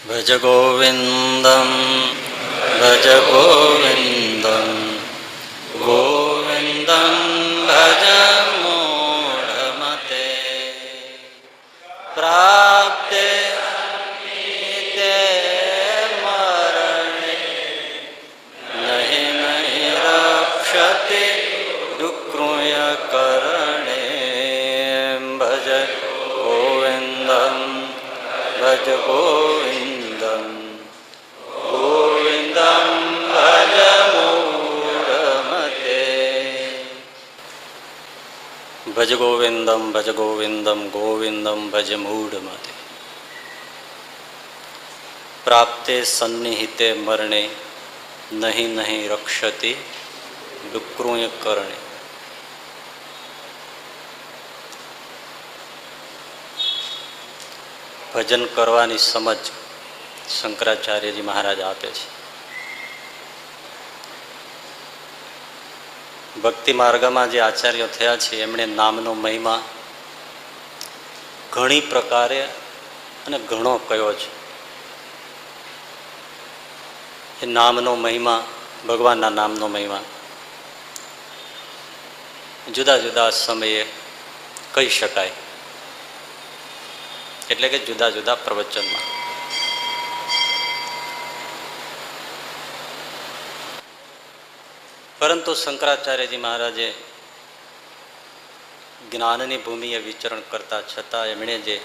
ભજ ગોવિંદમ ભજ ગોવિંદમ ગોવિંદમ ભજ મૂઢમતે પ્રાપ્તે તે મરણે નહીં નહીં રક્ષતે દુઃખૃય કરણે ભજ ગોવિંદમ ભજ ગોવિંદમ ગોવિંદમ ભજ મૂઢમતે ભજ ગોવિંદમ ભજ ગોવિંદમ ગોવિંદમ ભજ મૂઢમતે પ્રાપ્તે સન્નિહિતે મરણે નહીં નહીં રક્ષતિ દુઃખૃય કરણે. ભજન કરવાની સમજ શંકરાચાર્યજી મહારાજ આપે છે. ભક્તિ માર્ગમાં જે આચાર્યો થયા છે એમણે નામનો મહિમા ઘણી પ્રકારે અને ઘણો કયો છે. એ નામનો મહિમા, ભગવાનના નામનો મહિમા જુદા જુદા સમયે કહી શકાય, એટલે કે જુદા જુદા પ્રવચનમાં. પરંતુ શંકરાચાર્યજી મહારાજે જ્ઞાનની ભૂમિએ વિચરણ કરતા છતાં એમણે જે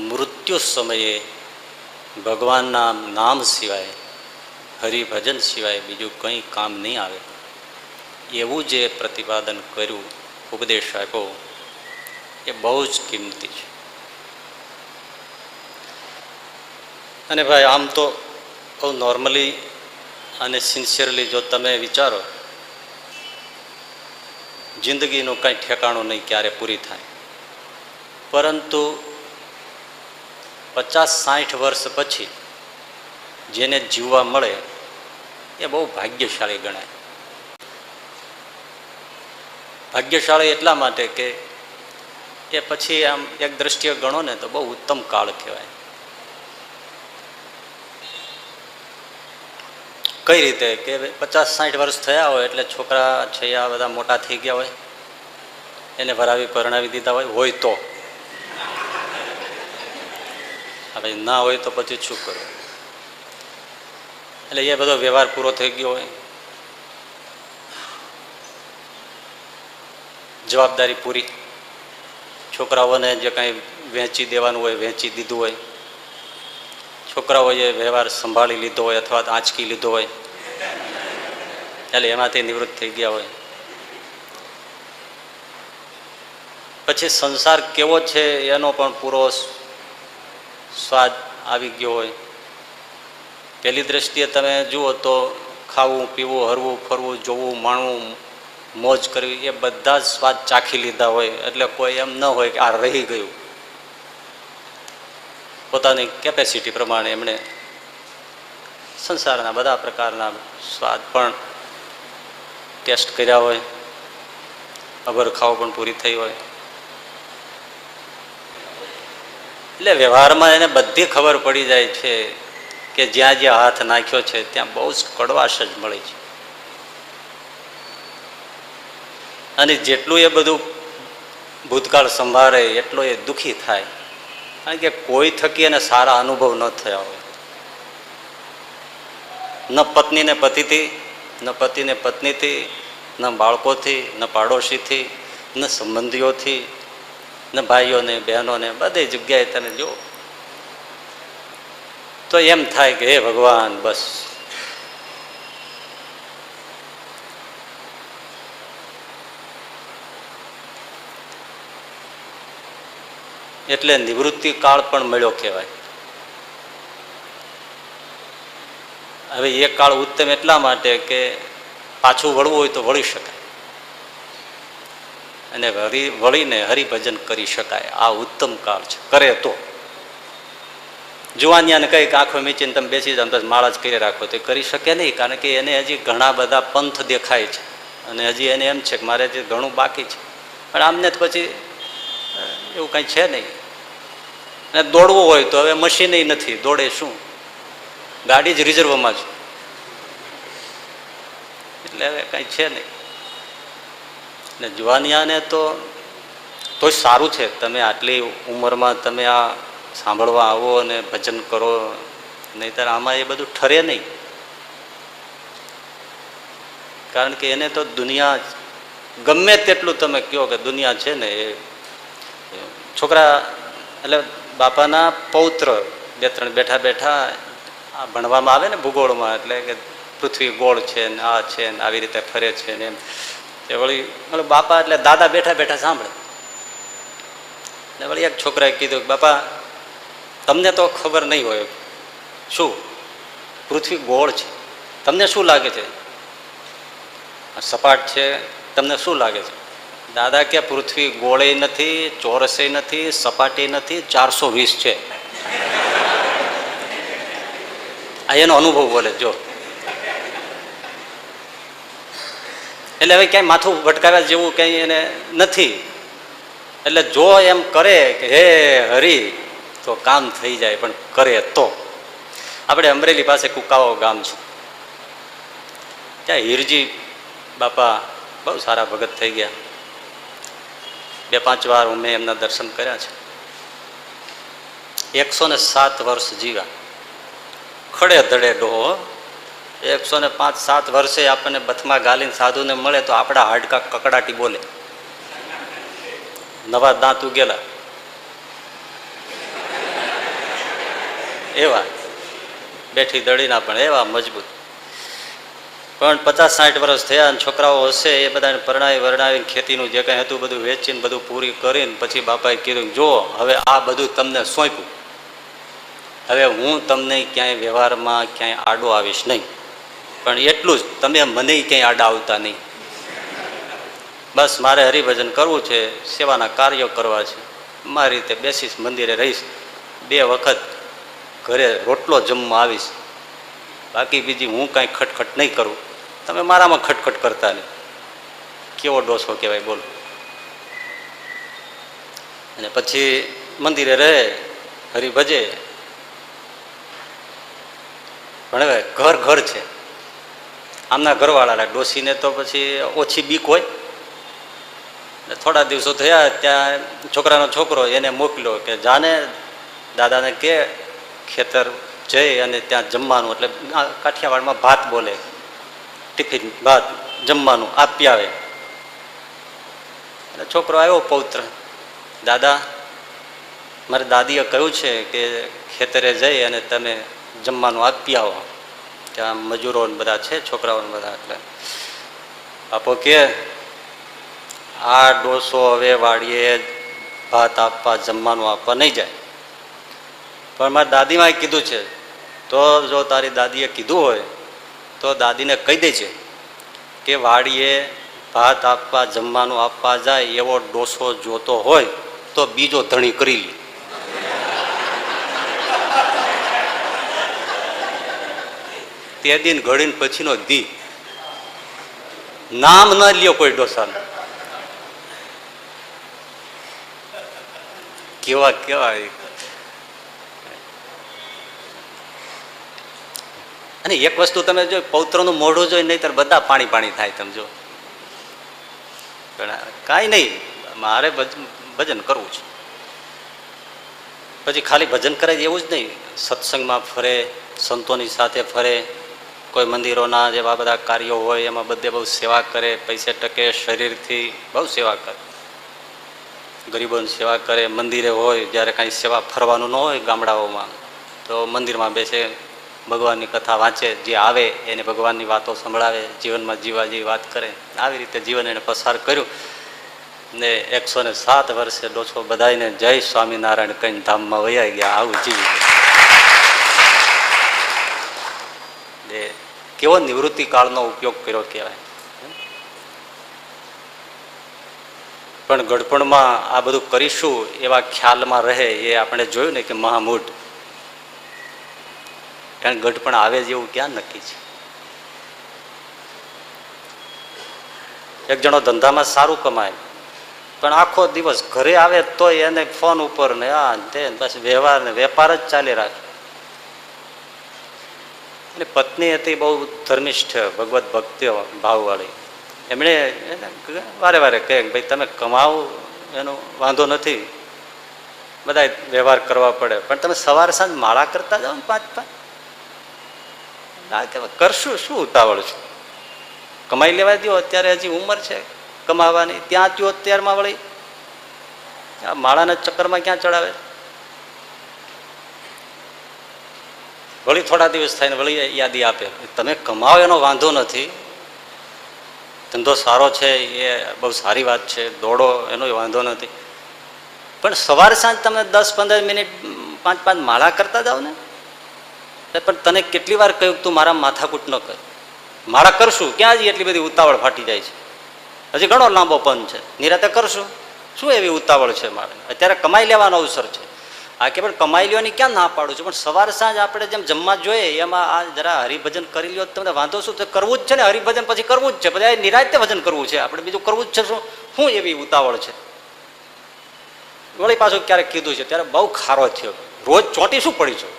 મૃત્યુ સમયે ભગવાનના નામ સિવાય, હરિભજન સિવાય બીજું કંઈ કામ નહીં આવે એવું જે પ્રતિપાદન કર્યું, ઉપદેશ આપ્યો, એ બહુ જ કિંમતી છે. અને ભાઈ આમ તો બહુ નોર્મલી અને સિન્સિયરલી જો તમે વિચારો, જિંદગીનું કંઈ ઠેકાણું નહીં ક્યારે પૂરી થાય, પરંતુ 50-60 વર્ષ પછી જેને જીવવા મળે એ બહુ ભાગ્યશાળી ગણાય. ભાગ્યશાળી એટલા માટે કે એ પછી આમ એક દ્રષ્ટિએ ગણો ને તો બહુ ઉત્તમ કાળ કહેવાય. કઈ રીતે કે 50-60 વર્ષ થયા હોય એટલે છોકરા છે આ બધા મોટા થઈ ગયા હોય, એને ભરાવી પરણાવી દીધા હોય તો હવે ના હોય તો પછી શું કરવું? એટલે એ બધો વ્યવહાર પૂરો થઈ ગયો હોય, જવાબદારી પૂરી, છોકરાઓને જે કાંઈ વહેંચી દેવાનું હોય વહેંચી દીધું હોય, છોકરાઓએ વ્યવહાર સંભાળી લીધો હોય અથવા આંચકી લીધો હોય, એટલે એમાંથી નિવૃત્ત થઈ ગયા હોય. પછી સંસાર કેવો છે એનો પણ પૂરો સ્વાદ આવી ગયો હોય. પહેલી દ્રષ્ટિએ તમે જુઓ તો ખાવું, પીવું, હરવું, ફરવું, જોવું, માણવું, મોજ કરવી, એ બધા જ સ્વાદ ચાખી લીધા હોય. એટલે કોઈ એમ ન હોય કે આ રહી ગયું. પોતાની કેપેસિટી પ્રમાણે એમણે સંસારના બધા પ્રકારના સ્વાદ પણ ટેસ્ટ કર્યા હોય, અભરખાઓ પણ પૂરી થઈ હોય. એટલે વ્યવહારમાં એને બધી ખબર પડી જાય છે કે જ્યાં જ્યાં હાથ નાખ્યો છે ત્યાં બહુ જ કડવાશ જ મળી છે. અને જેટલું એ બધું ભૂતકાળ સંભાળે એટલો એ દુઃખી થાય, કારણ કે કોઈ થકી એને સારા અનુભવ ન થયા હોય. ન પત્નીને પતિથી, ન પતિને પત્નીથી, ન બાળકોથી, ન પાડોશીથી, ન સંબંધીઓથી, ન ભાઈઓને બહેનોને, બધી જગ્યાએ તમે જુઓ તો એમ થાય કે હે ભગવાન બસ. એટલે નિવૃત્તિ કાળ પણ મળ્યો કહેવાય. હવે એ કાળ ઉત્તમ એટલા માટે કે પાછું વળવું હોય તો વળી શકાય અને વળીને હરિભજન કરી શકાય. આ ઉત્તમ કાળ છે. કરે તો જુવાનિયાને કંઈક આંખો મીચીને તમે બેસી જાવ તો માળા જ કરી રાખો તો કરી શકે નહીં, કારણ કે એને હજી ઘણા બધા પંથ દેખાય છે અને હજી એને એમ છે કે મારે હજી ઘણું બાકી છે. પણ આમને તો પછી એવું કંઈ છે નહીં. અને દોડવું હોય તો હવે મશીન નથી, દોડે શું, ગાડી જ રિઝર્વમાં છે. એટલે હવે કાંઈ છે નહીં. ને જુવાનિયાને તો સારું છે, તમે આટલી ઉંમરમાં તમે આ સાંભળવા આવો અને ભજન કરો, નહીંતર આમાં એ બધું ઠરે નહીં. કારણ કે એને તો દુનિયા ગમે તેટલું તમે કહો કે દુનિયા છે ને, એ છોકરા એટલે બાપાના પૌત્ર બે ત્રણ બેઠા બેઠા આ ભણવામાં આવે ને ભૂગોળમાં, એટલે કે પૃથ્વી ગોળ છે ને આ છે ને આવી રીતે ફરે છે ને એમ. તે વળી મતલબ બાપા એટલે દાદા બેઠા બેઠા સાંભળે. ને વળી એક છોકરાએ કીધું કે બાપા તમને તો ખબર નહીં હોય, શું પૃથ્વી ગોળ છે, તમને શું લાગે છે, સપાટ છે, તમને શું લાગે છે? દાદા કે પૃથ્વી ગોળે નથી, ચોરસે નથી, સપાટી નથી, 420 છે. આ એનો અનુભવ બોલે જો. એટલે હવે ક્યાંય માથું ભટકાવ્યા જેવું કંઈ એને નથી. એટલે જો એમ કરે કે હે હરી તો કામ થઈ જાય, પણ કરે તો. આપણે અમરેલી પાસે કુકાવો ગામ છે, ત્યાં હીરજી બાપા બહુ સારા ભગત થઈ ગયા. 2-5 વાર મેં એમના દર્શન કર્યા છે. 107 વર્ષ જીવ્યા, ખડે ધડે ડોહો. 105-7 વર્ષે આપણને બથમાં ગાલીને સાધુને મળે તો આપણા હાડકા કકડાટી બોલે, નવા દાંત ઉગેલા એવા, બેઠી દડીના પણ એવા મજબૂત. પણ 50-60 વર્ષ થયા અને છોકરાઓ હશે એ બધાને પરણાવી વરણાવીને ખેતીનું જે કંઈ હતું બધું વેચીને બધું પૂરી કરીને પછી બાપાએ કીધું જો હવે આ બધું તમને સોંપ્યું, હવે હું તમને ક્યાંય વ્યવહારમાં ક્યાંય આડો આવીશ નહીં, પણ એટલું જ તમે મને ક્યાંય આડા આવતા નહીં. બસ મારે હરિભજન કરવું છે, સેવાના કાર્યો કરવા છે, મારી રીતે બેસીશ, મંદિરે રહીશ, 2 વખત ઘરે રોટલો જમવા આવીશ, બાકી બીજી હું કાંઈ ખટખટ નહીં કરું, તમે મારામાં ખટખટ કરતા નહીં. કેવો ડોસો કહેવાય બોલો. અને પછી મંદિરે રહે, હરિભજે. પણ હવે ઘર ઘર છે, આમના ઘરવાળા ડોસીને તો પછી ઓછી બીક હોય. થોડા દિવસો થયા ત્યાં છોકરાનો છોકરો એને મોકલ્યો કે જાને દાદાને કે ખેતર જઈ અને ત્યાં જમવાનું, એટલે કાઠિયાવાડમાં ભાત બોલે, ટિફિન ભાત જમવાનું આપી આવે. એટલે છોકરો આવ્યો પૌત્ર, દાદા મારી દાદીએ કહ્યું છે કે ખેતરે જઈ અને તમે જમવાનું આપી આવો, ત્યાં મજૂરો બધા છે છોકરાઓ બધા. એટલે બાપો કે આ ડોસો હવે વાડીએ ભાત આપવા જમવાનું આપવા નહીં જાય, પણ મારી દાદીમાં કીધું છે, તો જો તારી દાદીએ કીધું હોય તો દાદીને કહી દેજે કે વાડીએ ભાત આપવા જમવાનું આપવા જાય એવો ડોસો જોતો હોય તો બીજો ધણી કરી લે. તે દિન ઘડીને પછીનો દી નામ ન લ્યો કોઈ ડોસાનું. કેવા કેવા. અને એક વસ્તુ તમે જો પૌત્રનું મોઢું જોઈ નહીં તો બધા પાણી પાણી થાય. તમે જો કાંઈ નહીં, મારે ભજન કરવું છે. પછી ખાલી ભજન કરાય એવું જ નહીં, સત્સંગમાં ફરે, સંતોની સાથે ફરે, કોઈ મંદિરોના જેવા બધા કાર્યો હોય એમાં બધે બહુ સેવા કરે, પૈસે ટકે શરીરથી બહુ સેવા કરે, ગરીબોની સેવા કરે. મંદિરે હોય જ્યારે કાંઈ સેવા ફરવાનું ન હોય ગામડાઓમાં તો મંદિરમાં બેસે, ભગવાનની કથા વાંચે, જે આવે એને ભગવાનની વાતો સંભળાવે, જીવનમાં જીવા જેવી વાત કરે. આવી રીતે જીવન એને પસાર કર્યું ને 107 વર્ષે ડોસો બધાઈને જય સ્વામિનારાયણ કહીને ધામમાં વયા ગયા. આવું જીવી કેવો નિવૃત્તિ કાળનો ઉપયોગ કર્યો કહેવાય. પણ ગઢપણમાં આ બધું કરીશું એવા ખ્યાલમાં રહે એ આપણે જોયું ને કે મહામૂઢ. કારણ ગઢપણ આવે જેવું ક્યાં નક્કી છે. એક જણો ધંધામાં સારું કમાય, પણ આખો દિવસ ઘરે આવે તોય એને ફોન ઉપર ને આ તે પછી વ્યવહાર ને વેપાર જ ચાલી રાખે. એટલે પત્ની હતી બહુ ધર્મિષ્ઠ, ભગવત ભક્તિઓ ભાવવાળી. એમણે વારે વારે કહે કે ભાઈ તમે કમાવો એનો વાંધો નથી, બધા વ્યવહાર કરવા પડે, પણ તમે સવાર સાંજ માળા કરતા જાઓ ને 5-5. કરશું શું ઉતાવળ છે, કમાઈ લેવા દો, અત્યારે હજી ઉંમર છે કમાવાની, ત્યાં ત્યો અત્યારમાં વળી આ માળાના ચક્કરમાં ક્યાં ચડાવે. વળી થોડા દિવસ થાય ને વળી યાદી આપે, તમે કમાવો એનો વાંધો નથી, ધંધો સારો છે એ બહુ સારી વાત છે, દોડો એનો વાંધો નથી, પણ સવાર સાંજ તમે 10-15 મિનિટ 5-5 માળા કરતા જાઓ ને. પણ તને કેટલી વાર કહ્યું તું મારા માથાકૂટ ન કર, માળા કરશું ક્યાં જ એટલી બધી ઉતાવળ ફાટી જાય છે, હજી ઘણો લાંબો પન છે, નિરાતે કરશું, શું એવી ઉતાવળ છે મારે, અત્યારે કમાઈ લેવાનો અવસર છે. આ કે પણ કમાઈ લેવાની ક્યાં ના પાડું છું, પણ સવાર સાંજ આપણે જેમ જમવા જોઈએ એમાં આ જરા હરિભજન કરી લ્યો તમને વાંધો શું, તો કરવું જ છે ને હરિભજન, પછી કરવું જ છે, પછી નિરાતે ભજન કરવું છે આપણે, બીજું કરવું જ છે શું એવી ઉતાવળ છે. વળી પાછું ક્યારેક કીધું છે ત્યારે બહુ ખારો થયો, રોજ ચોંટી શું પડી છો,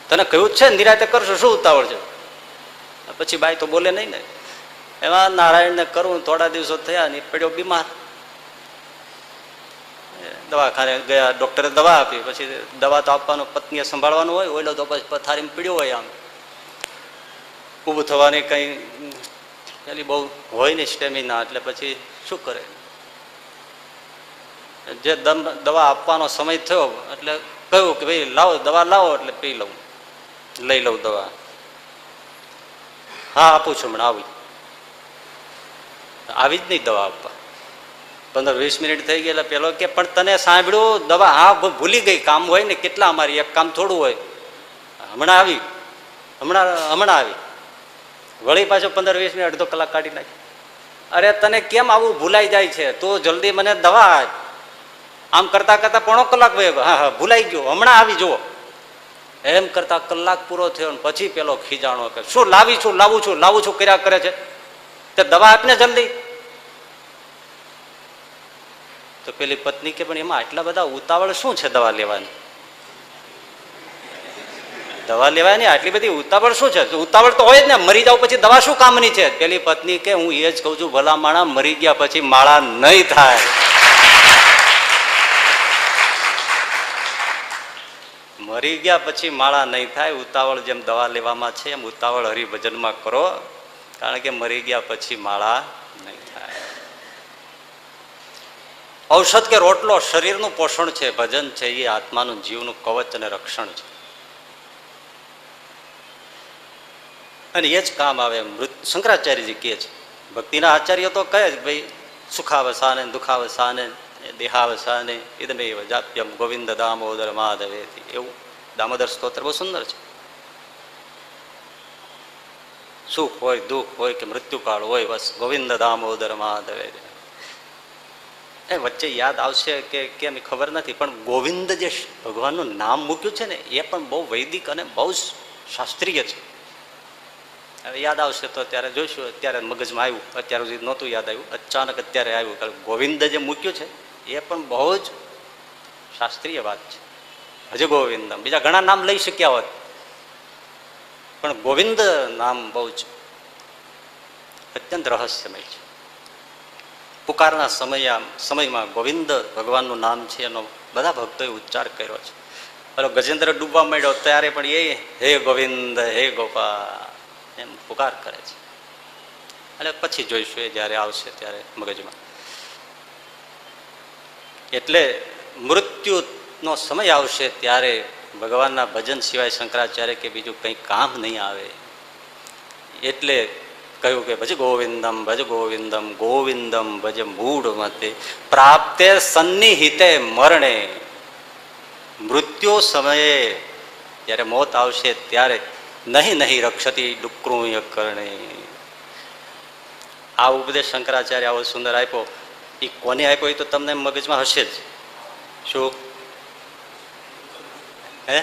તને કહ્યું જ છે નિરાતે કરશું, શું ઉતાવળ છે. પછી બાઈ તો બોલે નહીં ને. એમાં નારાયણને કરવું, થોડા દિવસો થયા ને પડ્યો બીમાર, દવાખાને ગયા, ડોક્ટરે દવા આપી, પછી દવા તો આપવાનું પત્નીએ સંભાળવાનું હોય, ઓઈલો તો પછી પથારીમાં પીડ્યો હોય, આમ ઊભું થવાની કંઈ પેલી બહુ હોય ને સ્ટેમિના, એટલે પછી શું કરે, જે દવા આપવાનો સમય થયો એટલે કહ્યું કે ભાઈ લાવો દવા લાવો, એટલે પી લઉં, લઈ લઉં દવા. હા આપું છું હમણાં આવી જ નહીં દવા આપવા. 15-20 મિનિટ થઈ ગયેલા, પેલો કે પણ તને સાંભળ્યું દવા, હા ભૂલી ગઈ, કામ હોય ને કેટલા, અમારી એક કામ થોડું હોય, હમણાં આવી, હમણાં આવી. વળી પાછો 15-20 મિનિટ અડધો કલાક કાઢી નાખી. અરે તને કેમ આવું ભૂલાઈ જાય છે, તું જલ્દી મને દવા આપ. આમ કરતા કરતા 1.5 કલાક વયો, હા ભૂલાઈ ગયો, હમણાં આવી જુઓ. એમ કરતા કલાક પૂરો થયો ને પછી પેલો ખીજાણો કે શું લાવું છું કર્યા કરે છે, તે દવા આપને જલ્દી. તો પેલી પત્ની કે પણ એમાં આટલા બધા ઉતાવળ શું છે દવા લેવાની, દવા લેવાની આટલી બધી ઉતાવળ શું છે, ઉતાવળ તો હોય જ ને, મરી જાવ પછી દવા શું કામની છે. પેલી પત્ની કે હું એ જ કઉ છું, ભલા માણા મરી ગયા પછી માળા નહીં થાય. મરી ગયા પછી માળા નહીં થાય. ઉતાવળ જેમ દવા લેવામાં છે એમ ઉતાવળ હરિભજનમાં કરો, કારણ કે મરી ગયા પછી માળા નહીં થાય. ઔષધ કે રોટલો શરીરનું પોષણ છે, ભજન છે એ આત્માનું જીવનું કવચ અને રક્ષણ છે, અને એ જ કામ આવે. શંકરાચાર્યજી કહે છે, ભક્તિના આચાર્ય તો કહે છે ભાઈ સુખાવસાને દુખાવસાને દેહાવસાને ઇદમેવ જાપ્યમ ગોવિંદ દામોદર માધવેથી. એવું દામોદર સ્તોત્ર બહુ સુંદર છે. સુખ હોય દુઃખ હોય કે મૃત્યુકાળ હોય, બસ ગોવિંદ દામોદર માધવે. એ વચ્ચે યાદ આવશે કે કેમ ખબર નથી, પણ ગોવિંદ જે ભગવાનનું નામ મૂક્યું છે ને એ પણ બહુ વૈદિક અને બહુ શાસ્ત્રીય છે. હવે યાદ આવશે તો ત્યારે જોઈશું. અત્યારે મગજમાં આવ્યું, અત્યાર સુધી નહોતું યાદ આવ્યું, અચાનક અત્યારે આવ્યું. કારણ ગોવિંદ જે મૂક્યું છે એ પણ બહુ જ શાસ્ત્રીય વાત છે. હજી ગોવિંદમ બીજા ઘણા નામ લઈ શક્યા હોત, પણ ગોવિંદ નામ બહુ જ અત્યંત રહસ્યમય છે. પુકારના સમયમાં ગોવિંદ ભગવાનનું નામ છે એનો બધા ભક્તોએ ઉચ્ચાર કર્યો છે. પેલો ગજેન્દ્ર ડૂબવા માંડ્યો ત્યારે પણ એ હે ગોવિંદ હે ગોપાલ એમ પુકાર કરે છે. એટલે પછી જોઈશું એ જ્યારે આવશે ત્યારે મગજમાં. એટલે મૃત્યુનો સમય આવશે ત્યારે ભગવાનના ભજન સિવાય શંકરાચાર્ય કે બીજું કંઈ કામ નહીં આવે. એટલે કહ્યું કે ભજ ગોવિંદમ ગોવિંદમ ભજ મૂઢ મતે પ્રાપ્તે સન્નિહિતે મરણે. મૃત્યુ સમયે જ્યારે મોત આવશે ત્યારે નહીં રક્ષતી ડુક્રુય કરણે. આ ઉપદેશ શંકરાચાર્ય આવો સુંદર આપ્યો. એ કોને આપ્યો એ તો તમને મગજમાં હશે જ. શું હે?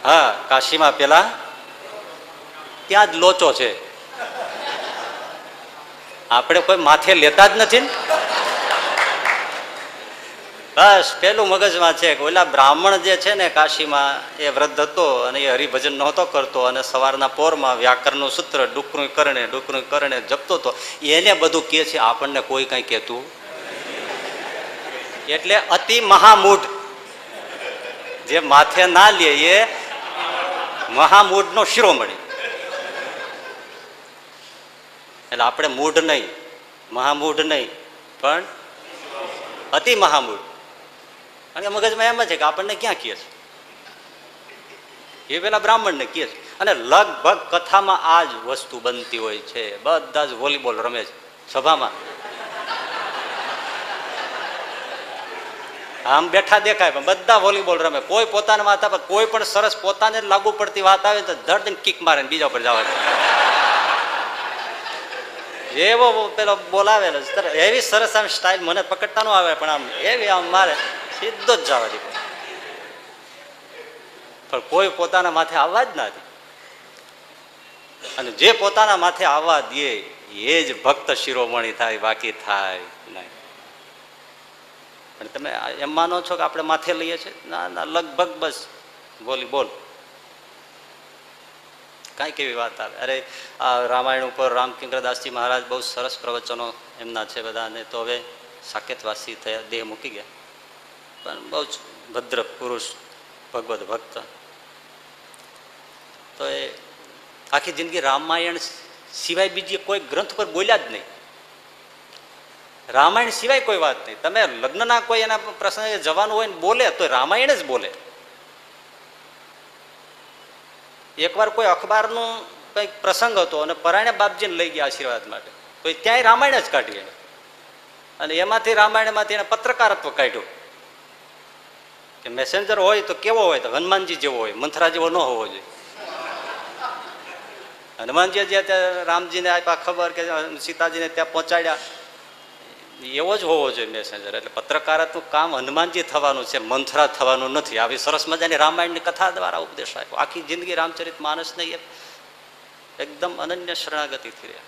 હા, કાશીમાં પેલા ત્યાં જ લોચો છે. આપણે કોઈ માથે લેતા જ નથી ને. બસ પેલું મગજમાં છે કે ઓલા બ્રાહ્મણ જે છે ને કાશીમાં એ વૃદ્ધ હતો અને એ હરિભજન નહોતો કરતો અને સવારના પોરમાં વ્યાકરણનું સૂત્ર ડુકરું કરણે જપતો હતો. એને બધું કહે છે, આપણને કોઈ કઈ કહેતું એટલે અતિ મહામૂઢ જે માથે ના લે એ મહામૂઢ નો શિરોમણી. એટલે આપણે મૂઢ નહીં, મહામૂઢ નહીં, પણ અતિ મહામૂઢ. કારણ કે મગજમાં એમ છે કે આપણને ક્યાં કહે છે, એ પેલા બ્રાહ્મણને કહે છે. અને લગભગ કથામાં આ જ વસ્તુ બનતી હોય છે. બધા જ વોલીબોલ રમે છે સભામાં, આમ બેઠા દેખાય પણ બધા વોલીબોલ રમે. કોઈ પોતાના માથા પર કોઈ પણ સરસ પોતાને લાગુ પડતી વાત આવે તો ધડ કિક મારે બીજા ઉપર જવા દે. એવો પેલો બોલાવેલો એવી સરસ આમ સ્ટાઇલ મને પકડતા ન આવે પણ આમ એવી આમ મારે સીધો જ જવા દે. પણ કોઈ પોતાના માથે આવવા જ નથી. અને જે પોતાના માથે આવવા દે એ જ ભક્ત શિરોમણી થાય, બાકી થાય નહીં. અને તમે એમ માનો છો કે આપણે માથે લઈએ છીએ? ના ના, લગભગ બસ બોલ કાંઈ કેવી વાત આવે. અરે આ રામાયણ ઉપર રામકિંકરદાસજી મહારાજ બહુ સરસ પ્રવચનો એમના છે બધાને. તો હવે સાકેતવાસી થયા, દેહ મૂકી ગયા, પણ બહુ જ ભદ્ર પુરુષ, ભગવત ભક્ત. તો એ આખી જિંદગી રામાયણ સિવાય બીજી કોઈ ગ્રંથ પર બોલ્યા જ નહીં. રામાયણ સિવાય કોઈ વાત નહીં. તમે લગ્નના કોઈ એના પ્રસંગે જવાનું હોય ને બોલે તો રામાયણ જ બોલે. એકવાર કોઈ અખબારનું કંઈક પ્રસંગ હતો અને પરાણે બાપજીને લઈ ગયા આશીર્વાદ માટે, તો ત્યાંય રામાયણ જ કાઢી એને. અને એમાંથી રામાયણમાંથી એને પત્રકારત્વ કાઢ્યું કે મેસેન્જર હોય તો કેવો હોય, તો હનુમાનજી જેવો હોય, મંથરા જેવો ન હોવો જોઈએ. હનુમાનજી જે ત્યાં રામજીને આપ્યા ખબર કે સીતાજીને ત્યાં પહોંચાડ્યા, એવો જ હોવો જોઈએ મેસેન્જર. એટલે પત્રકારત્વનું કામ હનુમાનજી થવાનું છે, મંથરા થવાનું નથી. આવી સરસ મજાની રામાયણની કથા દ્વારા ઉપદેશ આપ્યો. આખી જિંદગી રામચરિત માનસને એકદમ અનન્ય શરણાગતિથી રહ્યા.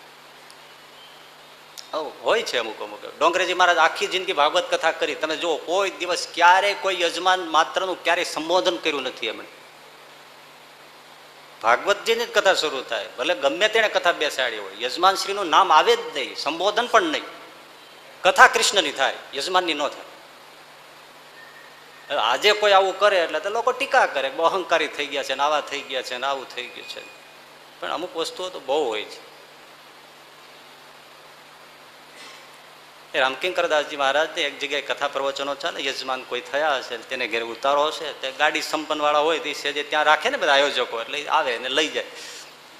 હોય છે અમુક ડોંગરેજી મહારાજ આખી જિંદગી ભાગવત કથા કરી. તમે જુઓ, કોઈ દિવસ ક્યારેય કોઈ યજમાન માત્રનું ક્યારેય સંબોધન કર્યું નથી એમણે. ભાગવતજીની જ કથા શરૂ થાય, ભલે ગમે તેને કથા બેસાડી હોય, યજમાન શ્રીનું નામ આવે જ નહીં, સંબોધન પણ નહીં. કથા કૃષ્ણની થાય, યજમાનની ન થાય. આજે કોઈ આવું કરે એટલે તો લોકો ટીકા કરે, બહુ અહંકારી થઈ ગયા છે ને, આવા થઈ ગયા છે ને, આવું થઈ ગયું છે. પણ અમુક વસ્તુઓ તો બહુ હોય છે. એ રામકિંકરદાસજી મહારાજને એક જગ્યાએ કથા પ્રવચનો ચાલે, યજમાન કોઈ થયા હશે, તેને ઘેર ઉતારો હશે, તે ગાડી સંપન્ન વાળા હોય તે સેજે ત્યાં રાખે ને બધા આયોજકો, એટલે આવે ને લઈ જાય.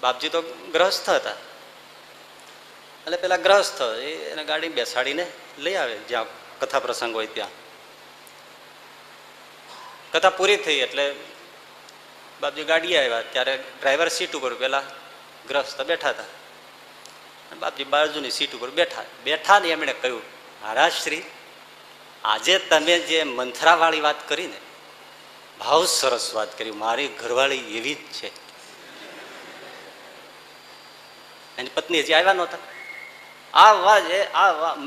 બાપજી તો ગ્રહસ્થ હતા, એટલે પેલા ગ્રહસ્થ એને ગાડી બેસાડીને લઈ આવે જ્યાં કથા પ્રસંગ હોય ત્યાં. કથા પૂરી થઈ એટલે બાપજી ગાડી આવ્યા, ત્યારે ડ્રાઈવર સીટ ઉપર પેલા ગ્રહસ્થ બેઠા હતા. બાપજી બાજુની સીટ ઉપર બેઠા ને એમણે કહ્યું, મહારાજ શ્રી, આજે તમે જે મંથરાવાળી વાત કરી ને, બહુ સરસ વાત કરી. મારી ઘરવાળી એવી જ છે. એની પત્ની હજી આવ્યા નહોતા.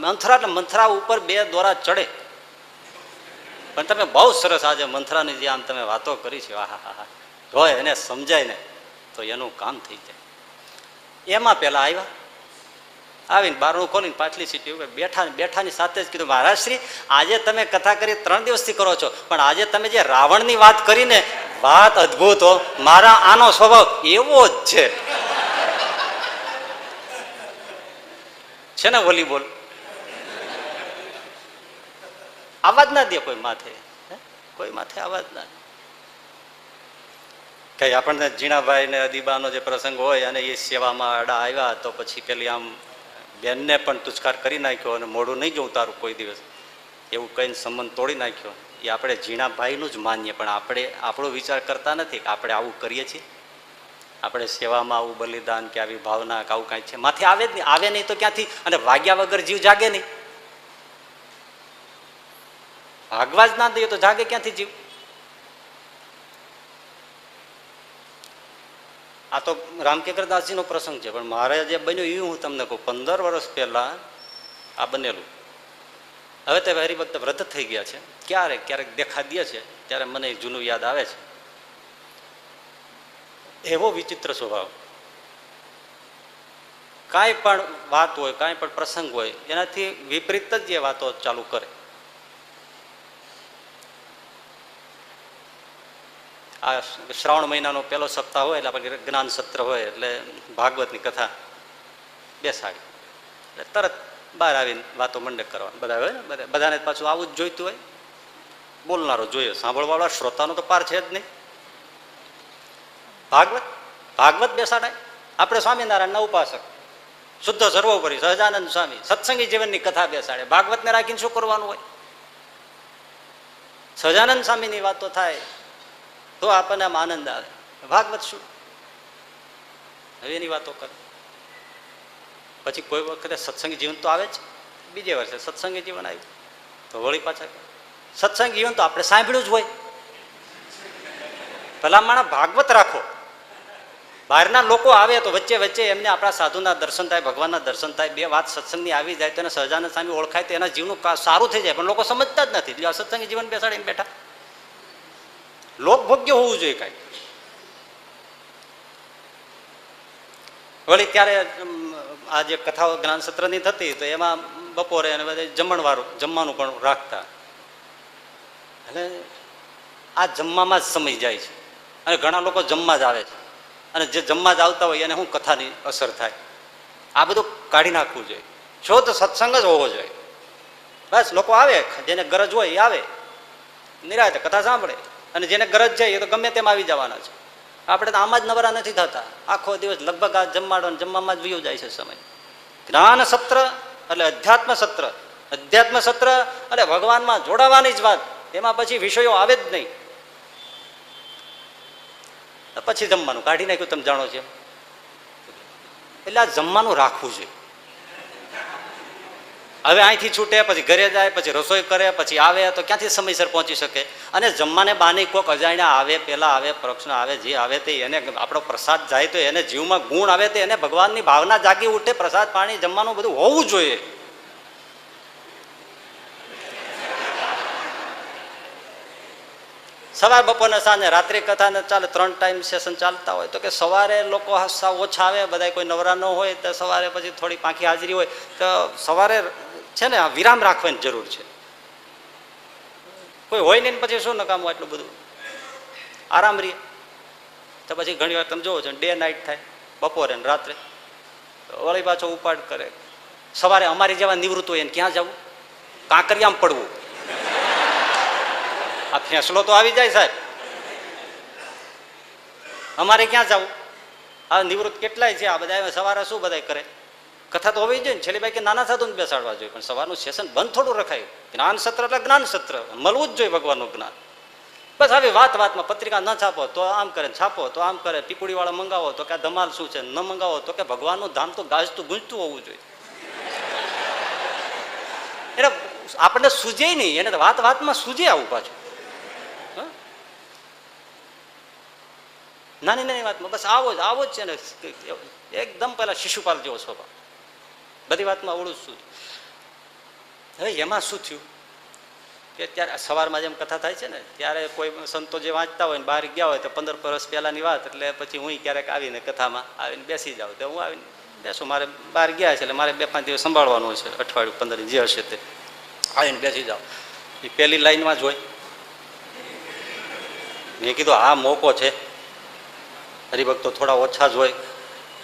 મંથરા એટલે મંથરા ઉપર બે દોરા ચડે. પણ તમે બહુ સરસ આજે મંથરાની જે આમ તમે વાતો કરી છે, હા હોય એને સમજાય ને તો એનું કામ થઈ જાય. એમાં પેલા આવ્યા, આવીને બારણું ખોલીને પાછલી સીટ ઉપર બેઠાની સાથે જ કીધું, મહારાજ શ્રી, આજે તમે કથા કરી 3 દિવસથી કરો છો, પણ આજે તમે જે રાવણની વાત કરી ને, વાત અદભુત હો. મારા આનો સ્વભાવ એવો જ છે ને વોલીબોલ. આવાજ ના દે કોઈ માથે, કોઈ માથે આવાજ ના. કઈ આપણને જીણાભાઈ ને અદીબાનો જે પ્રસંગ હોય અને એ સેવામાં આડા આવ્યા તો પછી પેલી આમ બેનને પણ તુચકાર કરી નાખ્યો અને મોઢું નહીં જોઉં તારું કોઈ દિવસ, એવું કહીને સંબંધ તોડી નાખ્યો. એ આપણે જીણાભાઈનું જ માનીએ, પણ આપણે આપણો વિચાર કરતા નથી કે આપણે આવું કરીએ છીએ. આપણે સેવામાં આવું બલિદાન કે આવી ભાવના કે આવું કાંઈ છે માથે આવે જ નહીં. આવે નહીં તો ક્યાંથી? અને વાગ્યા વગર જીવ જાગે નહીં. ભાગવા જ ના દઈએ તો જાગે ક્યાંથી જીવ? આ તો રામકિંકરદાસજીનો પ્રસંગ છે, પણ મારે જે બન્યું એ હું તમને કહું. 15 વર્ષ પહેલા આ બનેલું. હવે તે હરિભક્ત વ્રત થઈ ગયા છે, ક્યારેક દેખા દે છે ત્યારે મને જૂનું યાદ આવે છે. એવો વિચિત્ર સ્વભાવ, કાંઈ પણ વાત હોય, કાંઈ પણ પ્રસંગ હોય, એનાથી વિપરીત જ એ વાતો ચાલુ કરે. આ શ્રાવણ મહિનાનો પહેલો સપ્તાહ હોય એટલે આપણે જ્ઞાન સત્ર હોય એટલે ભાગવતની કથા બેસાડી એટલે તરત બહાર આવીને વાતો મંડક કરવાની. બધા હોય ને, બધાને પાછું આવું જ જોઈતું હોય. બોલનારો જોઈએ, સાંભળવાળા શ્રોતાનો તો પાર છે જ નહીં. ભાગવત બેસાડાય. આપણે સ્વામિનારાયણના ઉપાસક શુદ્ધ સર્વોપરી સહજાનંદ સ્વામી સત્સંગી જીવનની કથા બેસાડે. ભાગવતને રાખીને શું કરવાનું હોય? સહજાનંદ સ્વામીની વાતો થાય તો આપણને આમ આનંદ આવે. ભાગવત શું? હવે એની વાતો કરે. પછી કોઈ વખતે સત્સંગી જીવન તો આવે જ. બીજે વર્ષે સત્સંગી જીવન આવ્યું તો વળી પાછા સત્સંગી જીવન તો આપણે સાંભળ્યું જ હોય. ભલા માણસ ભાગવત રાખો. બહારના લોકો આવે તો વચ્ચે વચ્ચે એમને આપણા સાધુના દર્શન થાય, ભગવાનના દર્શન થાય, બે વાત સત્સંગની આવી જાય તો એને સહજાનંદ સ્વામી ઓળખાય તો એના જીવનું સારું થઈ જાય. પણ લોકો સમજતા જ નથી. એટલે સત્સંગી જીવન બેસાડીને બેઠા. લોકભોગ્ય હોવું જોઈએ કાંઈ. વળી ત્યારે આ જે કથાઓ જ્ઞાન સત્રની થતી તો એમાં બપોરે અને બધા જમવાનું પણ રાખતા. અને આ જમવામાં જ સમય જાય છે અને ઘણા લોકો જમવા જ આવે છે. અને જે જમવા જ આવતા હોય એને શું કથાની અસર થાય? આ બધું કાઢી નાખવું જોઈએ. શુદ્ધ સત્સંગ જ હોવો જોઈએ. બસ લોકો આવે, જેને ગરજ હોય એ આવે, નિરાંતે કથા સાંભળે. અને જેને ગરજ છે એ તો ગમે તેમ આવી જવાના છે. આપણે તો આમાં જ નવરા નથી થતા. આખો દિવસ લગભગ આ જમવામાં જ વયો જાય છે સમય. જ્ઞાન સત્ર એટલે અધ્યાત્મ સત્ર. અધ્યાત્મ સત્ર એટલે ભગવાનમાં જોડાવાની જ વાત. એમાં પછી વિષયો આવે જ નહીં. પછી જમવાનું કાઢી નાખ્યું, તમે જાણો છો. એટલે આ જમવાનું રાખવું જોઈએ. હવે અહીંથી છૂટે, પછી ઘરે જાય, પછી રસોઈ કરે, પછી આવે તો ક્યાંથી સમયસર પહોંચી શકે? અને જમવાને બાને કોઈક અજાણ્યા આવે, પેલા આવે, પ્રશ્ન આવે, જે આવે તે એને આપણો પ્રસાદ જાય તો એને જીવમાં ગુણ આવે તો એને ભગવાનની ભાવના જાગી ઉઠે. પ્રસાદ પાણી જમવાનું બધું હોવું જોઈએ. સવાર બપોરના સાંજે રાત્રિ કથાને ચાલે, 3 ટાઈમ સેશન ચાલતા હોય. તો કે સવારે લોકો સાવ ઓછા આવે, બધા કોઈ નવરા ન હોય તો સવારે પછી થોડી પાંખી હાજરી હોય તો સવારે છે ને વિરામ રાખવાની જરૂર છે. કોઈ હોય નહીં પછી શું નકામું એટલું બધું આરામ રહીએ. તો પછી ઘણી વાર તમે જોવો છો ડે નાઇટ થાય, બપોરે ને રાત્રે. વળી પાછો ઉપાડ કરે. સવારે અમારી જેવા નિવૃત્ત હોય એને ક્યાં જવું? કાંકરિયામાં પડવું. આ ફેંસલો તો આવી જાય સાહેબ. અમારે ક્યાં જવું? આ નિવૃત્ત કેટલાય છે આ બધા. સવારે શું બધા કરે? કથા તો હોવી જોઈએ ને. છેલ્લી ભાઈ કે નાના સાધુને બેસાડવા જોઈએ. પણ સવારનું સેશન બંધ થોડું રખાયું. જ્ઞાન સત્ર એટલે જ્ઞાન સત્ર, મળવું જ જોઈએ ભગવાનનું જ્ઞાન. બસ હવે વાતમાં પત્રિકા ન છાપો તો આમ કરે, છાપો તો આમ કરે, પીપુડી વાળા મંગાવો તો કે ધમાલ શું છે, ન મંગાવો તો કે ભગવાનનું ધામ તો ગાજતું ગુંજતું હોવું જોઈએ. એટલે આપણને સૂજે નહીં. એને વાતમાં સૂજે આવું પાછું. નાની નાની વાતમાં બસ આવો જ છે ને. એકદમ પેલા શિશુપાલ જેવો સ્વભાવ. બધી વાતમાં અવળું શું. હવે એમાં શું થયું કે ત્યારે સવારમાં જેમ કથા થાય છે ને ત્યારે કોઈ સંતો જે વાંચતા હોય ને બહાર ગયા હોય તો 15 વર્ષ પહેલાની વાત. એટલે પછી હું ક્યારેક આવીને કથામાં આવીને બેસી જાઉં તો હું આવીને બેસું. મારે બહાર ગયા છે એટલે મારે 2-5 દિવસ સંભાળવાનું છે, અઠવાડિયું 15 જે હશે તે. આવીને બેસી જાઓ. એ પહેલી લાઈનમાં જ હોય. મેં કીધું આ મોકો છે, હરિભક્તો થોડા ઓછા જ હોય.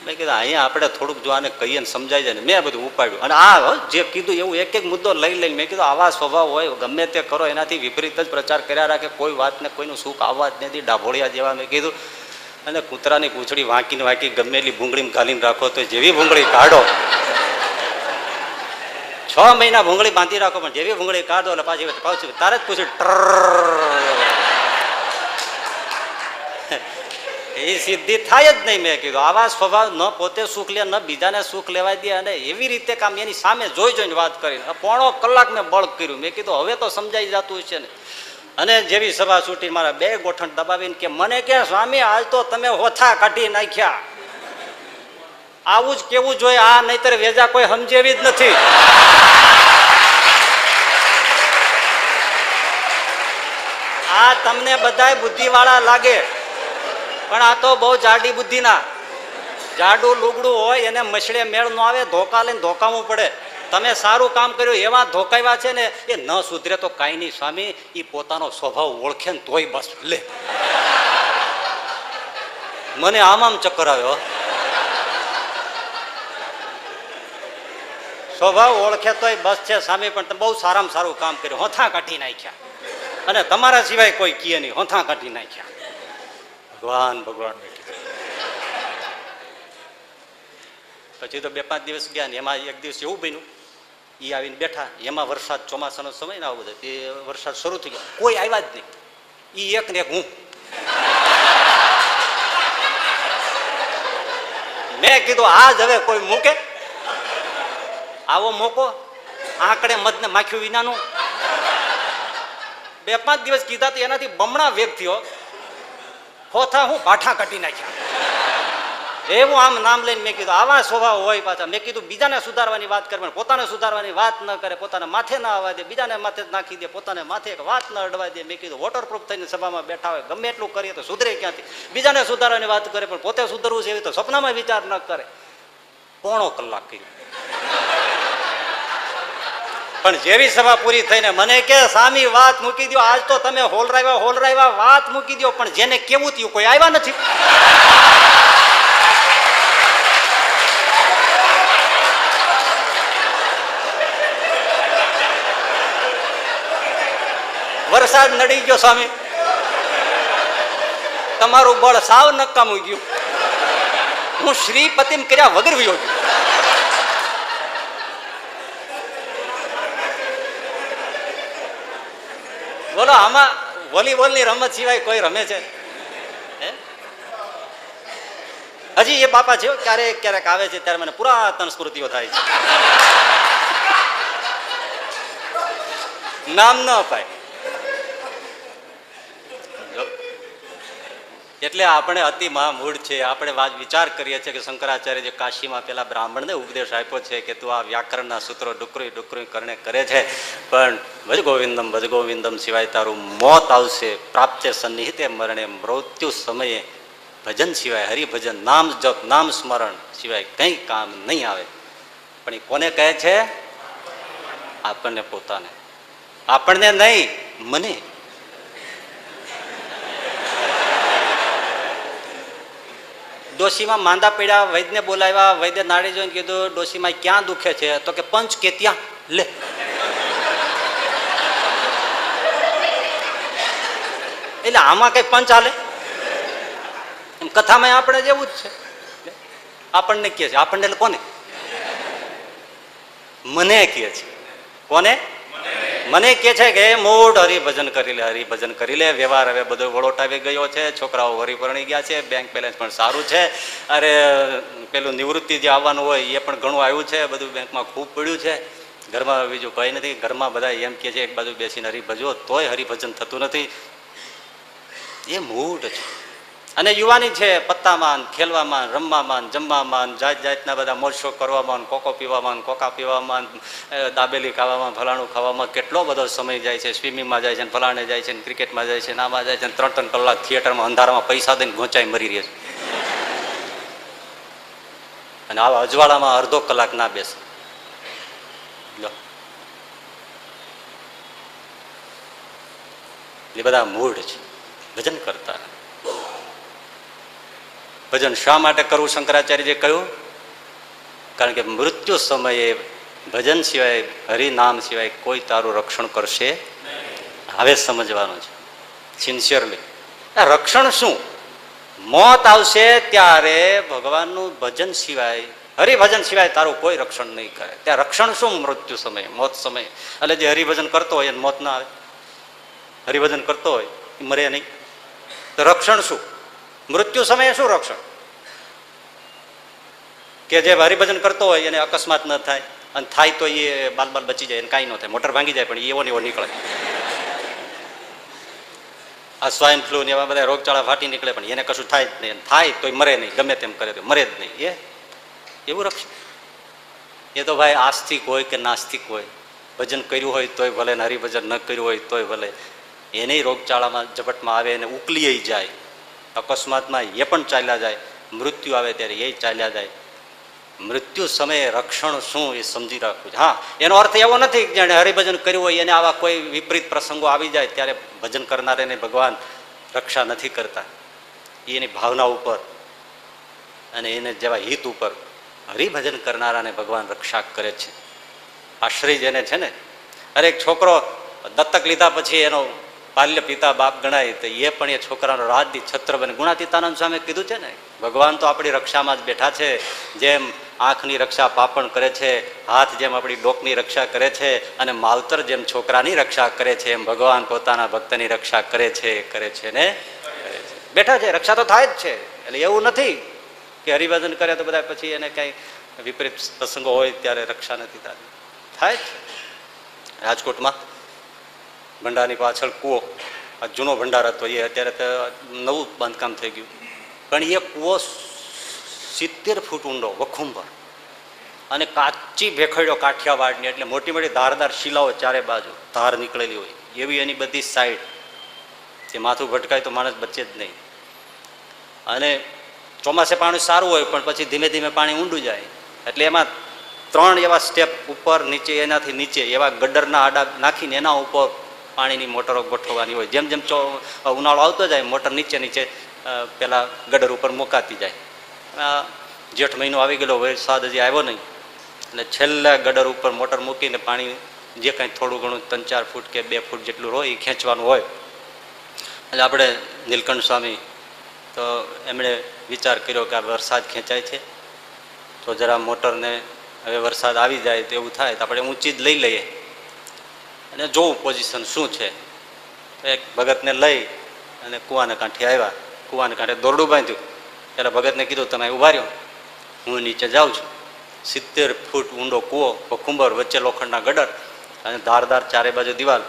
મેં કીધું અહીંયા આપણે થોડુંક જો આને કહીએ ને સમજાઈ જાય ને. મેં બધું ઉપાડ્યું અને આ જે કીધું એવું એક એક મુદ્દો લઈ લઈને મેં કીધું આવા સ્વભાવ હોય ગમે તે કરો એનાથી વિપરીત જ પ્રચાર કર્યા રાખે. કોઈ વાતને કોઈનું સુખ આવવા જ નથી. ડાભોળિયા જેવા મેં કીધું. અને કૂતરાની પૂંછડી વાંકીને વાંકી ગમેલી ભૂંગળીમાં ઘાલીને રાખો તો જેવી ભૂંગળી કાઢો 6 મહિના ભૂંગળી બાંધી રાખો પણ જેવી ભૂંગળી કાઢો એટલે પાછી તારે જ પૂછ્યું એ સિદ્ધિ થાય જ નહીં. મેં કીધું આવા સ્વભાવ ન પોતે સુખ લે ન બીજાને સુખ લેવા દે. અને એવી રીતે કામ એની સામે જોઈને વાત કરીને 1.5 કલાક મેં બળ કર્યું. મેં કીધું હવે તો સમજાઈ જતું છે ને. અને જેવી સભા છૂટી મારા 2 ગોઠણ દબાવીને કે મને કે સ્વામી આજ તો તમે હોથા કાઢી નાખ્યા. આવું જ કેવું જોઈએ. આ નહીતર વેજા કોઈ સમજેવી જ નથી. આ તમને બધાય બુદ્ધિવાળા લાગે, પણ આ તો બહુ જાડી બુદ્ધિના. જાડું લુગડું હોય એને મસળે મેળ ન આવે, ધોકા લઈને ધોકાવવું પડે. તમે સારું કામ કર્યું એવા ધોકાવ્યા છે ને, એ ન સુધરે તો કાંઈ નહીં સ્વામી, એ પોતાનો સ્વભાવ ઓળખે ને તોય બસ લે. મને આમ ચક્કર આવ્યો. સ્વભાવ ઓળખે તોય બસ છે સ્વામી, પણ તમે બહુ સારામાં સારું કામ કર્યું, હોથા કાઢી નાખ્યા, અને તમારા સિવાય કોઈ કહે નહીં, હોથા કાઢી નાખ્યા. ભગવાન ભગવાન. પછી તો 2-5 દિવસ ગયા ને એમાં એક દિવસ એવું બન્યું, એ આવીને બેઠા, એમાં વરસાદ, ચોમાસાનો સમય ને આવું બધું, એ વરસાદ શરૂ થઈ ગયો, કોઈ આવ્યા જ નહીં. એ એક ને એક હું. મેં કીધું આજ હવે કોઈ મૂકે આવો મોકો, આંકડે મધને માખ્યું વિનાનું. 2-5 દિવસ કીધા તો એનાથી બમણા વેગ થયો, હોથા હું બાઠા કાઢી નાખ્યા. એવું આમ નામ લઈને મેં કીધું આવા સ્વભાવ હોય પાછા. મેં કીધું બીજાને સુધારવાની વાત કરે, પોતાને સુધારવાની વાત ન કરે, પોતાને માથે ના આવવા દે, બીજાને માથે નાખી દે, પોતાને માથે એક વાત ન અડવા દે. મેં કીધું વોટરપ્રૂફ થઈને સભામાં બેઠા હોય, ગમે એટલું કરીએ તો સુધરે ક્યાંથી? બીજાને સુધારવાની વાત કરે પણ પોતે સુધરવું છે એવી તો સપનામાં વિચાર ન કરે. 1.5 કલાક કર્યું, પણ જેવી સભા પૂરી થઈને મને કે સામી વાત મૂકી દો, આજ તો તમે હોલરાવ્યા વાત મૂકી દો, પણ જેને કેવું થયું કોઈ આવ્યા નથી. વરસાદ નડી ગયો સ્વામી, તમારું બળ સાવ નકામું ગયું, હું શ્રીપતિમ કર્યા વગર વયો ગયો. બોલો આમાં વોલીબોલની રમત સિવાય કોઈ રમે છે? હજી એ બાપા છે, ક્યારેક ક્યારેક આવે છે ત્યારે મને પુરાતન સ્મૃતિઓ થાય છે. નામ ન અપાય. એટલે આપણે અતિ મહામૂળ છે. આપણે વિચાર કરીએ છીએ કે શંકરાચાર્ય જે કાશીમાં પેલા બ્રાહ્મણને ઉપદેશ આપ્યો છે કે તું આ વ્યાકરણના સૂત્રો ડુકરી ડુકરી કરને કરે છે, પણ ભજ ગોવિંદમ સિવાય તારું મોત આવશે. પ્રાપ્તે સન્નિહિતે મરણે, મૃત્યુ સમયે ભજન સિવાય, હરિભજન, નામ જપ, નામ સ્મરણ સિવાય કંઈ કામ નહીં આવે. પણ એ કોને કહે છે? આપણને પોતાને. આપણને નહીં, મને. ડોશીમાં માંદા પડ્યા, વૈદ્યને બોલાવ્યા, વૈદ્ય નાડી જોઈને કીધું ડોશીમાં ક્યાં દુખે છે? તો કે પંચ કે ત્યાં લે. એટલે આમાં કઈ પંચ હાલે? એમ કથામાં આપણે જેવું જ છે. આપણને કહે છે, આપણને એટલે કોને? મને કહે છે. કોને? મને કે છે કે મૂળ હરિભજન કરી લે, હરિભજન કરી લે. વ્યવહાર હવે બધો વળોટાવી ગયો છે, છોકરાઓ વરી ગયા છે, બેંક બેલેન્સ પણ સારું છે, અરે પેલું નિવૃત્તિ જે આવવાનું હોય એ પણ ઘણું આવ્યું છે, બધું બેંકમાં ખૂબ પડ્યું છે, ઘરમાં બીજું કંઈ નથી. ઘરમાં બધા એમ કે છે એક બાજુ બેસીને હરિભજો, તોય હરિભજન થતું નથી. એ મૂળ છે. અને યુવાની છે, પત્તામાં, ખેલવામાં, રમવામાં, જમવામાં, જાત જાતના બધા મોજશોખ કરવામાં, કોકો પીવામાં, કોકા પીવામાં, દાબેલી ખાવામાં, ફલાણું ખાવામાં કેટલો બધો સમય જાય છે. સ્વિમિંગમાં જાય છે, ફલાણે જાય છે, ક્રિકેટમાં જાય છે, નામાં જાય છે, 3-3 કલાક થિયેટરમાં અંધારામાં પૈસા દઈને ઘોંચાઈ મરી રહે છે. અને આવા અજવાળામાં અડધો કલાક ના બેસે. એ બધા મૂળ છે. ભજન કરતા. ભજન શા માટે કરવું શંકરાચાર્યજીએ કહ્યું? કારણ કે મૃત્યુ સમયે ભજન સિવાય, હરિનામ સિવાય કોઈ તારું રક્ષણ કરશે. હવે સમજવાનું છે સિન્સિયરલી. રક્ષણ શું? મોત આવશે ત્યારે ભગવાનનું ભજન સિવાય, હરિભજન સિવાય તારું કોઈ રક્ષણ નહીં કરે. ત્યાં રક્ષણ શું? મૃત્યુ સમયે, મોત સમયે. એટલે જે હરિભજન કરતો હોય એને મોત ના આવે, હરિભજન કરતો હોય એ મરે નહીં. તો રક્ષણ શું? મૃત્યુ સમયે શું રક્ષણ? કે જે હરિભજન કરતો હોય એને અકસ્માત ન થાય, અને થાય તો એ બાલ બચી જાય, એને કાંઈ ન થાય, મોટર ભાંગી જાય પણ એવો ને એવો નીકળે. આ સ્વાઇન ફ્લૂ ને એવા બધા રોગચાળા ફાટી નીકળે પણ એને કશું થાય જ નહીં, થાય તો મરે નહીં, ગમે તેમ કરે તો મરે જ નહીં. એવું રક્ષણ. એ તો ભાઈ આસ્તિક હોય કે નાસ્તિક હોય, ભજન કર્યું હોય તોય ભલે, હરિભજન ન કર્યું હોય તોય ભલે, એને રોગચાળામાં ઝપટમાં આવે અને ઉકલી જાય, અકસ્માતમાં એ પણ ચાલ્યા જાય, મૃત્યુ આવે ત્યારે એ ચાલ્યા જાય. મૃત્યુ સમયે રક્ષણ શું એ સમજી રાખવું. હા, એનો અર્થ એવો નથી કે જેણે હરિભજન કર્યું હોય એને આવા કોઈ વિપરીત પ્રસંગો આવી જાય ત્યારે ભજન કરનારાને ભગવાન રક્ષા નથી કરતા. એની ભાવના ઉપર અને એને જેવા હિત ઉપર હરિભજન કરનારાને ભગવાન રક્ષા કરે છે. આશ્રય જેને છે ને, અરે એક છોકરો દત્તક લીધા પછી એનો બાલ્ય પિતા બાપ ગણાય તો એ પણ એ છોકરાનો રાજદી છત્ર બને. ગુણાતીતાનંદ સ્વામી કીધું છે ને, ભગવાન તો આપણી રક્ષામાં જ બેઠા છે. જેમ આંખની રક્ષા પાપણ કરે છે, હાથ જેમ આપણી ડોકની રક્ષા કરે છે, અને માવતર જેમ છોકરાની રક્ષા કરે છે, એમ ભગવાન પોતાના ભક્તની રક્ષા કરે છે ને કરે છે. બેઠા છે, રક્ષા તો થાય જ છે. એટલે એવું નથી કે હરિભજન કરે તો બધા પછી એને કઈ વિપરીત પ્રસંગો હોય ત્યારે રક્ષા નથી થતી. થાય જ. રાજકોટમાં ભંડારની પાછળ કૂવો, આ જૂનો ભંડાર હતો, એ અત્યારે તો નવું બાંધકામ થઈ ગયું, પણ એ કૂવો 70 ફૂટ ઊંડો વખુંબર અને કાચી ભેખડ્યો કાઠિયાવાડની, એટલે મોટી મોટી ધારદાર શિલાઓ ચારે બાજુ ધાર નીકળેલી હોય એવી એની બધી સાઈડ. તે માથું ભટકાય તો માણસ બચે જ નહીં. અને ચોમાસે પાણી સારું હોય પણ પછી ધીમે ધીમે પાણી ઊંડું જાય, એટલે એમાં 3 એવા સ્ટેપ ઉપર નીચે, એનાથી નીચે એવા ગડરના આડા નાખીને એના ઉપર પાણીની મોટરો ગોઠવવાની હોય. જેમ જેમ ઉનાળો આવતો જાય મોટર નીચે નીચે પેલા ગડર ઉપર મુકાતી જાય. જેઠ મહિનો આવી ગયેલો, વરસાદ હજી આવ્યો નહીં, એટલે છેલ્લા ગડર ઉપર મોટર મૂકીને પાણી જે કાંઈ થોડું ઘણું 3-4 ફૂટ કે 2 ફૂટ જેટલું હોય એ ખેંચવાનું હોય. એટલે આપણે નીલકંઠ સ્વામી તો એમણે વિચાર કર્યો કે આ વરસાદ ખેંચાય છે તો જરા મોટરને હવે વરસાદ આવી જાય તો એવું થાય તો આપણે ઊંચી જ લઈ લઈએ અને જોવું પોઝિશન શું છે. એક ભગતને લઈ અને કૂવાને કાંઠે આવ્યા. કૂવાને કાંઠે દોરડું બાંધ્યું. ત્યારે ભગતને કીધું તમે ઊભા રહ્યો, હું નીચે જાઉં છું. 70 ફૂટ ઊંડો કૂવો, ભખુંબર, વચ્ચે લોખંડના ગડર અને ધારદાર ચારે બાજુ દિવાલ.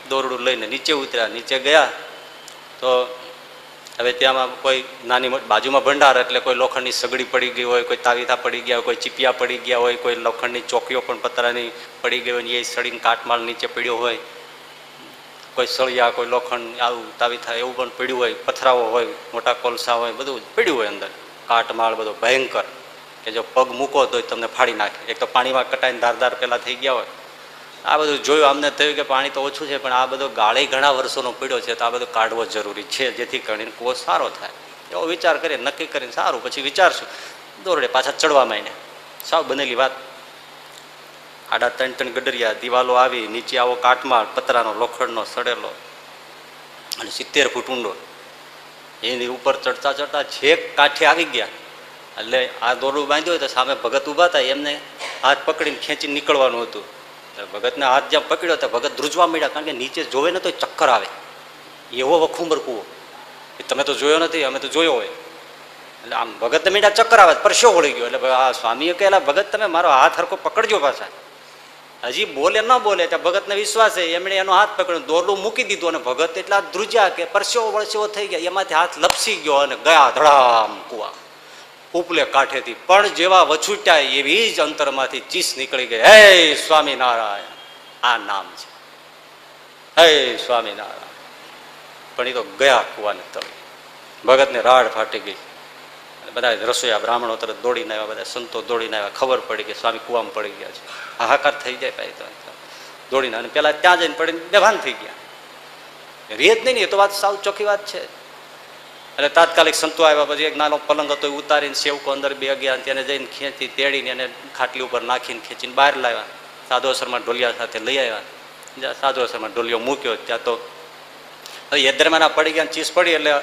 દોરડું લઈને નીચે ઉતર્યા. નીચે ગયા તો હવે ત્યાંમાં કોઈ નાની બાજુમાં ભંડાર, એટલે કોઈ લોખંડની સગડી પડી ગઈ હોય, કોઈ તાવીથા પડી ગયા હોય, કોઈ ચીપિયા પડી ગયા હોય, કોઈ લોખંડની ચોકીઓ પણ પતરાની પડી ગઈ હોય, એ સળીને કાટમાળ નીચે પડ્યો હોય, કોઈ સળિયા, કોઈ લોખંડ આવું તાવીથા એવું પણ પડ્યું હોય, પથરાઓ હોય, મોટા કોલસા હોય, બધું પડ્યું હોય અંદર. કાટમાળ બધો ભયંકર કે જો પગ મૂકો તો તમને ફાડી નાખે. એક તો પાણીમાં કટાઈને ધારદાર પેલા થઈ ગયા હોય. આ બધું જોયું, અમને થયું કે પાણી તો ઓછું છે પણ આ બધો ગાળે ઘણા વર્ષોનો પડ્યો છે તો આ બધું કાઢવો જરૂરી છે જેથી કરીને કૂવો સારો થાય. એવો વિચાર કરીએ, નક્કી કરીને સારું પછી વિચારશું. દોરડે પાછા ચડવા માંડ્યા. સાવ બનેલી વાત. આડા 3 ગડરિયા, દિવાલો આવી, નીચે આવો કાટમાળ, પતરાનો લોખંડનો સડેલો અને 70 ફૂટ ઊંડો. એની ઉપર ચડતા ચડતા છેક કાંઠે આવી ગયા. એટલે આ દોરડું બાંધ્યું હોય તો સામે ભગત ઊભા હતા, એમને હાથ પકડીને ખેંચીને નીકળવાનું હતું. ભગતને હાથ જ્યાં પકડ્યો તો ભગત ધ્રુજવા મળ્યા, કારણ કે નીચે જોવે ને તો ચક્કર આવે એવો વખુંબર કૂવો. એ તમે તો જોયો નથી, અમે તો જોયો હોય. એટલે આમ ભગતને મીંડા ચક્કર આવે, પરસ્યો વળી ગયો. એટલે આ સ્વામીએ કહેલા ભગત તમે મારો હાથ હરકો પકડજો પાછા. હજી બોલે ન બોલે ત્યાં ભગતને વિશ્વાસ છે, એમણે એનો હાથ પકડ્યો, દોરડું મૂકી દીધું અને ભગત એટલા ધ્રુજ્યા કે પરસ્યો વળસ્યો થઈ ગયા. એમાંથી હાથ લપસી ગયો અને ગયા ધડામ કૂવા ઉપલે કાંઠેથી. પણ જેવા વછૂટ્યા એવી જ અંતરમાંથી ચીસ નીકળી ગઈ, હે સ્વામિનારાયણ, આ નામ છે, હે સ્વામિનારાયણ. પણ એ તો ગયા કૂવાને તળે. ભગતને રાડ ફાટી ગઈ. બધા રસોઈયા બ્રાહ્મણો તરત દોડીને આવ્યા, બધા સંતો દોડીને આવ્યા. ખબર પડી કે સ્વામી કૂવામાં પડી ગયા છે. હાહાકાર થઈ જાય ભાઈ તો દોડીને. અને પેલા ત્યાં જઈને પડીને બેભાન થઈ ગયા. રેત નહીં ને, એ તો વાત સાવ ચોખ્ખી વાત છે. એટલે તાત્કાલિક સંતો આવ્યા. પછી એક નાનો પલંગ હતો એ ઉતારીને સેવકો અંદર બે ગયા, તેને જઈને ખેંચી તેડીને એને ખાટલી ઉપર નાખીને ખેંચીને બહાર લાવ્યા. સાધુઆશ્રમમાં ઢોલિયા સાથે લઈ આવ્યા. જ્યાં સાધુઆશ્રમમાં ઢોલિયો મૂક્યો ત્યાં તો યદ્રમાના પડી ગયા, ચીસ પડી. એટલે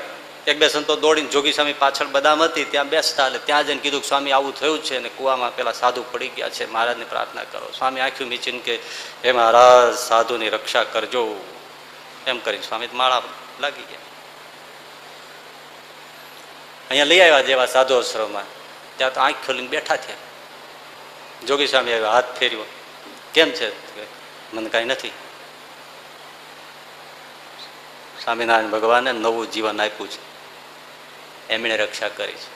1-2 સંતો દોડીને જોગી સ્વામી પાછળ બદામ હતી ત્યાં બેસતા. એટલે ત્યાં જઈને કીધું કે સ્વામી આવું થયું છે અને કૂવામાં પેલા સાધુ પડી ગયા છે, મહારાજને પ્રાર્થના કરો. સ્વામી આંખ્યું મીચીને કે હે મહારાજ, સાધુની રક્ષા કરજો. એમ કરીને સ્વામી માળા લાગી ગયા. અહીંયા લઈ આવ્યા જેવા સાધુ આશ્રમમાં, ત્યાં તો આંખ ખોલીને બેઠા થયા. જોગી સ્વામી આવ્યા, હાથ ફેર્યો, કેમ છે? મને કાંઈ નથી. સ્વામિનારાયણ ભગવાને નવું જીવન આપ્યું છે, એમણે રક્ષા કરી છે.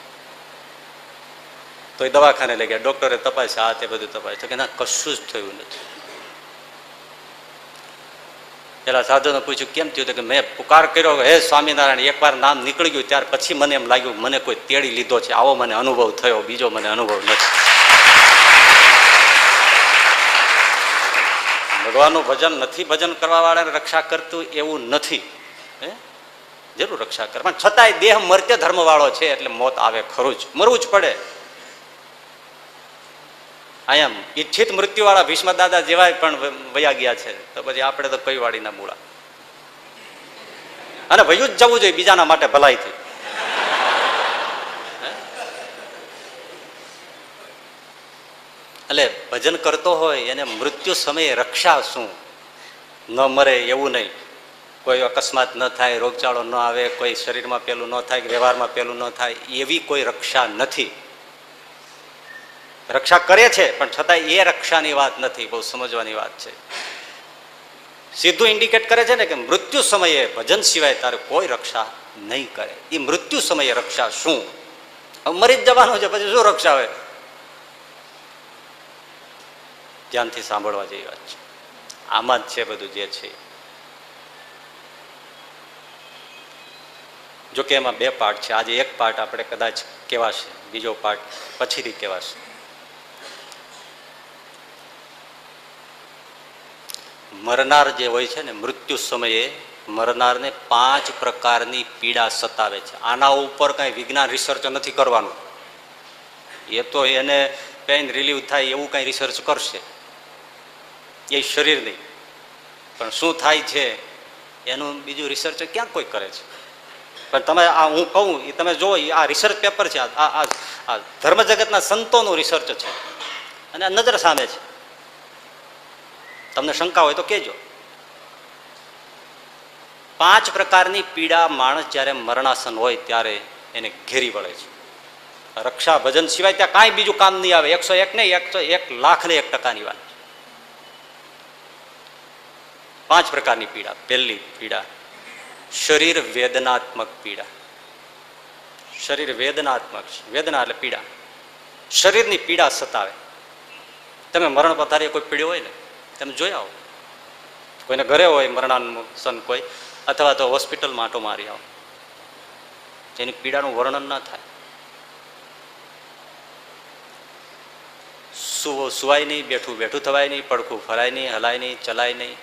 તો એ દવાખાને લઈ ગયા. ડોક્ટરે તપાસ્યા, આ તે બધું તપાસ્યું તો કે ના, કશું જ થયું નથી. પેલા સાધુને પૂછ્યું કેમ થયું? કે મેં પુકાર કર્યો હે સ્વામિનારાયણ, એકવાર નામ નીકળી ગયું ત્યાર પછી મને એમ લાગ્યું મને કોઈ તેડી લીધો છે, આવો મને અનુભવ થયો, બીજો મને અનુભવ નથી. ભગવાનનું ભજન નથી, ભજન કરવા વાળાને રક્ષા કરતું એવું નથી. જરૂર રક્ષા કરે, પણ છતાંય દેહ મર્ત્ય ધર્મ વાળો છે એટલે મોત આવે ખરું જ, મરવું જ પડે. અહીંયા ઈચ્છિત મૃત્યુ વાળા ભીષ્મ દાદા જેવા પણ વયા ગયા છે, તો પછી આપણે તો કઈ વાડીના મૂળા. અને વયું જ જવું જોઈએ બીજાના માટે ભલાઈથી. એટલે ભજન કરતો હોય એને મૃત્યુ સમયે રક્ષા શું? ન મરે એવું નહીં, કોઈ અકસ્માત ન થાય, રોગચાળો ન આવે, કોઈ શરીરમાં પેલું ન થાય, વ્યવહારમાં પેલું ન થાય, એવી કોઈ રક્ષા નથી. રક્ષા કરે છે પણ છતાં એ રક્ષાની વાત નથી, બહુ સમજવાની વાત છે. સીધું ઇન્ડિકેટ કરે છે ને કે મૃત્યુ સમયે ભજન સિવાય તારે કોઈ રક્ષા નહીં કરે. એ મૃત્યુ સમયે રક્ષા શું? મરી જ જવાનું છે, પછી શું રક્ષા હોય? ધ્યાનથી સાંભળવા જેવી વાત છે. આમાં જ છે બધું જે છે. જોકે એમાં બે પાર્ટ છે. આજે એક પાર્ટ આપણે કદાચ કહેવાશે, બીજો પાર્ટ પછીથી કહેવાશે. મરનાર જે હોય છે ને, મૃત્યુ સમયે મરનારને 5 પ્રકારની પીડા સતાવે છે. આના ઉપર કઈ વિજ્ઞાન રિસર્ચ નથી કરવાનું, એ તો એને પેઇન રિલીવ થાય એવું કઈ રિસર્ચ કરશે, એ શરીર નહીં. પણ શું થાય છે એનું બીજું રિસર્ચ ક્યાં કોઈ કરે છે? પણ તમે આ હું કહું એ તમે જુઓ, આ રિસર્ચ પેપર છે, આ ધર્મ જગતના સંતોનું રિસર્ચ છે અને આ નજર સામે છે. તમને શંકા હોય તો કહેજો. 5 પ્રકારની પીડા માણસ જ્યારે મરણાસન હોય ત્યારે એને ઘેરી વળે છે. રક્ષા ભજન સિવાય ત્યાં કાંઈ બીજું કામ નહીં આવે. 101 નહીં, 1,00,000% વાત. 5 પ્રકારની પીડા. પહેલી પીડા શરીર વેદનાત્મક પીડા. શરીર વેદનાત્મક, વેદના એટલે પીડા. શરીરની પીડા સતાવે. તમે મરણ પથારીએ કોઈ પીડ્યો હોય ને, તમે જોઈ આવો, કોઈને ઘરે હોય મરણાસન કોઈ, અથવા તો હોસ્પિટલમાં આંટો મારી આવો, જેની પીડાનું વર્ણન ના થાય. સુવાય નહીં, બેઠું બેઠું થવાય નહીં, પડખું ફરાય નહીં, હલાય નહીં, ચલાય નહીં,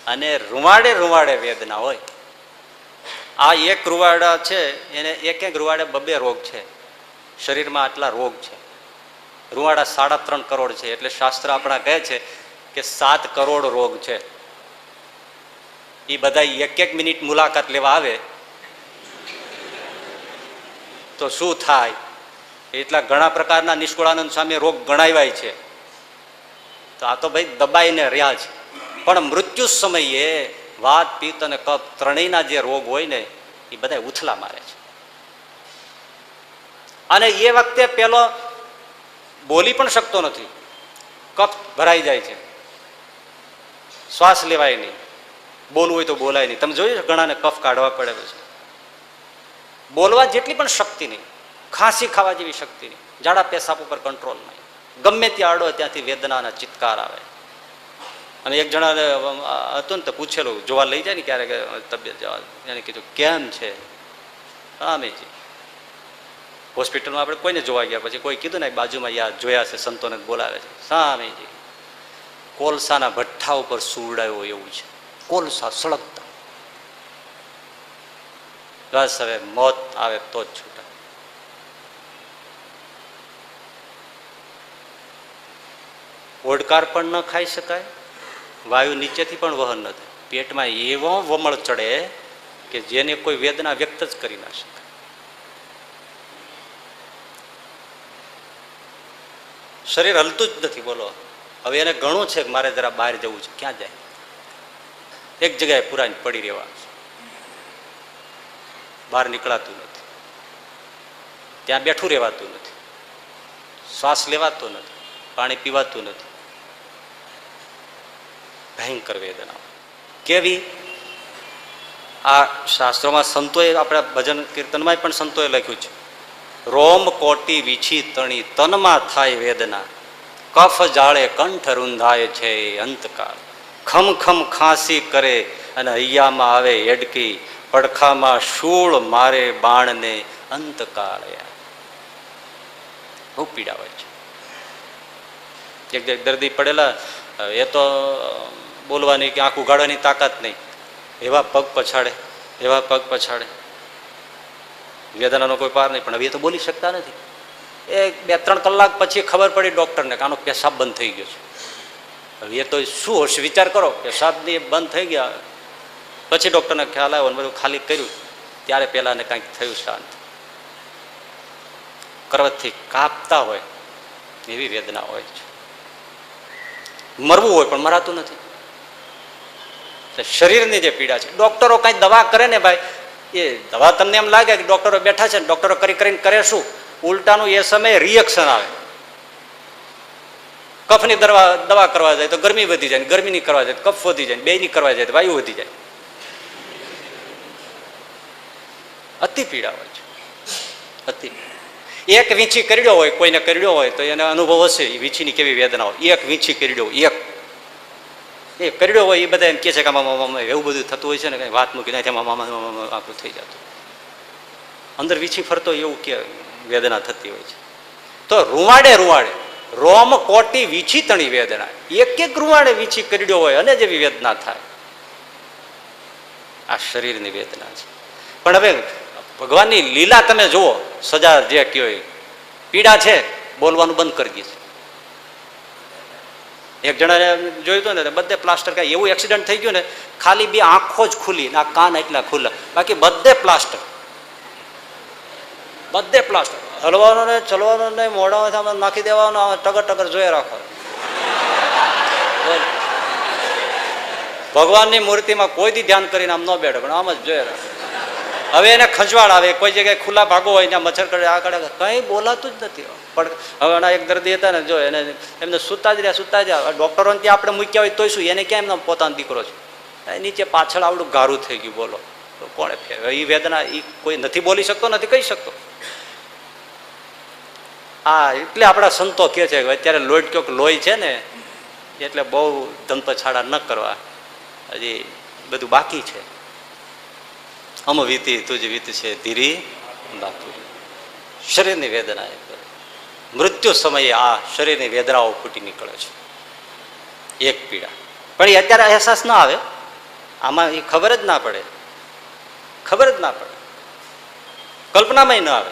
અને રૂવાડે રૂવાડે વેદના હોય. આ એક રૂવાડા છે એને એક રૂવાડે 2 રોગ છે. શરીરમાં આટલા રોગ છે. રૂવાડા 3.5 કરોડ છે. એટલે શાસ્ત્ર આપણા કહે છે કે 7 કરોડ રોગ છે. એ બધા 1 મિનિટ મુલાકાત લેવા આવે તો શું થાય? એટલા ઘણા પ્રકારના નિષ્કુળાનંદ સ્વામી રોગ ગણાવ્યા છે. તો આ તો ભાઈ દબાઈને રહ્યા છે. પણ મૃત્યુ સમયે વાત, પિત્ત અને કફ ત્રણેયના જે રોગ હોય ને એ બધા ઉથલા મારે છે. અને એ વખતે પેલો બોલી પણ શકતો નથી, કફ ભરાઈ જાય છે, શ્વાસ લેવાય નહીં, બોલવું હોય તો બોલાય નહીં. તમે જોયું છે ઘણાને કફ કાઢવા પડે છે. બોલવા જેટલી પણ શક્તિ નહીં, ખાંસી ખાવા જેવી શક્તિ નહીં, ઝાડા પેશાબ ઉપર કંટ્રોલ નહીં, ગમે ત્યાં અડો ત્યાંથી વેદનાના ચિત્કાર આવે. અને એક જણાને હતું ને તો પૂછેલું, જોવા લઈ જાય ને ક્યારેક તબિયત જવા, એને કીધું કેમ છે? આમેજી હોસ્પિટલમાં આપણે કોઈને જોવા ગયા, પછી કોઈ કીધું ને બાજુમાં યાર જોયા છે સંતોને બોલાવે છે, સામેજી કોલસાના ભઠ્ઠા ઉપર સુવડાયો એવું છે, કોલસા સળગતા. બસ હવે મોત આવે તો જ છૂટા. ઓડકાર પણ ન ખાઈ શકાય, વાયુ નીચેથી પણ વહન ન થાય, પેટમાં એવો વમળ ચડે કે જેને કોઈ વેદના વ્યક્ત જ કરી ના શકે. શરીર હલતું જ નથી. બોલો, હવે એને ઘણું છે કે મારે જરા બહાર જવું છે, ક્યાં જાય? એક જગ્યાએ પુરાઈને પડી રહેવાનું છે, બહાર નીકળાતું નથી, ત્યાં બેઠું રહેવાતું નથી, શ્વાસ લેવાતો નથી, પાણી પીવાતું નથી. ભયંકર વેદના. કેવી? આ શાસ્ત્રોમાં સંતોએ, આપણા ભજન કીર્તનમાં પણ સંતોએ લખ્યું છે, રોમ કોટી વીછી તણી તનમાં થાય વેદના, કફ જાળે કંઠ રૂંધાય છે અંતકાળ, ખમ ખમ ખાંસી કરે અને હૈયામાં આવે હેડકી, પડખામાં શૂળ મારે બાણને અંતકાળે. બહુ પીડા હોય છે. એક દર્દી પડેલા, એ તો બોલવાની કે આંખ ઉગાડવાની તાકાત નહીં, એવા પગ પછાડે, એવા પગ પછાડે, વેદનાનો કોઈ પાર નહીં. પણ હવે એ તો બોલી શકતા નથી. એ 2-3 કલાક પછી ખબર પડી ડૉક્ટરને કે આનો પેશાબ બંધ થઈ ગયો છે. હવે એ તો શું હશે વિચાર કરો, પેશાબની બંધ થઈ ગયા. પછી ડૉક્ટરને ખ્યાલ આવ્યો, બધું ખાલી કર્યું, ત્યારે પેલાને કાંઈક થયું શાંત. કરવતથી કાપતા હોય એવી વેદના હોય છે. મરવું હોય પણ મરાતું નથી. શરીરની જે પીડા છે, ડોક્ટરો કઈ દવા કરે ને ભાઈ, એ દવા તમને એમ લાગે કે ડોક્ટરો બેઠા છે ને ડોક્ટરો કરીને કરે શું, ઉલટાનું એ સમયે રિએક્શન આવે. કફની દવા કરવા જાય તો ગરમી વધી જાય, ગરમીની કરવા જાય તો કફ વધી જાય, બેયની કરવા જાય તો વાયુ વધી જાય. અતિ પીડા હોય છે, અતિ. એક વીંછી કરડ્યો હોય, કોઈને કરડ્યો હોય તો એને અનુભવ હશે વીંછીની કેવી વેદના હોય. એક વીંછી કરડ્યો, એક એ કરડ્યો હોય, એ બધા એમ કહે છે કે મામા એવું બધું થતું હોય છે ને, કઈ વાત મૂકી નાખે મામા આપણું થઈ જતું. અંદર વીંછી ફરતો એવું કે વેદના થતી હોય છે. તો રૂવાડે રૂવાડે રોમ કોટી વીંછી તણી વેદના, એક રૂવાડે વીંછી કરડ્યો હોય અને જેવી વેદના થાય. આ શરીરની વેદના છે. પણ હવે ભગવાનની લીલા તમે જુઓ, સજા જે કયો પીડા છે, બોલવાનું બંધ કરી દીધું. એક જણાને જોયું હતું ને, બધે પ્લાસ્ટર, કાંઈ એવું એક્સિડન્ટ થઈ ગયું ને, ખાલી 2 આંખો જ ખુલી, ના કાન એટલા ખુલ્લા, બાકી બધે પ્લાસ્ટર, બધે પ્લાસ્ટર. હલવાનો ને ચલવાનો નહીં, મોઢામાં નાખી દેવાનો, ટગર ટગર જોયા રાખો. ભગવાનની મૂર્તિમાં કોઈ દી ધ્યાન કરીને આમ ન બેઠો, પણ આમ જ જોયા રાખો. હવે એને ખંજવાળ આવે, કોઈ જગ્યાએ ખુલ્લા ભાગો હોય ત્યાં મચ્છર કરે, આ કરે, કંઈ બોલાતું જ નથી. પણ હવે આના એક દર્દી હતા ને, જો એને એમને સુતા જ રહ્યા. ડૉક્ટરોને ત્યાં આપણે મૂક્યા હોય તોય શું, એને ક્યાં એમનો પોતાનો દીકરો છે, નીચે પાછળ આવડું ગારું થઈ ગયું. બોલો તો કોણે ફેરવે એ વેદના? એ કોઈ નથી બોલી શકતો, નથી કહી શકતો. હા, એટલે આપણા સંતો કહે છે કે અત્યારે લોહી છે ને, એટલે બહુ ધમપછાડા ન કરવા, હજી બધું બાકી છે. અમ વીતી તુજ વીત છે ધીરી બાપુ. શરીરની વેદના એ મૃત્યુ સમયે આ શરીરની વેદનાઓ ફૂટી નીકળે છે. એક પીડા, પણ એ અત્યારે અહેસાસ ના આવે, આમાં એ ખબર જ ના પડે, ખબર જ ના પડે, કલ્પનામાં ના આવે.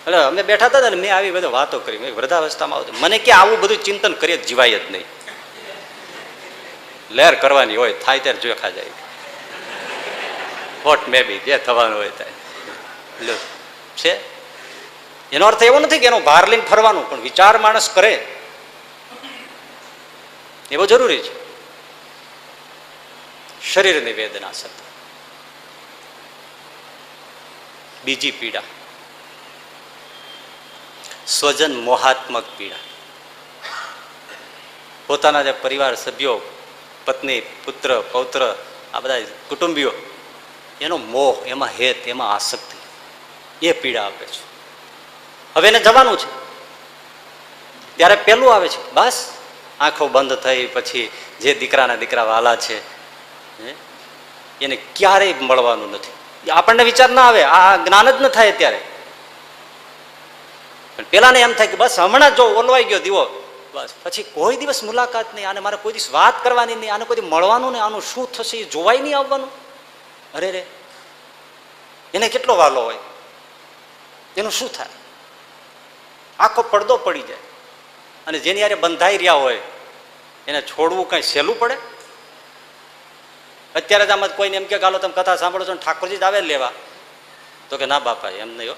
એટલે અમે બેઠા હતા ને, મેં આવી બધી વાતો કરી. મેં વૃદ્ધાવસ્થામાં આવતું, મને કે આવું બધું ચિંતન કરીએ જીવાય જ નહીં. લહેર કરવાની હોય, થાય ત્યારે જોખા જાય. વોટ મે બી, જે થવાનું હોય થાય છે. એનો અર્થ એવો નથી કે એનો ભાર લઈને ફરવાનું, પણ વિચાર માણસ કરે એવો જરૂરી છે. શરીરની વેદના સતત. બીજી પીડા, સ્વજન મોહાત્મક પીડા. પોતાના જે પરિવાર સભ્યો, પત્ની, પુત્ર, પૌત્ર, આ બધા કુટુંબીઓ, એનો મોહ, એમાં હેત, એમાં આસક્તિ, એ પીડા આપે છે. હવે એને જવાનું છે ત્યારે પેલું આવે છે, બસ આંખો બંધ થઈ પછી જે દીકરા વાલા છે એને ક્યારેય મળવાનું નથી. આપણને વિચાર ના આવે, આ જ્ઞાન જ ન થાય ત્યારે. પેલાને એમ થાય કે બસ હમણાં જો ઓલવાઈ ગયો દીવો, બસ પછી કોઈ દિવસ મુલાકાત નહીં, આને મારે કોઈ દિવસ વાત કરવાની નહીં, આને કોઈ મળવાનું નહીં, આનું શું થશે એ જોવાય નહીં આવવાનું. અરે રે, એને કેટલો વાલો હોય, એનું શું થાય? આખો પડદો પડી જાય. અને જેની યારે બંધાઈ રહ્યા હોય એને છોડવું કઈ સહેલું પડે? અત્યારે જ આમાં કોઈને એમ કે ગાલો તમે કથા સાંભળો છો ને ઠાકોરજી જ આવે લેવા, તો કે ના બાપા એમ નહીં હો,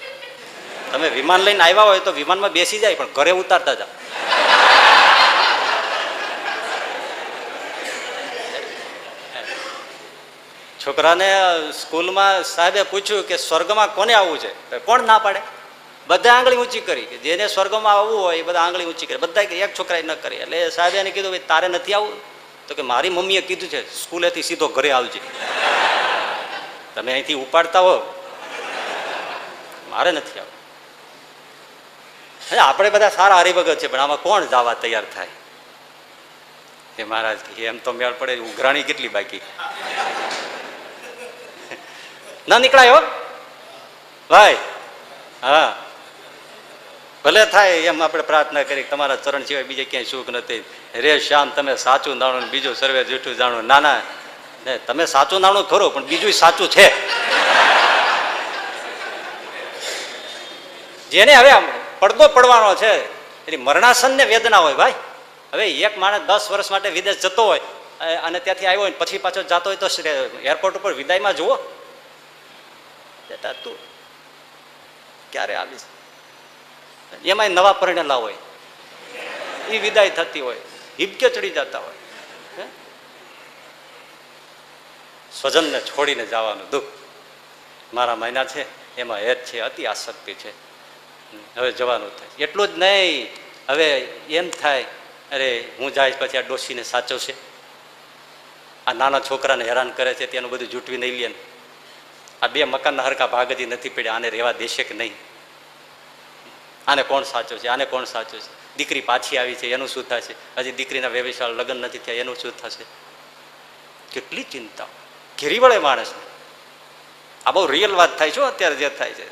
તમે વિમાન લઈને આવ્યા હોય તો વિમાનમાં બેસી જાય, પણ ઘરે ઉતારતા જાઓ. છોકરાને સ્કૂલમાં સાહેબે પૂછ્યું કે સ્વર્ગમાં કોને આવવું છે, કોણ ના પાડે? બધા આંગળી ઊંચી કરી, કે જેને સ્વર્ગમાં આવવું હોય એ બધા આંગળી ઊંચી કરી, બધા એક છોકરાએ ન કરી. એટલે સાહેબે એને કીધું ભાઈ તારે નથી આવવું? તો કે મારી મમ્મીએ કીધું છે સ્કૂલેથી સીધો ઘરે આવજે, તમે અહીંથી ઉપાડતા હો, મારે નથી આવવું. આપણે બધા સારા હરિભગત છે, પણ આમાં કોણ જવા તૈયાર થાય? એ મહારાજ એમ તો મેળ પડે, ઉઘરાણી કેટલી બાકી. ના નીકળાય હો ભાઈ. હા, ભલે થાય એમ આપણે પ્રાર્થના કરી, તમારા ચરણ સિવાય બીજે ક્યાંય સુખ નથી. રે શ્યામ તમે સાચું નાણું બીજું સર્વે જૂઠું જાણું. ના ના, તમે સાચું નાણું ખરું, પણ બીજું સાચું છે. જેને હવે પડદો પડવાનો છે એની મરણાસન ને વેદના હોય ભાઈ. હવે એક માણસ 10 વર્ષ માટે વિદેશ જતો હોય અને ત્યાંથી આવ્યો હોય પછી પાછો જતો હોય તો એરપોર્ટ ઉપર વિદાયમાં જુઓ, બેટા તું ક્યારે આવીશ, એમાંય નવા પરિણેલા હોય, એ વિદાય થતી હોય, હિબકે ચડી જતા હોય. સ્વજનને છોડીને જવાનું દુઃખ મારા મહિના છે, એમાં હેત છે, અતિ આસક્તિ છે, હવે જવાનું થાય. એટલું જ નહીં, હવે એમ થાય અરે હું જાય પછી આ ડોશીને સાચવશે, આ નાના છોકરાને હેરાન કરે છે તેનું બધું જૂટવી નહીં લે, આ 2 મકાનના હરકા ભાગ હજી નથી પડ્યા, આને રહેવા દેશે કે નહીં, આને કોણ સાચવશે, આને કોણ સાચવશે, દીકરી પાછી આવી છે એનું શું થશે, હજી દીકરીના વ્યવસાય લગ્ન નથી થયા એનું શું થશે. કેટલી ચિંતા ઘેરી વળે માણસને. આ બહુ રિયલ વાત થાય છે અત્યારે જે થાય છે.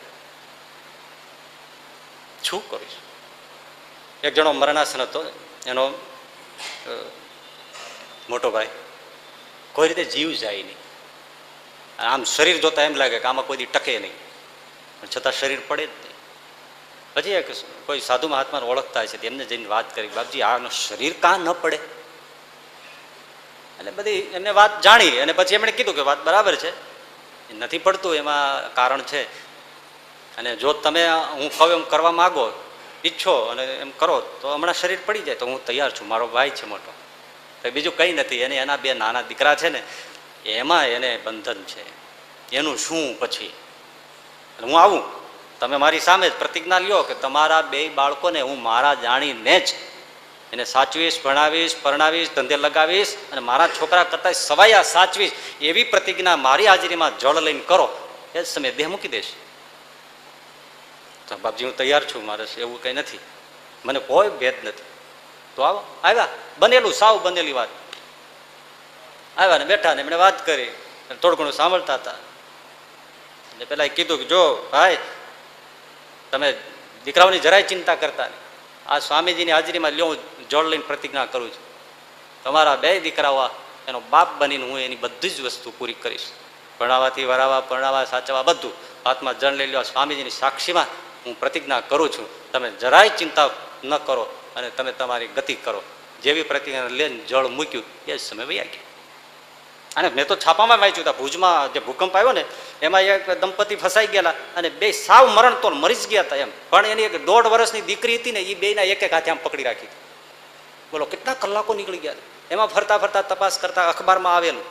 શું કરીશું. એક જણો મરણાસન હતો, એનો મોટો ભાઈ, કોઈ રીતે જીવ જાય નહીં, આમ શરીર જોતા એમ લાગે કે આમાં કોઈ દી ટકે નહીં, પણ છતાં શરીર પડે જ નહીં. પછી એક કોઈ સાધુ મહાત્માને ઓળખતા છે, એમને જઈને વાત કરી, બાપજી આનું શરીર કાં ન પડે, અને બધી એમને વાત જાણી અને પછી એમણે કીધું કે વાત બરાબર છે, નથી પડતું એમાં કારણ છે, અને જો તમે હું કહું એમ કરવા માગો ઈચ્છો અને એમ કરો તો હમણાં શરીર પડી જાય તો હું તૈયાર છું, મારો ભાઈ છે મોટો, બીજું કંઈ નથી. એને એના 2 નાના દીકરા છે ને એમાં એને બંધન છે, એનું શું પછી હું આવું, તમે મારી સામે જ પ્રતિજ્ઞા લ્યો કે તમારા 2 બાળકોને હું મારા જાણીને જ એને સાચવીશ, ભણાવીશ, પરણાવીશ, ધંધે લગાવીશ અને મારા છોકરા કરતા સવાયા સાચવીશ, એવી પ્રતિજ્ઞા મારી હાજરીમાં જળ લઈને કરો, એ જ સમયે દેહ મૂકી દેશ. તો બાપજી હું તૈયાર છું, મારે એવું કંઈ નથી, મને કોઈ ભેદ નથી. તો આવો, આવ્યા, બનેલું સાવ બનેલી વાત, આવ્યા ને બેઠા ને એમણે વાત કરી, થોડું ઘણું સાંભળતા હતા. એટલે પેલા કીધું કે જો ભાઈ તમે દીકરાઓની જરાય ચિંતા કરતા નહીં, આ સ્વામીજીની હાજરીમાં લ્યો હું જળ લઈને પ્રતિજ્ઞા કરું છું, તમારા 2 દીકરાઓ એનો બાપ બનીને હું એની બધી જ વસ્તુ પૂરી કરીશ, ભણાવવાથી વરાવા, પરણાવા, સાચવા બધું, હાથમાં જળ લઈ લો, સ્વામીજીની સાક્ષીમાં હું પ્રતિજ્ઞા કરું છું, તમે જરાય ચિંતા ન કરો અને તમે તમારી ગતિ કરો. જેવી પ્રતિજ્ઞા લઈને જળ મૂક્યું એ જ સમય વૈયા ગયા. અને મેં તો છાપામાં વાંચ્યું હતા, ભુજમાં જે ભૂકંપ આવ્યો ને એમાં એક દંપતી ફસાઈ ગયેલા અને 2 સાવ મરણ તો મરી જ ગયા હતા એમ, પણ એની એક 1.5 વર્ષની દીકરી હતી ને એ 2ના એક હાથે આમ પકડી રાખી. બોલો કેટલા કલાકો નીકળી ગયા. એમાં ફરતા ફરતા તપાસ કરતા અખબારમાં આવેલું,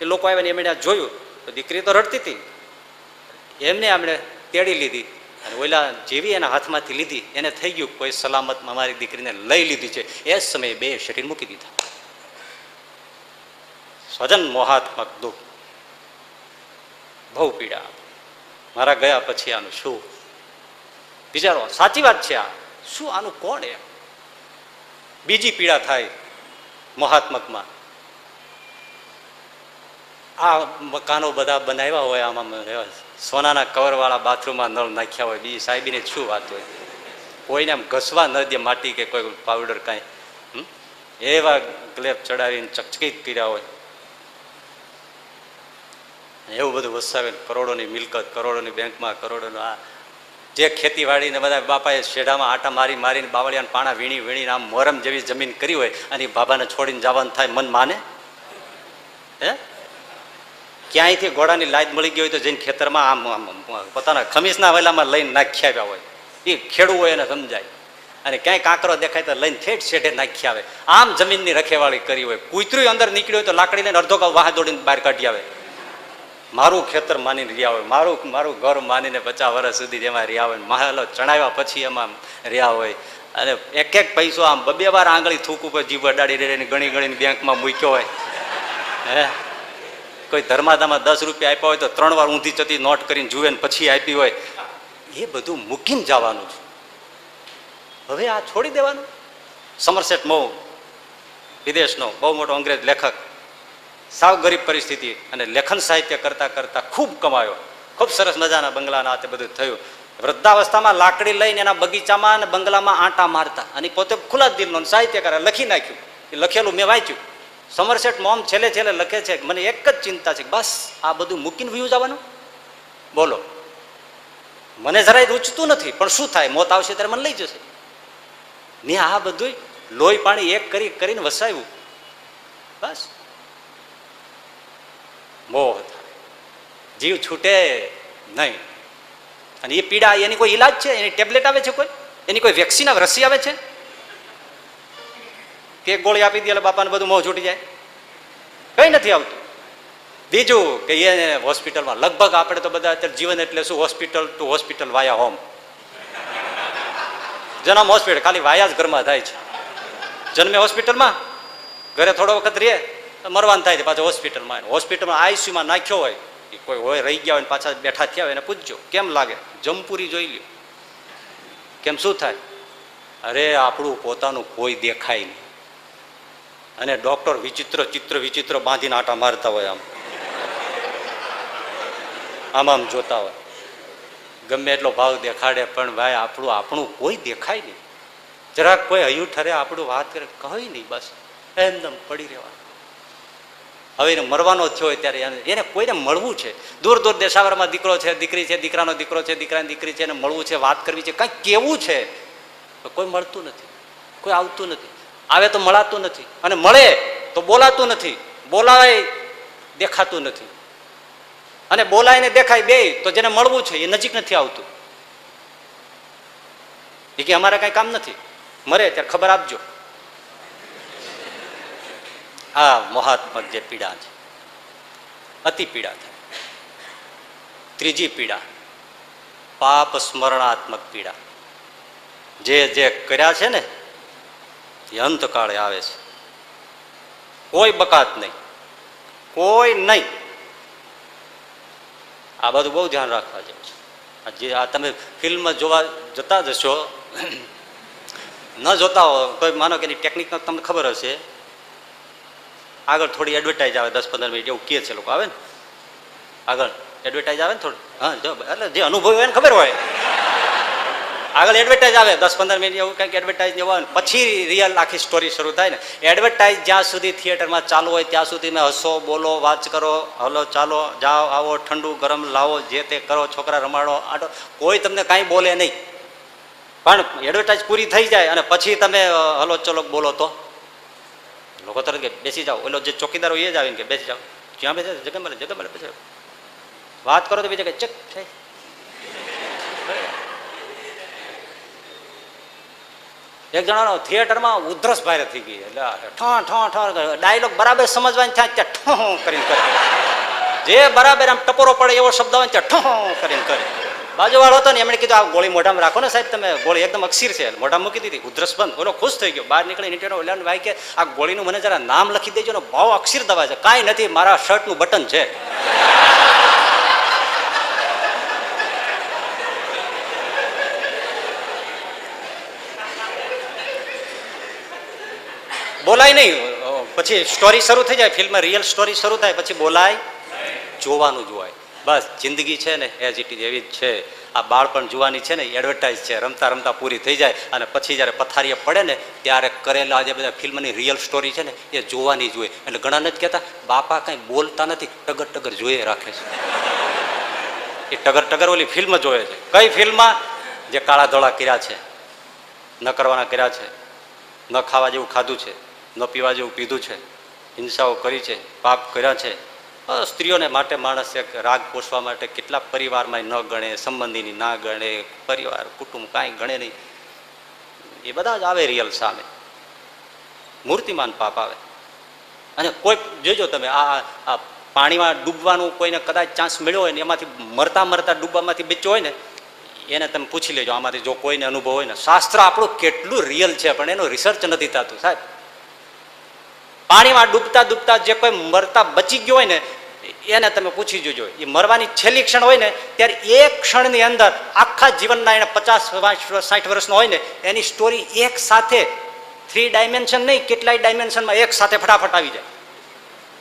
એ લોકો આવ્યા ને એમણે જોયું તો દીકરી તો રડતી હતી, એમને આમણે તેડી લીધી અને ઓલા જેવી એના હાથમાંથી લીધી એને થઈ ગયું કોઈ સલામત અમારી દીકરીને લઈ લીધી છે, એ જ સમયે 2 શરીર મૂકી દીધા. સ્વજન મોહાત્મક દુઃખ, બહુ પીડા. મારા ગયા પછી આનું શું વિચારો, સાચી વાત છે આ, શું આનું કોણ એમ. બીજી પીડા થાય મોહાત્મકમાં, આ મકાનો બધા બનાવ્યા હોય, આમાં સોનાના કવરવાળા બાથરૂમમાં નળ નાખ્યા હોય, બીજી સાહેબીને શું વાત હોય, કોઈને આમ ઘસવા ન દે માટી કે કોઈ પાવડર કાંઈ, એવા ગ્લેપ ચડાવીને ચકચકિત કર્યા હોય, એવું બધું વસાવે, કરોડોની મિલકત, કરોડોની બેંકમાં, કરોડોનું આ જે ખેતીવાડીને બધા બાપાએ શેઢામાં આટા મારી મારીને બાવળિયાને પાણા વીણી વીણીને આમ મોરમ જેવી જમીન કરી હોય અને બાબાને છોડીને જવાનું થાય, મન માને હે? ક્યાંયથી ઘોડાની લાજ મળી ગઈ હોય તો જઈને ખેતરમાં આમ પોતાના ખમીસના વેલામાં લઈને નાખી આવ્યા હોય, એ ખેડૂ હોય એને સમજાય. અને ક્યાંય કાંકરો દેખાય તો લઈને ઠેઠ શેઠે નાખી આવે, આમ જમીનની રખેવાળી કરી હોય. કૂતરું અંદર નીકળ્યું હોય તો લાકડી લઈને અડધો કાપ વાહ દોડીને બહાર કાઢી આવે. મારું ખેતર માનીને રહ્યા હોય, મારું ઘર માનીને 50 વર્ષ સુધી જેમાં રહ્યા હોય, મહાલો ચણાવ્યા પછી એમાં રહ્યા હોય, અને એક પૈસો આમ 2 વાર આંગળી થૂક ઉપર જીવ અડાડી રહીને ગણી ગણીને બેંકમાં મૂક્યો હોય. હે કોઈ ધર્માદામાં 10 રૂપિયા આપ્યા હોય તો 3 વાર ઊંધી ચતી નોટ કરીને જુએ ને પછી આપી હોય, એ બધું મૂકીને જવાનું છે. હવે આ છોડી દેવાનું. સમરસેટ મો વિદેશનો બહુ મોટો અંગ્રેજ લેખક સાવ ગરીબ પરિસ્થિતિ, અને લેખન સાહિત્ય કરતા કરતા ખૂબ કમાયો, ખૂબ સરસ મજાના બંગલાના તે બધું થયું. વૃદ્ધાવસ્થામાં લાકડી લઈને એના બગીચામાં અને બંગલામાં આંટા મારતા, અને પોતે ખુલ્લા દિલનો સાહિત્યકાર લખી નાખ્યું. એ લખેલું મેં વાંચ્યું. સમરસેટ મોમ છેલ્લે છેલ્લે લખે છે, મને એક જ ચિંતા છે, બસ આ બધું મૂકીને વ્યૂ જવાનું. બોલો, મને જરાય રૂચતું નથી, પણ શું થાય, મોત આવશે ત્યારે મને લઈ જશે. ને આ બધું લોહી પાણી એક કરીને વસાવ્યું. બસ મોહ થાય, જીવ છૂટે નહીં. અને એ પીડા, એની કોઈ ઈલાજ છે? એની ટેબ્લેટ આવે છે કોઈ? એની કોઈ વેક્સિન આવે, રસી આવે છે? કે ગોળી આપી દે એટલે બાપાને બધું મોહ છૂટી જાય? કઈ નથી આવતું. બીજું કે એ હોસ્પિટલમાં લગભગ આપણે તો બધા અત્યારે જીવન એટલે શું, હોસ્પિટલ ટુ હોસ્પિટલ વાયા હોમ. જન્મ હોસ્પિટલ, ખાલી વાયા જ ઘરમાં થાય છે. જન્મે હોસ્પિટલમાં, ઘરે થોડો વખત રહે મરવાન થાય છે, પાછો હોસ્પિટલમાં. હોસ્પિટલમાં આઈસીયુમાં નાખ્યો હોય, કોઈ હોય રહી ગયા હોય, પાછા બેઠા થયા હોય, એને પૂછજો કેમ લાગે, જમપુરી જોઈ લ્યો, કેમ શું થાય? અરે આપણું પોતાનું કોઈ દેખાય નહીં, અને ડોક્ટર વિચિત્ર બાંધીને આટા મારતા હોય, આમ જોતા હોય, ગમે એટલો ભાવ દેખાડે, પણ ભાઈ આપણું કોઈ દેખાય નહીં. જરાક કોઈ હૈયું ઠરે, આપણું વાત કરે, કહી નહીં, બસ એમદમ પડી રહેવા. હવે એને મરવાનો થયો હોય ત્યારે એને કોઈને મળવું છે. દૂર દેશાવરમાં દીકરો છે, દીકરી છે, દીકરાનો દીકરો છે, દીકરાની દીકરી છે, એને મળવું છે, વાત કરવી છે, કંઈક કેવું છે, કોઈ મળતું નથી, કોઈ આવતું નથી. આવે તો મળાતું નથી, અને મળે તો બોલાતું નથી, બોલાય દેખાતું નથી, અને બોલાય ને દેખાય બે, તો જેને મળવું છે એ નજીક નથી આવતું. એ કે અમારે કઈ કામ નથી, મરે ત્યારે ખબર આપજો. આ મોહાત્મક જે પીડા છે, અતિ પીડા થાય. ત્રીજી પીડા, પાપ સ્મરણાત્મક પીડા. જે કર્યા છે ને એ અંતકાળે આવે છે. કોઈ બકાત નહીં, કોઈ નહીં. આ બધું બહુ ધ્યાન રાખવા જેવું છે. જે આ તમે ફિલ્મ જોવા જતા જશો, ન જોતા હો તો માનો કે એની ટેકનિક તમને ખબર હશે. આગળ થોડી એડવર્ટાઇઝ આવે, 10-15 મિનિટ એવું કહે છે લોકો, આવે ને આગળ એડવર્ટાઇઝ આવે ને થોડી, હા જો, એટલે જે અનુભવ હોય ને ખબર હોય, આગળ એડવર્ટાઇઝ આવે 10-15 મિનિટ એવું કંઈક એડવર્ટાઇઝ જેવું આવે, પછી રિયલ આખી સ્ટોરી શરૂ થાય ને. એડવર્ટાઇઝ જ્યાં સુધી થિયેટરમાં ચાલુ હોય ત્યાં સુધી મેં હસો, બોલો, વાત કરો, હલો ચાલો, જાઓ, આવો, ઠંડુ ગરમ લાવો, જે તે કરો, છોકરા રમાડો, આટો, કોઈ તમને કાંઈ બોલે નહીં. પણ એડવર્ટાઇઝ પૂરી થઈ જાય અને પછી તમે હલો ચલો બોલો તો લોકો તરત કે બેસી જાઓ. ઓલો જે ચોકીદાર હોય એ જ આવીને કે બેસી જાઓ. ક્યાં બેસે? જગ્યા મળે બેસે. વાત કરો તો બીજા કે ચેક થાય. એક જણાનો થિયેટરમાં ઉધરસ ભારે થઈ ગઈ, એટલે ઠ ડાયલોગ બરાબર સમજવાની થાય ત્યાં ઠ કરીને કરે, જે બરાબર આમ ટપોરો પડે એવો શબ્દ હોય ત્યાં ઠ કરીને કરે. બાજુવાળો હતો ને એમણે કીધું આ ગોળી મોઢામાં રાખો ને સાહેબ, તમે ગોળી એકદમ અક્ષીર છે, મોઢામાં મૂકી દીધી, ઉધરસ બંધ. ઓલો ખુશ થઈ ગયો, બહાર નીકળી નીચેનો ઓલા ભાઈ કે આ ગોળીનું મને જરા નામ લખી દેજો ને, બહુ અક્ષીર દવા છે. કાંઈ નથી, મારા શર્ટનું બટન છે. બોલાય નહીં, પછી સ્ટોરી શરૂ થઈ જાય, ફિલ્મ રિયલ સ્ટોરી શરૂ થાય, પછી બોલાય, જોવાનું જોવાય. બસ જિંદગી છે ને એઝ ઇટ ઇઝ એવી જ છે. આ બાળપણ જોવાની છે ને એડવર્ટાઇઝ છે, રમતા રમતા પૂરી થઈ જાય, અને પછી જ્યારે પથારીએ પડે ને ત્યારે કરેલા જે બધા ફિલ્મની રિયલ સ્ટોરી છે ને એ જોવાની જ હોય. એટલે ઘણા નથી કહેતા બાપા કંઈ બોલતા નથી, ટગર ટગર જોઈએ રાખે છે. એ ટગર ટગર ઓલી ફિલ્મ જોવે છે. કઈ ફિલ્મમાં? જે કાળા ધોળા કર્યા છે, ન કરવાના કર્યા છે, ન ખાવા જેવું ખાધું છે, ન પીવા જેવું પીધું છે, હિંસાઓ કરી છે, પાપ કર્યા છે. સ્ત્રીઓને માટે માણસ એક રાગ પોષવા માટે કેટલા પરિવારમાં ન ગણે, સંબંધીની ના ગણે, પરિવાર કુટુંબ કાંઈ ગણે નહીં. એ બધા જ આવે રિયલ સામે, મૂર્તિમાન પાપ આવે. અને કોઈ જોજો તમે આ પાણીમાં ડૂબવાનું કોઈને કદાચ ચાન્સ મળ્યો હોય ને, એમાંથી મરતા મરતા ડૂબવામાંથી બચ્યો હોય ને, એને તમે પૂછી લેજો આમાંથી જો કોઈને અનુભવ હોય ને. શાસ્ત્ર આપણું કેટલું રિયલ છે, પણ એનું રિસર્ચ નથી થતું સાહેબ. પાણીમાં ડૂબતા ડૂબતા જે કોઈ મરતા બચી ગયો હોય ને એને તમે પૂછી જોજો, એ મરવાની છેલ્લી ક્ષણ હોય ને ત્યારે એક ક્ષણની અંદર આખા જીવનના એને 50-60 વર્ષનો હોય ને એની સ્ટોરી એક સાથે 3 ડાયમેન્શન નહીં, કેટલાય ડાયમેન્શનમાં એક સાથે ફટાફટ આવી જાય.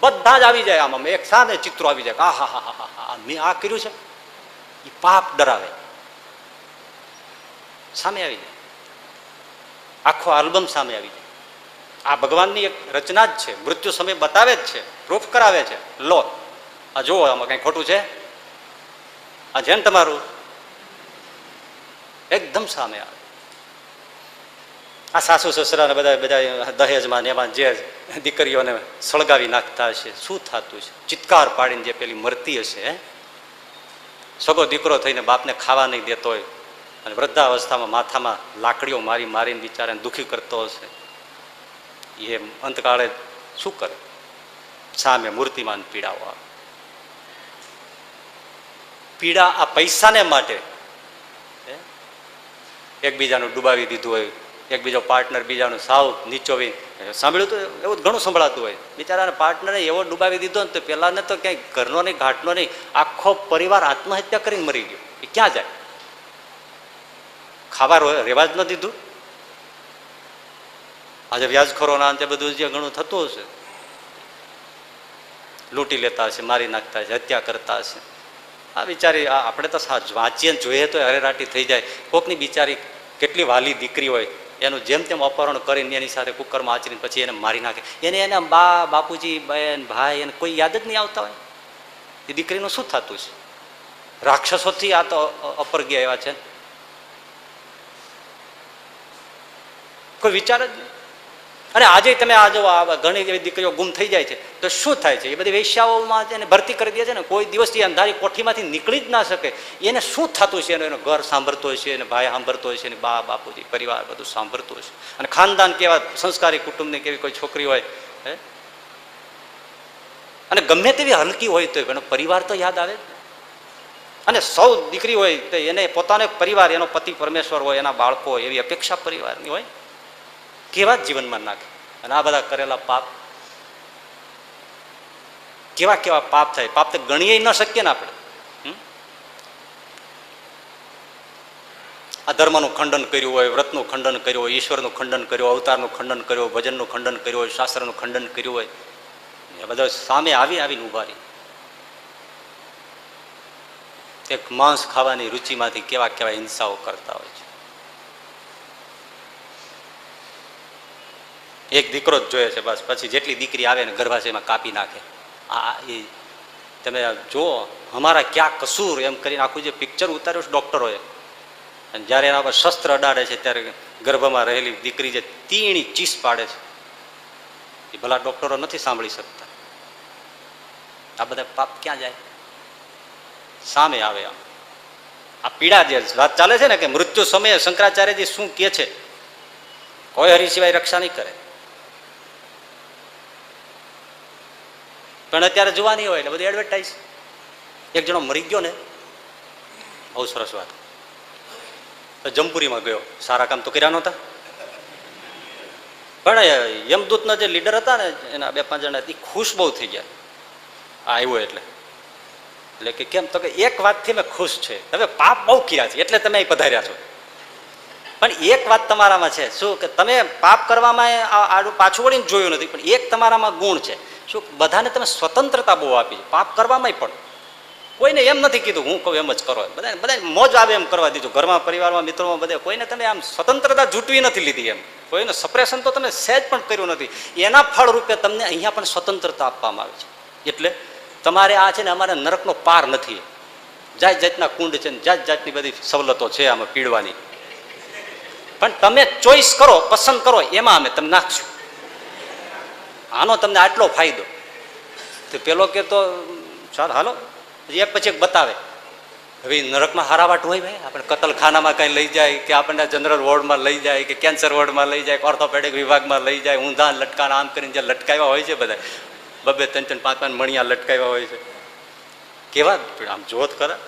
બધા જ આવી જાય આમાં, એક સામે ચિત્રો આવી જાય, હા હા હા હા મેં આ કર્યું છે. એ પાપ ડરાવે, સામે આવી જાય, આખો આલ્બમ સામે આવી જાય. આ ભગવાનની એક રચના જ છે, મૃત્યુ સમય બતાવે જ છે, પ્રૂફ કરાવે છે. લો આ જુઓ, આમાં કઈ ખોટું છે? આ છે ને તમારું, એકદમ સામે આવે. આ સાસુ સસરા ને બધા બધા દહેજમાં એમાં જે દીકરીઓને સળગાવી નાખતા હશે, શું થતું છે? ચિત્કાર પાડીને જે પેલી મરતી હશે, સગો દીકરો થઈને બાપને ખાવા નહીં દેતો હોય અને વૃદ્ધાવસ્થામાં માથામાં લાકડીઓ મારી મારીને બિચારાને દુઃખી કરતો હશે, એ અંતકાળે શું કરે? સામે મૂર્તિમાન પીડાઓ આવે. પીડા આ પૈસાને માટે એકબીજાનું ડૂબાવી દીધું હોય, એકબીજો પાર્ટનર બીજાનું સાવ નીચો સાંભળ્યું તો એવું ઘણું સંભળાતું હોય. બિચારાના પાર્ટનરે એવો ડૂબાવી દીધો ને તો પેલાને તો ક્યાંય ઘરનો નહીં ઘાટનો નહીં, આખો પરિવાર આત્મહત્યા કરીને મરી ગયો. એ ક્યાં જાય? ખાવા રેવા જ ન દીધું. આજે વ્યાજખોરોના અંતે બધું જે ઘણું થતું હશે, લૂંટી લેતા હશે, મારી નાખતા હશે, હત્યા કરતા હશે. આ બિચારી આપણે તો વાંચીએ જોઈએ તો હરેરાટી થઈ જાય. કોકની બિચારી કેટલી વાલી દીકરી હોય, એનું જેમ તેમ અપહરણ કરીને એની સાથે કુકરમાં આચરીને પછી એને મારી નાખે. એને બા બાપુજી બહેન ભાઈ એને કોઈ યાદ જ નહીં આવતા હોય. એ દીકરીનું શું થતું છે? રાક્ષસોથી આ તો અપરગ્યા એવા છે, કોઈ વિચાર જ નહીં. અને આજે તમે આ જો ઘણી એવી દીકરીઓ ગુમ થઈ જાય છે તો શું થાય છે? એ બધી વેશ્યાઓમાં એને ભરતી કરી દે છે ને. કોઈ દિવસ એ અંધારી કોઠીમાંથી નીકળી જ ના શકે. એને શું થતું છે? એનો ઘર સાંભળતો હશે, એને ભાઈ સાંભળતો હશે, એને બા બાપુજી પરિવાર બધું સાંભળતું હશે. અને ખાનદાન કેવા સંસ્કારી કુટુંબની કેવી કોઈ છોકરી હોય, અને ગમે તેવી હલકી હોય તો એનો પરિવાર તો યાદ આવે. અને સૌ દીકરી હોય તો એને પોતાનો પરિવાર, એનો પતિ પરમેશ્વર હોય, એના બાળકો હોય, એવી અપેક્ષા પરિવારની હોય. કેવા જીવનમાં નાખે. અને આ બધા કરેલા પાપ, કેવા કેવા પાપ થાય. પાપ તો ગણીએ ન શકીએ ને આપણે. આ ધર્મનું ખંડન કર્યું હોય, વ્રતનું ખંડન કર્યું હોય, ઈશ્વરનું ખંડન કર્યું, અવતારનું ખંડન કર્યું, ભજનનું ખંડન કર્યું હોય, શાસ્ત્રનું ખંડન કર્યું હોય, એ બધા સામે આવીને ઉભા રહી. એક માંસ ખાવાની રુચિમાંથી કેવા કેવા હિંસાઓ કરતા હોય છે. એક દીકરો જ જોઈએ છે બસ, પછી જેટલી દીકરી આવે ને ગર્ભાશયમાં કાપી નાખે. એ તમે જુઓ, અમારા ક્યાં કસૂર એમ કરીને આખું જે પિક્ચર ઉતાર્યું છે ડૉક્ટરોએ, અને જ્યારે એના પર શસ્ત્ર અડાડે છે ત્યારે ગર્ભમાં રહેલી દીકરી જે તીણી ચીસ પાડે છે, એ ભલા ડૉક્ટરો નથી સાંભળી શકતા. આ બધા પાપ ક્યાં જાય? સામે આવે. આ પીડા જે વાત ચાલે છે ને કે મૃત્યુ સમયે શંકરાચાર્યજી શું કહે છે, કોઈ હરિ સિવાય રક્ષા નહીં કરે. પણ અત્યારે જોવાની હોય એટલે બધી એડવર્ટાઈઝ. એક જણો મરી ગયો ને, બહુ સરસ વાત. જમપુરીમાં ગયો, સારા કામ તો કર્યા નહોતા, પણ યમદૂતના જે લીડર હતા ને એના 2-5 જણા એ ખુશ બહુ થઈ ગયા આ આવ્યો એટલે કે કેમ? તો કે એક વાતથી મેં ખુશ છે, તમે પાપ બહુ કર્યા છે એટલે તમે અહીં પધાર્યા છો. પણ એક વાત તમારામાં છે, શું કે તમે પાપ કરવામાં આડું પાછું વળીને જોયું નથી, પણ એક તમારામાં ગુણ છે. શું? બધાને તમે સ્વતંત્રતા બહુ આપી છે પાપ કરવામાં. પણ કોઈને એમ નથી કીધું હું કહું એમ જ કરો, બધા મોજ આવે એમ કરવા દીધું. ઘરમાં, પરિવારમાં, મિત્રોમાં બધે કોઈને તમે આમ સ્વતંત્રતા જૂટવી નથી લીધી. એમ કોઈને સપ્રેશન તો તમે સહેજ પણ કર્યું નથી. એના ફળ રૂપે તમને અહીંયા પણ સ્વતંત્રતા આપવામાં આવે છે. એટલે તમારે આ છે ને, અમારે નરકનો પાર નથી. જાત જાતના કુંડ છે, જાત જાતની બધી સવલતો છે આમાં પીડવાની. પણ તમે ચોઈસ કરો, પસંદ કરો, એમાં અમે તમને નાખશું. આનો તમને આટલો ફાયદો. તો પેલો કે તો ચાલ હાલો, એક પછી એક બતાવે. હવે નરકમાં હારાવાટ હોય ભાઈ, આપણે કતલખાનામાં કંઈ લઈ જાય, કે આપણને જનરલ વોર્ડમાં લઈ જાય, કે કેન્સર વોર્ડમાં લઈ જાય, ઓર્થોપેડિક વિભાગમાં લઈ જાય, ઊંધા લટકાના આમ કરીને જે લટકાવ્યા હોય છે બધા, 2-2, 3-3, 5-5 મણિયા લટકાવ્યા હોય છે. કેવા આમ જોત ખરા.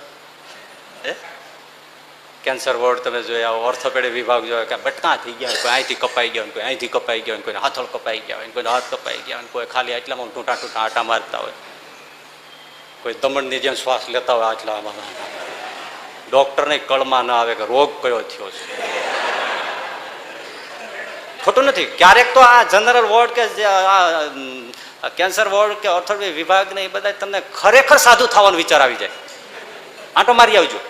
કેન્સર વોર્ડ તમે જોયા, ઓર્થોપેડિક વિભાગ જોયા, કે બટકા થઈ ગયા, કોઈ અહીંથી કપાઈ ગયા, કોઈ અહીંથી કપાઈ ગયા, કોઈને હાથળ કપાઈ ગયા હોય, કોઈને હાથ કપાઈ ગયા હોય, કોઈ ખાલી આટલામાં ટૂંટા ટૂંટા આટા મારતા હોય, કોઈ દમણની જેમ શ્વાસ લેતા હોય આટલામાં. ડોક્ટરને કળમાં ના આવે કે રોગ કયો થયો છે. ખોટું નથી. ક્યારેક તો આ જનરલ વોર્ડ કે આ કેન્સર વોર્ડ કે ઓર્થોપેડિક વિભાગ ને એ બધા તમને ખરેખર સાધુ થવાનો વિચાર આવી જાય. આંટો મારી આવજો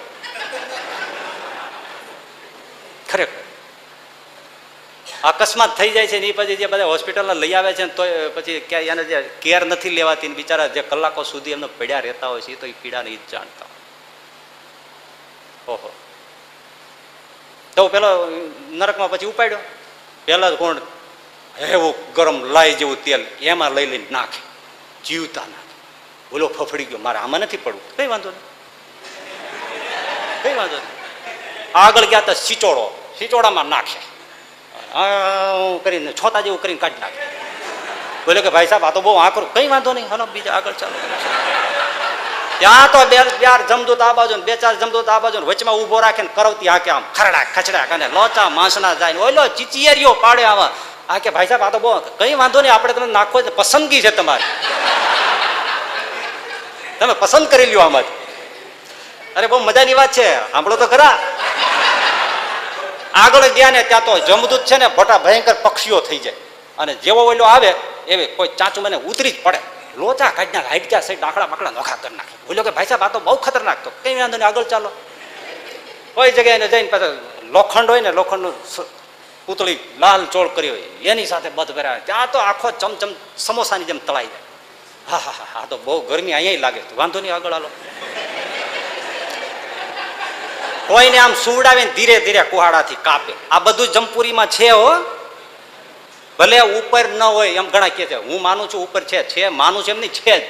ખરેખર. અકસ્માત થઈ જાય છે ને એ પછી જે બધા હોસ્પિટલમાં લઈ આવે છે ને તો પછી ક્યાંય એને જે કેર નથી લેવાતી ને બિચારા જે કલાકો સુધી એમને પડ્યા રહેતા હોય છે એ તો એ પીડાને એ જ જાણતા. ઓહો. તો પેલો નરકમાં પછી ઉપાડ્યો. પેલા કોણ એવું ગરમ લાઈ જેવું તેલ એમાં લઈ લઈને નાખે, જીવતા નાખે. બોલો ફફડી ગયો, મારે આમાં નથી પડવું. કઈ વાંધો નહીં, કઈ વાંધો નહીં. આગળ ગયા તો સિચોડામાં નાખે, કરીને છોતા જેવું કરીને કાઢી નાખે. બોલે કે ભાઈ સાહેબ આ તો બહુ આકરું. કઈ વાંધો નહીં, હલો બીજા આગળ ચાલો. ત્યાં તો બે ચાર જમદૂત આ બાજુ, બે ચાર જમદૂત આ બાજુ, વચમાં ઉભો રાખે ને કરવતી હાકે, આમ ખરડા ખચડા અને લોચા માંસના જાય. ઓલો ચીચિયરીઓ પાડે આવા. આ કે ભાઈ સાહેબ આ તો બહુ, કઈ વાંધો નહીં, આપણે તમે નાખો, પસંદગી છે તમારી, તમે પસંદ કરી લ્યો આમાં. અરે બહુ મજાની વાત છે, સાંભળો તો ખરા. આગળ ગયા ને ત્યાં તો જમદૂત છે ને મોટા ભયંકર પક્ષીઓ થઈ જાય, અને જેવો ઓલો આવે એવી કોઈ ચાંચું મને ઉતરી જ પડે. લોચા કાઢી નાખે, હાઈટ ક્યાં સહિત ડાકડા બાકડા નોખા કરી નાખે. બોલ્યો કે ભાઈ સાહેબ આ તો બહુ ખતરનાક. તો કઈ વાંધો નહીં, આગળ ચાલો. કોઈ જગ્યાએ જઈને પાછા લોખંડ હોય ને, લોખંડનું પૂતળી લાલ ચોળ કરી હોય એની સાથે બધ ભરાય, ત્યાં તો આખો ચમચમ સમોસાની જેમ તળાઈ જાય. હા હા હા, આ તો બહુ ગરમી અહીંયા લાગે. વાંધો નહીં, આગળ હાલો. કોઈને આમ સુવડાવીને ધીરે ધીરે કુહાડાથી કાપે. આ બધું જમપુરીમાં છે હો. ભલે ઉપર ન હોય એમ ઘણા કે છે, હું માનું છું ઉપર છે, માનું છું એમ નહીં, છે જ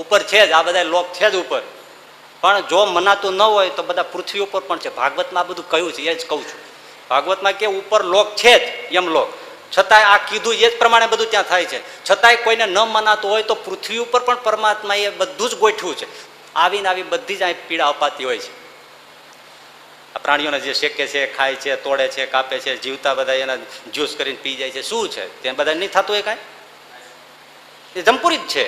ઉપર, છે જ. આ બધા લોક છે જ ઉપર. પણ જો મનાતું ન હોય તો બધા પૃથ્વી ઉપર પણ છે. ભાગવતમાં આ બધું કહ્યું છે, એ જ કહું છું. ભાગવતમાં કે ઉપર લોક છે જ, એમ લોક. છતાંય આ કીધું એ જ પ્રમાણે બધું ત્યાં થાય છે. છતાંય કોઈને ન મનાતું હોય તો પૃથ્વી ઉપર પણ પરમાત્માએ બધું જ ગોઠવ્યું છે. આવીને આવી બધી જ અહીં પીડા અપાતી હોય છે. આ પ્રાણીઓને જે શેકે છે, ખાય છે, તોડે છે, કાપે છે, જીવતા બધા એના જ્યુસ કરીને પી જાય છે. શું છે ત્યાં બધા નહીં થતું હોય કાંઈ? એ જમપુરી જ છે.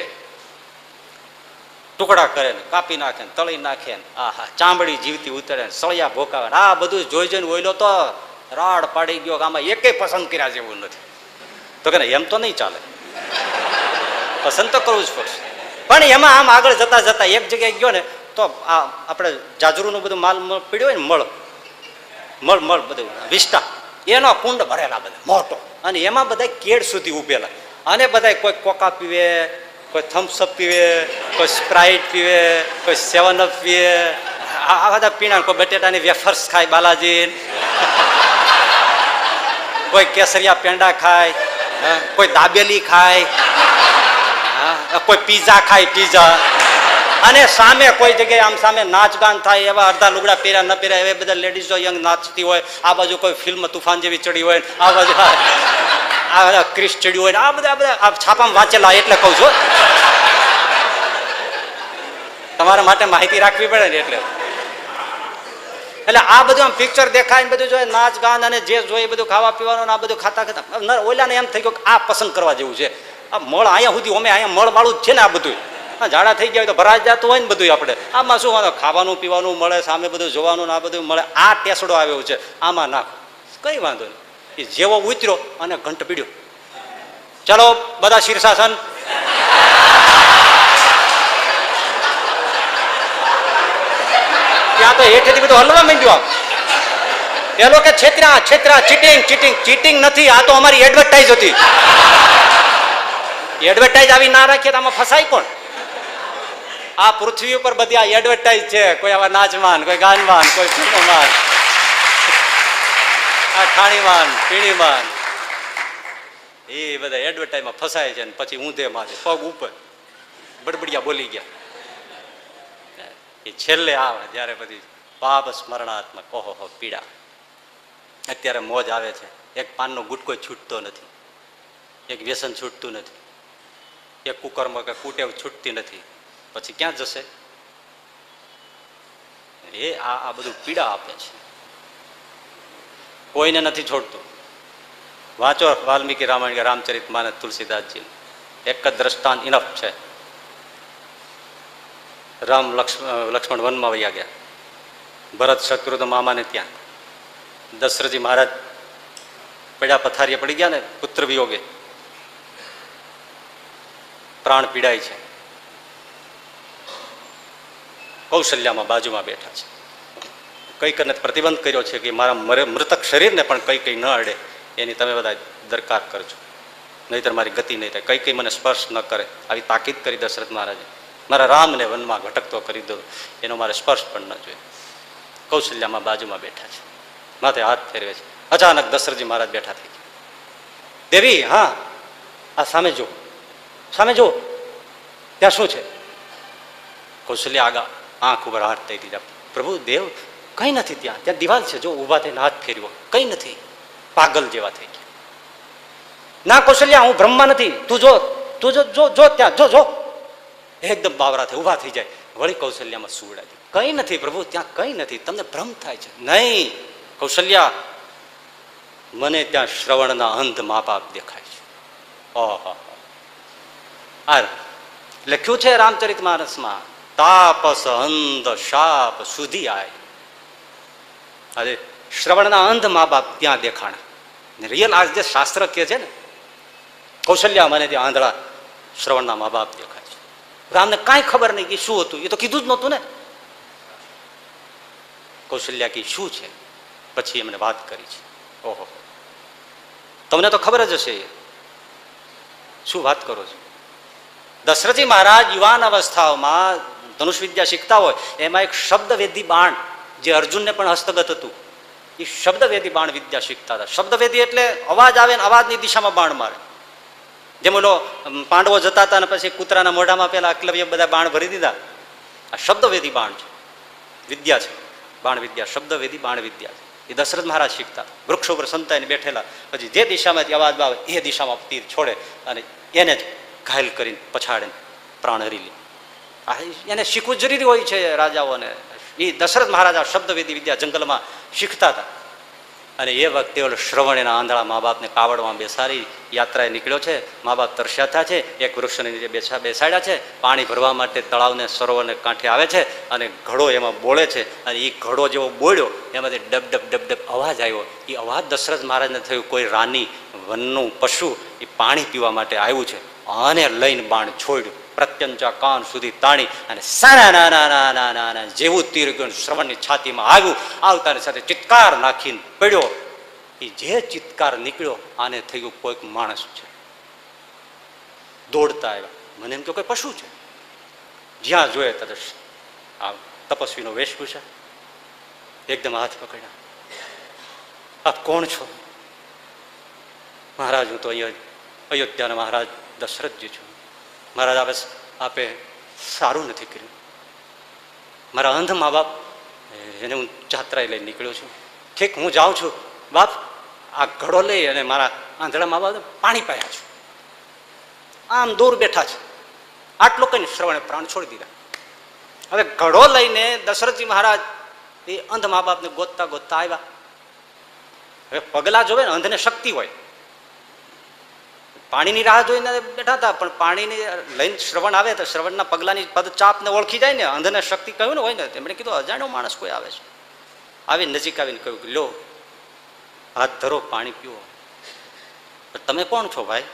ટુકડા કરે ને કાપી નાખે ને તળી નાખે ને, આહા ચામડી જીવતી ઉતરે ને સળિયા ભોકાવે. આ બધું જોઈ જોઈને ઓઈલો તો રાડ પાડી ગયો કે આમાં એકેય પસંદ કર્યા જેવું નથી. તો કે એમ તો નહીં ચાલે, પસંદ તો કરવું જ પડશે. પણ એમાં આમ આગળ જતા જતા એક જગ્યાએ ગયો ને તો આ આપણે જાજરૂનું બધું માલ પીડ્યો હોય ને, મળ બધું વિસ્ટા, એનો કુંડ ભરેલા બધા મોટો, અને એમાં બધા કેળ સુધી ઉભેલા. અને બધા કોઈ કોકા પીવે, કોઈ થમ્સઅપ પીવે, કોઈ સ્પ્રાઇટ પીવે, કોઈ 7 અપ પીવે. આ બધા પીણા. કોઈ બટેટાની વેફર્સ ખાય બાલાજી, કોઈ કેસરિયા પેંડા ખાય, કોઈ દાબેલી ખાય, કોઈ પીઝા ખાય, પીઝા. અને સામે કોઈ જગ્યાએ આમ સામે નાચ ગાન થાય, એવા અડધા લુગડા પહેર્યા ન પહેર્યા એવા બધા લેડીઝો યંગ નાચતી હોય. આ બાજુ કોઈ ફિલ્મ તુફાન જેવી ચડી હોય, આ બાજુ આ બધા ક્રિશ ચડ્યું હોય. આ બધા છાપામાં વાંચેલા, એટલે કહું છું. તમારા માટે માહિતી રાખવી પડે ને એટલે આ બધું આમ પિક્ચર દેખાય ને બધું જોઈએ, નાચ ગાન અને જે જોઈએ બધું ખાવા પીવાનું, આ બધું ખાતા ખાતા ઓલાને એમ થઈ ગયું કે આ પસંદ કરવા જેવું છે. આ મળ અહીંયા સુધી અમે અહીંયા મળ વાળું જ છે ને. આ બધું ઝાડા થઈ ગયા હોય તો ભરાઈ જતું હોય ને બધું. આપણે આમાં શું ખાવાનું પીવાનું મળે, સામે બધું જોવાનું ને આ બધું મળે. આ ટેસડો આવ્યો છે, આમાં નાખો, કઈ વાંધો નહીં. એ જેવો ઉતર્યો અને ઘંટ પીડ્યો. ચલો બધા શીર્ષાસન. ત્યાં તો હેઠેથી બધું હલવા માંડ્યું. પેલો કે છેતરા છેતરા, ચીટિંગ ચીટિંગ. ચીટિંગ નથી, આ તો અમારી એડવર્ટાઈઝ હતી. એડવર્ટાઈઝ આવી ના રાખીએ તો આમાં ફસાય કોણ? આ પૃથ્વી ઉપર બધી આ એડવર્ટાઈઝ છે. કોઈ આવા નાચમાન, કોઈ ગાનમાન, કોઈ ફિલ્મમાન, આ ખાણીમાન, પીણીમાન, એ બધા એડવર્ટાઈઝમાં ફસાય છે. પછી ઊંધે માથે પગ ઉપર બડબડિયા બોલી ગયા. એ છેલ્લે આવે જ્યારે બધી પાપ સ્મરણાત્મક, ઓહો પીડા. અત્યારે મોજ આવે છે. એક પાનનો ગુટકો છૂટતો નથી, એક વ્યસન છૂટતું નથી, એક કુકર્મ કે કુટેવ છૂટતી નથી. પછી ક્યાં જશે? એ આ બધું પીડા આપે છે, કોઈને નથી છોડતું. વાંચો વાલ્મીકી રામાયણ કે રામચરિત માનસ તુલસીદાસજી. એક જ દ્રષ્ટાંત ઇનફ છે. રામ લક્ષ્મણ વનમાં વયા ગયા, ભરત શત્રુઘ્ન મામાને ત્યાં. દશરથજી મહારાજ પડ્યા, પથારીએ પડી ગયા ને પુત્ર વિયોગે. પ્રાણ પીડાય છે. કૌશલ્યામાં બાજુમાં બેઠા છે. કઈ કરીને પ્રતિબંધ કર્યો છે કે મારા મૃતક શરીરને પણ કઈ કઈ ન અડે એની તમે બધા દરકાર કરજો, નહીતર મારી ગતિ નહીં થાય. કઈ કઈ મને સ્પર્શ ન કરે આવી તાકીદ કરી દશરથ મહારાજે. મારા રામને વનમાં ભટકતો કરી દો, એનો મારે સ્પર્શ પણ ન જોઈએ. કૌશલ્યામાં બાજુમાં બેઠા છે, માથે હાથ ફેરવે છે. અચાનક દશરથજી મહારાજ બેઠા થઈ ગયા. દેવી, હા, આ સામે જો, સામે જો, ત્યાં શું છે? કૌશલ્યા આગા આંખ ઉપર હાથ થઈ દીધા. પ્રભુ દેવ, કઈ નથી ત્યાં, ત્યાં દિવાલ છે, જો ઊભા થઈને હાથ ફેરવ્યો, કઈ નથી. પાગલ જેવા થઈ ગયા. ના કૌશલ્યા, હું બ્રહ્મા નથી, તું જો, તું જો, જો, જો ત્યાં, જો, જો. એકદમ બાવરા થઈ ઊભા થઈ જાય. વળી કૌશલ્યામાં સુવડાવી, કઈ નથી પ્રભુ, ત્યાં કઈ નથી, તમને ભ્રમ થાય છે. નહીં કૌશલ્યા, મને ત્યાં શ્રવણના અંધ મા બાપ દેખાય છે. ઓહો, આ લખ્યું છે રામચરિત માનસમાં, તાપસ અંધ શાપ સુધી આય. અરે શ્રવણના અંધ મા બાપ ત્યાં દેખાણા. રિયલ આ જે શાસ્ત્ર કહે છે ને, કૌશલ્યા, મને ત્યાં આંધળા શ્રવણના મા બાપ દેખાય છે. રામને કાંઈ ખબર નહીં કે શું હતું, એ તો કીધું જ નહોતું ને. કૌશલ્યા કે શું છે? પછી એમને વાત કરી છે. ઓહો, તમને તો ખબર જ હશે, શું વાત કરો છો? દશરથજી મહારાજ યુવાન અવસ્થાઓમાં ધનુષ વિદ્યા શીખતા હોય, એમાં એક શબ્દવેદી બાણ, જે અર્જુનને પણ હસ્તગત હતું, એ શબ્દવેદી બાણ વિદ્યા શીખતા હતા. શબ્દવેદી એટલે અવાજ આવે ને અવાજની દિશામાં બાણ મારે. જેમ ઓલો પાંડવો જતા હતા ને પછી કૂતરાના મોઢામાં પેલા એકલવ્ય બધા બાણ ભરી દીધા. આ શબ્દવેદી બાણ છે, વિદ્યા છે, બાણ વિદ્યા, શબ્દવેદી બાણ વિદ્યા છે. એ દશરથ મહારાજ શીખતા. વૃક્ષો ઉપર સંતાઈને બેઠેલા, પછી જે દિશામાંથી અવાજ આવે એ દિશામાં તીર છોડે અને એને જ ઘાયલ કરીને પછાડે પ્રાણ હરી લે. એને શીખવું જરૂરી હોય છે રાજાઓને. એ દશરથ મહારાજા શબ્દવેદી વિદ્યા જંગલમાં શીખતા હતા. અને એ વખતે ઓલો શ્રવણ એના આંધળા મા બાપને કાવડમાં બેસાડી યાત્રાએ નીકળ્યો છે. મા બાપ તરસ્યા થયા છે, એક વૃક્ષની નીચે બેસાડ્યા છે. પાણી ભરવા માટે તળાવને સરોવરને કાંઠે આવે છે અને ઘડો એમાં બોળે છે. અને એ ઘડો જેવો બોળ્યો એમાંથી ડબ ડબ ડબ ડબ અવાજ આવ્યો. એ અવાજ દશરથ મહારાજને થયું કોઈ રાની વનનું પશુ એ પાણી પીવા માટે આવ્યું છે. અને લઈને બાણ છોડ્યું, પ્રત્યંચા કાન સુધી તાણી અને સાના નાના નાના નાના જેવું તીર ગયું શ્રવણની છાતીમાં આવ્યું. આવતાની સાથે ચિત્કાર નાખીને પડ્યો. એ જે ચિત્કાર નીકળ્યો આને થયું કોઈક માણસ છે. દોડતા આવ્યા, મને એમ તો કોઈ પશુ છે. જ્યાં જોઈએ તરત આ તપસ્વીનો વેશભૂષા, એકદમ હાથ પકડ્યા. આપ કોણ છો? મહારાજ, હું તો અહીંયા અયોધ્યાના મહારાજ દશરથજી છું. મહારાજ, આપે સારું નથી કર્યું. મારા અંધ મા બાપ એને હું જાત્રાએ લઈને નીકળ્યો છું. ઠીક, હું જાઉં છું બાપ. આ ઘડો લઈ અને મારા આંધળા મા બાપ પાણી પાયા છું. આમ દૂર બેઠા છે. આટલો કહીને શ્રવણે પ્રાણ છોડી દીધા. હવે ઘડો લઈને દશરથજી મહારાજ એ અંધ મા બાપને ગોતતા ગોતતા આવ્યા. હવે પગલા જોવે ને, અંધને શક્તિ હોય. પાણીની રાહ જોઈને બેઠા હતા, પણ પાણીની લઈને શ્રવણ આવે તો શ્રવણના પગલાની પદ ચાપને ઓળખી જાય ને. અંધને શક્તિ કહ્યું ને હોય ને, તેમણે કીધું અજાણ્યો માણસ કોઈ આવે છે. આવી નજીક આવીને કહ્યું કે લો, હાથ ધરો, પાણી પીવો. તમે કોણ છો ભાઈ?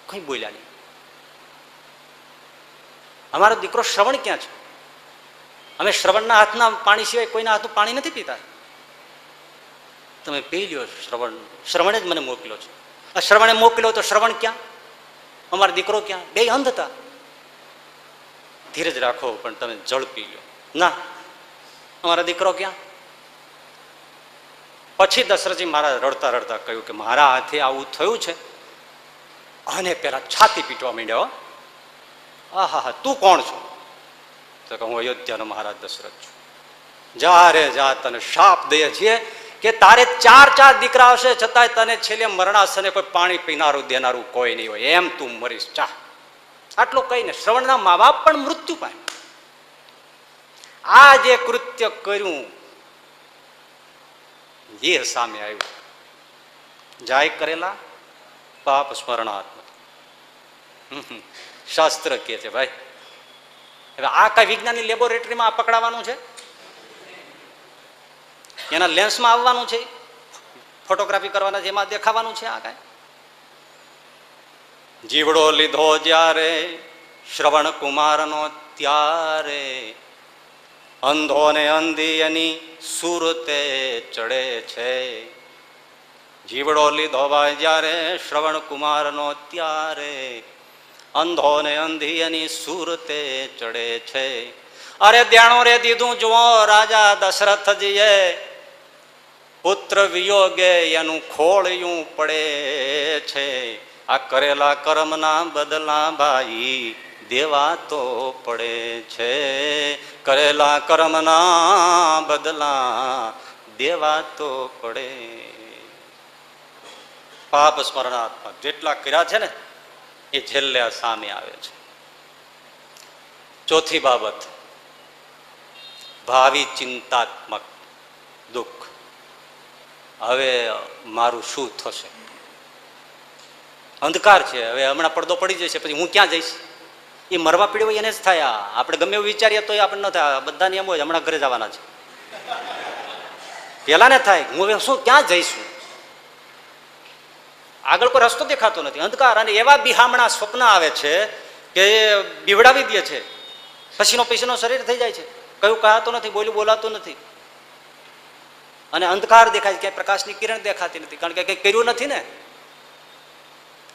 કઈ બોલ્યા નહીં. અમારો દીકરો શ્રવણ ક્યાં છે? અમે શ્રવણના હાથના પાણી સિવાય કોઈના હાથનું પાણી નથી પીતા. તમે પી લ્યો શ્રવણ. શ્રવણે જ મને મોકલ્યો છે. શ્રવણે મોકલ્યો તો શ્રવણ ક્યાં? અમારો દીકરો ક્યાં? બે અંધ હતા. ધીરજ રાખો, પણ તમે જળ પી લો. ના, અમારો દીકરો ક્યાં? પછી દશરથજી મહારાજ રડતા રડતા કહ્યું કે મારા હાથે આવું થયું છે. અને પેલા છાતી પીટવા માંડ્યો. આહા હા, તું કોણ છો? તો કે હું અયોધ્યાનો મહારાજ દશરથ છું. જા રે જા, તને શાપ દઈએ છીએ કે તારે 4 દીકરા હશે, છતાંય તને છેલ્લે મરણાસને કોઈ પાણી પીનારું દેનારું કોઈ નહીં હોય. એમ તું મરીશ, ચા. આટલું કહીને શ્રવણના મા બાપ પણ મૃત્યુ પામ્યા. આ જે કૃત્ય કર્યું એ સામે આવ્યું. જાય કરેલા પાપ સ્મરણાત્મ. શાસ્ત્ર કહે છે ભાઈ. હવે આ કઈ વિજ્ઞાનની લેબોરેટરીમાં પકડાવાનું છે? એના લેન્સમાં આવવાનું છે, ફોટોગ્રાફી કરવાના છે, એમાં દેખાવાનું છે? આ કાંઈ જીવડો લીધો જ્યારે શ્રવણ કુમારનો ત્યારે, અંધો ને અંધી એની સુરતે ચડે છે. જીવડો લીધો ભાઈ જ્યારે શ્રવણ કુમારનો ત્યારે, અંધો ને અંધી એની સુરતે ચડે છે. અરે દેણું રે દીધું જુઓ રાજા દશરથજીએ, પુત્ર વિયોગે એનું ખોળિયું પડે છે. આ કરેલા કર્મના બદલા ભાઈ દેવા તો પડે છે. કરેલા કર્મના બદલા દેવા તો પડે. પાપ સ્મરણાત્મક જેટલા કર્યા છે ને એ છેલ્લે સામે આવે છે. ચોથી બાબત, ભાવિ ચિંતાત્મક દુઃખ. હવે મારું શું થશે? અંધકાર છે, હવે હમણાં પડદો પડી જશે, પછી હું ક્યાં જઈશ? એ મરવા પીડ્યો એને જ થાય. આપણે ગમે એવું વિચારીએ તો આપણે ન થાય. બધા નિયમો હોય, હમણાં ઘરે જવાના છે. પેલા ને થાય હું હવે શું ક્યાં જઈશું? આગળ કોઈ રસ્તો દેખાતો નથી, અંધકાર. અને એવા બિહામણા સ્વપ્ન આવે છે કે બીવડાવી દે છે. પસીનો પસીનો શરીર થઈ જાય છે, કયું કહાતું નથી, બોલ્યું બોલાતું નથી. અને અંધકાર દેખાય છે, ક્યાંય પ્રકાશની કિરણ દેખાતી નથી, કારણ કે કંઈ કર્યું નથી ને.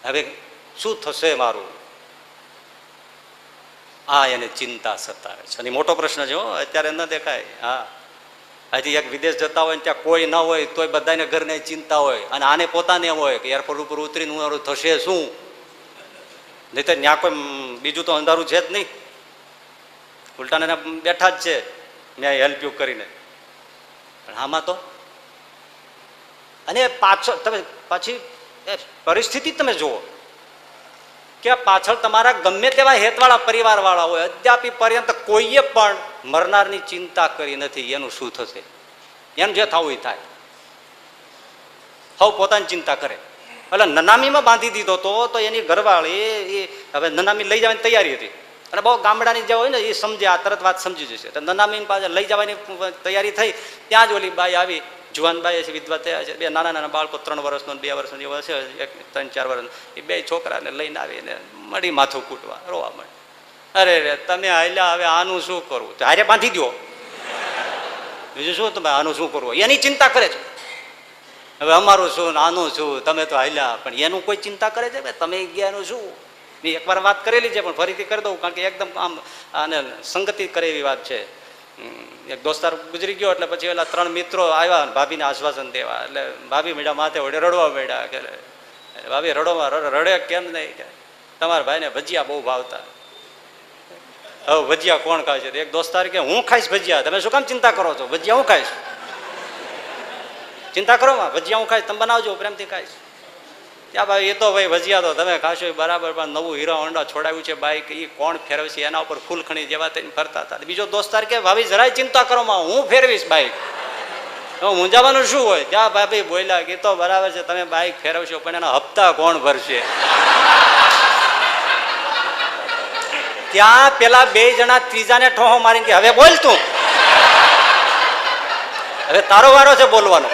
હવે શું થશે મારું? આ એને ચિંતા સતાવે છે. અને મોટો પ્રશ્ન છે, અત્યારે ન દેખાય. હા, હજી એક વિદેશ જતા હોય ને ત્યાં કોઈ ન હોય તોય બધાને ઘરને ચિંતા હોય. અને આને પોતાને એમ હોય કે એરપોર્ટ ઉપર ઉતરીને મારું થશે શું? નહીં તો ત્યાં કોઈ બીજું તો અંધારું છે જ નહીં, ઉલટાને બેઠા જ છે મેં હેલ્પ યુ કરીને. પણ આમાં તો, અને પાછળ તમે પાછી પરિસ્થિતિ તમે જુઓ કે પાછળ તમારા ગમે તેવા હેતવાળા પરિવાર વાળા હોય, અદ્યાપી પર્યંત કોઈએ પણ મરનારની ચિંતા કરી નથી. એનું શું થશે? એનું જે થવું એ થાય. હવે પોતાની ચિંતા કરે. એટલે નનામીમાં બાંધી દીધો તો એની ઘરવાળી હવે નનામી લઈ જવાની તૈયારી હતી. અને બહુ ગામડાની જે હોય ને એ સમજે, આ તરત વાત સમજી જશે. તો નનામીની પાસે લઈ જવાની તૈયારી થઈ, ત્યાં જ ઓલી બાઈ આવી, જુવાન બાઈ છે, વિધવા થયા છે. બે નાના નાના બાળકો 3 વર્ષનો 2 વર્ષનો જેવો છે, 3-4 વર્ષ. એ 2 છોકરાને લઈને આવીને મળી માથું કૂટવા, રોવા મળે. અરે રે તમે હાલ્યા, હવે આનું શું કરવું? તો હારે બાંધી દો, બીજું શું? તમે આનું શું કરવું? એની ચિંતા કરે છે. હવે અમારું શું, આનું શું? તમે તો હાલ્યા. પણ એનું કોઈ ચિંતા કરે છે? તમે ગયા એનું શું? મેં એકવાર વાત કરેલી છે, પણ ફરીથી કરી દઉં, કારણ કે એકદમ આમ આને સંગતિ કરે એવી વાત છે. એક દોસ્તાર ગુજરી ગયો એટલે પછી એલા 3 મિત્રો આવ્યા ભાભીને આશ્વાસન દેવા. એટલે ભાભી મીડા માથે વડે રડવા માંડ્યા કે ભાભી રડે કેમ નહીં? તમારા ભાઈને ભજીયા બહુ ભાવતા. હવે ભજીયા કોણ ખાય છે? એક દોસ્તાર કે હું ખાઈશ ભજીયા. તમે શું કામ ચિંતા કરો છો? ભજીયા હું ખાઈશ. ચિંતા કરો માં, ભજીયા હું ખાઈશ, તમે બનાવજો, પ્રેમથી ખાઈશ. ત્યાં ભાઈ એ તો ભાઈ ભજીયા તો તમે ખાશો બરાબર, પણ નવું હીરો હોન્ડા છોડાવ્યું છે બાઈક, એ કોણ ફેરવશે? એના ઉપર ફૂલખણી જેવા થઈને ફરતા હતા. બીજો દોસ્તાર કે ભાભી જરાય ચિંતા કરો માં, હું ફેરવીશ બાઈક. મૂંઝાવાનું શું હોય? ત્યાં ભાભી બોલ્યા કે તો બરાબર છે તમે બાઈક ફેરવશો, પણ એના હપ્તા કોણ ભરશે? ત્યાં પેલા 2 જણા ત્રીજાને ઠોહો મારીને કે હવે બોલ તું, હવે તારો વારો છે બોલવાનો.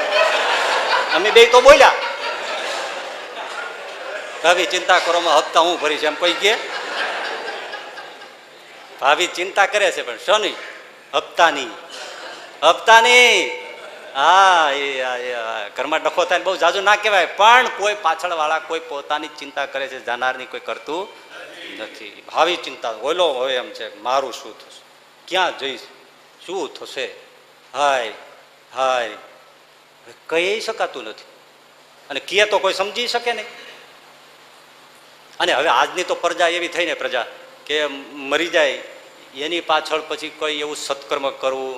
અમે 2 તો બોલ્યા. ભાભી ચિંતા કરો માં, હપ્તા હું ભરીશ એમ કોઈ કે? ભાભી ચિંતા કરે છે પણ શોની? હપ્તાની. હપ્તાની. હા, એ ઘરમાં ડખો થાય બહુ જાજુ ના કહેવાય, પણ કોઈ પાછળ વાળા કોઈ પોતાની ચિંતા કરે છે, જાનારની કોઈ કરતું નથી. ભાવિ ચિંતા બોલો હવે એમ છે, મારું શું થશે, ક્યાં જઈશ, શું થશે? હાય હાય, કહી શકાતું નથી. અને કહે તો કોઈ સમજી શકે નહીં. અને હવે આજની તો પ્રજા એવી થઈ ને, પ્રજા કે મરી જાય એની પાછળ પછી કોઈ એવું સત્કર્મ કરવું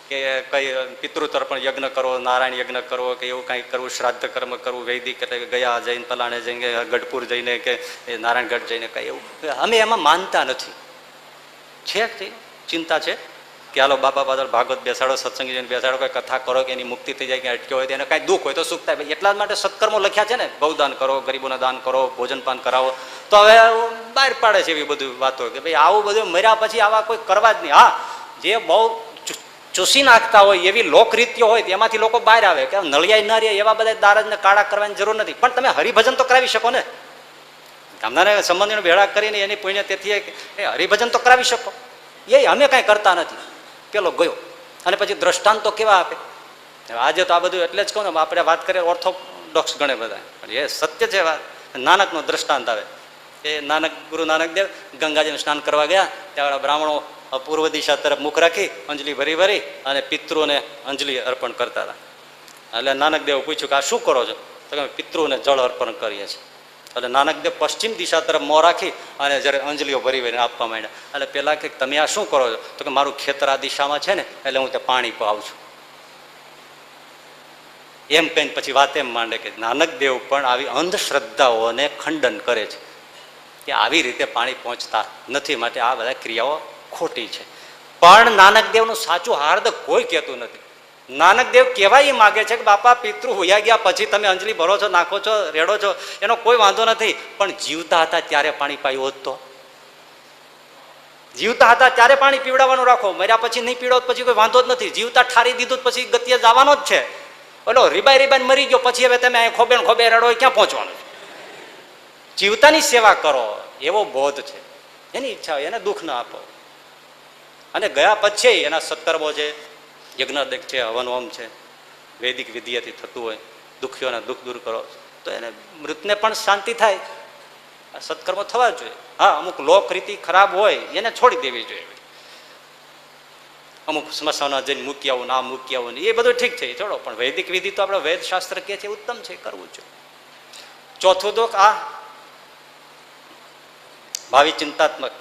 કે કઈ પિતૃતર્પણ યજ્ઞ કરવો, નારાયણ યજ્ઞ કરવો કે એવું કંઈક કરવું, શ્રાદ્ધ કર્મ કરવું, વૈદિક ગયા જઈને પલાણે જઈને ગઢપુર જઈને કે નારાયણગઢ જઈને કંઈ એવું અમે એમાં માનતા નથી. છે ચિંતા છે કે હાલો બાપા પાછળ ભાગવત બેસાડો, સત્સંગી જઈને બેસાડો, કંઈ કથા કરો કે એની મુક્તિ થઈ જાય, કે અટક્યો હોય તો એને કાંઈ દુઃખ હોય તો સુખ થાય. એટલા જ માટે સત્કર્મો લખ્યા છે ને, ગૌદાન કરો, ગરીબોને દાન કરો, ભોજનપાન કરાવો. તો હવે બહાર પાડે છે એવી બધી વાતો કે ભાઈ આવું બધું મર્યા પછી આવા કોઈ કરવા જ નહીં. હા, જે બહુ ચૂસી નાખતા હોય એવી લોકરીતિઓ હોય એમાંથી લોકો બહાર આવે કે નળિયાઈ ન રહે એવા બધા દારજને કાળા કરવાની જરૂર નથી. પણ તમે હરિભજન તો કરાવી શકો ને. ગામના સંબંધીનો ભેળા કરીને એની પુણ્ય તેથી એ હરિભજન તો કરાવી શકો, એ અમે કાંઈ કરતા નથી. પેલો ગયો અને પછી દ્રષ્ટાંત તો કેવા આપે. આજે તો આ બધું એટલે જ કહું ને, આપણે વાત કરીએ ઓર્થોડોક્સ ગણે બધા, એ સત્ય છે વાત. નાનકનો દ્રષ્ટાંત આવે, એ નાનક ગુરુ નાનક દેવ ગંગાજીનું સ્નાન કરવા ગયા, ત્યાં બ્રાહ્મણો પૂર્વ દિશા તરફ મુખ રાખી અંજલિ ભરી ભરી અને પિતૃને અંજલિ અર્પણ કરતા હતા. એટલે નાનકદેવ પૂછ્યું કે આ શું કરો છો? તો કે પિતૃને જળ અર્પણ કરીએ છીએ. એટલે નાનકદેવ પશ્ચિમ દિશા તરફ મોં રાખી અને જ્યારે અંજલિઓ ભરી ભરીને આપવા માંડ્યા. એટલે પેલા કે તમે આ શું કરો છો? તો કે મારું ખેતર આ દિશામાં છે ને, એટલે હું ત્યાં પાણી પાઉં છું. એમ કહીને પછી વાત એમ માંડે કે નાનકદેવ પણ આવી અંધશ્રદ્ધાઓને ખંડન કરે છે કે આવી રીતે પાણી પહોંચતા નથી, માટે આ બધા ક્રિયાઓ ખોટી છે. પણ નાનકદેવનું સાચું હાર્દ કોઈ કહેતું નથી. નાનકદેવ કહેવા એ માગે છે કે બાપા પિતૃ હોયા ગયા પછી તમે અંજલિ ભરો છો, નાખો છો, રેડો છો, એનો કોઈ વાંધો નથી. પણ જીવતા હતા ત્યારે પાણી પાયું હોત તો? જીવતા હતા ત્યારે પાણી પીવડાવવાનું રાખો, મર્યા પછી નહીં પીવડાવો પછી કોઈ વાંધો જ નથી. જીવતા ઠારી દીધું પછી ગતિએ જવાનો જ છે. ઓલો રીબાઈ રીબાઈ મરી ગયો પછી હવે તમે ખોબે ખોબે રેડો ક્યાં પહોંચવાનું છે? જીવતાની સેવા કરો એવો બોધ છે. એની ઈચ્છા હોય એને દુઃખ ના આપો. અને ગયા પછી એના સત્કર્મો છે, યજ્ઞ છે, હવન હોમ છે, વૈદિક વિધિયાથી થતું હોય, દુઃખીઓના દુઃખ દૂર કરો તો એને મૃતને પણ શાંતિ થાય. સત્કર્મો થવા જોઈએ. હા, અમુક લોક રીતિ ખરાબ હોય એને છોડી દેવી જોઈએ. અમુક સ્મશાનમાં જઈને મૂકી આવું, ના મૂકી આવું, એ બધું ઠીક છે, છોડો. પણ વૈદિક વિધિ તો આપણે વેદ શાસ્ત્ર કહે છે ઉત્તમ છે, કરવું જોઈએ. ચોથું દુઃખ આ ભાવિ ચિંતાત્મક,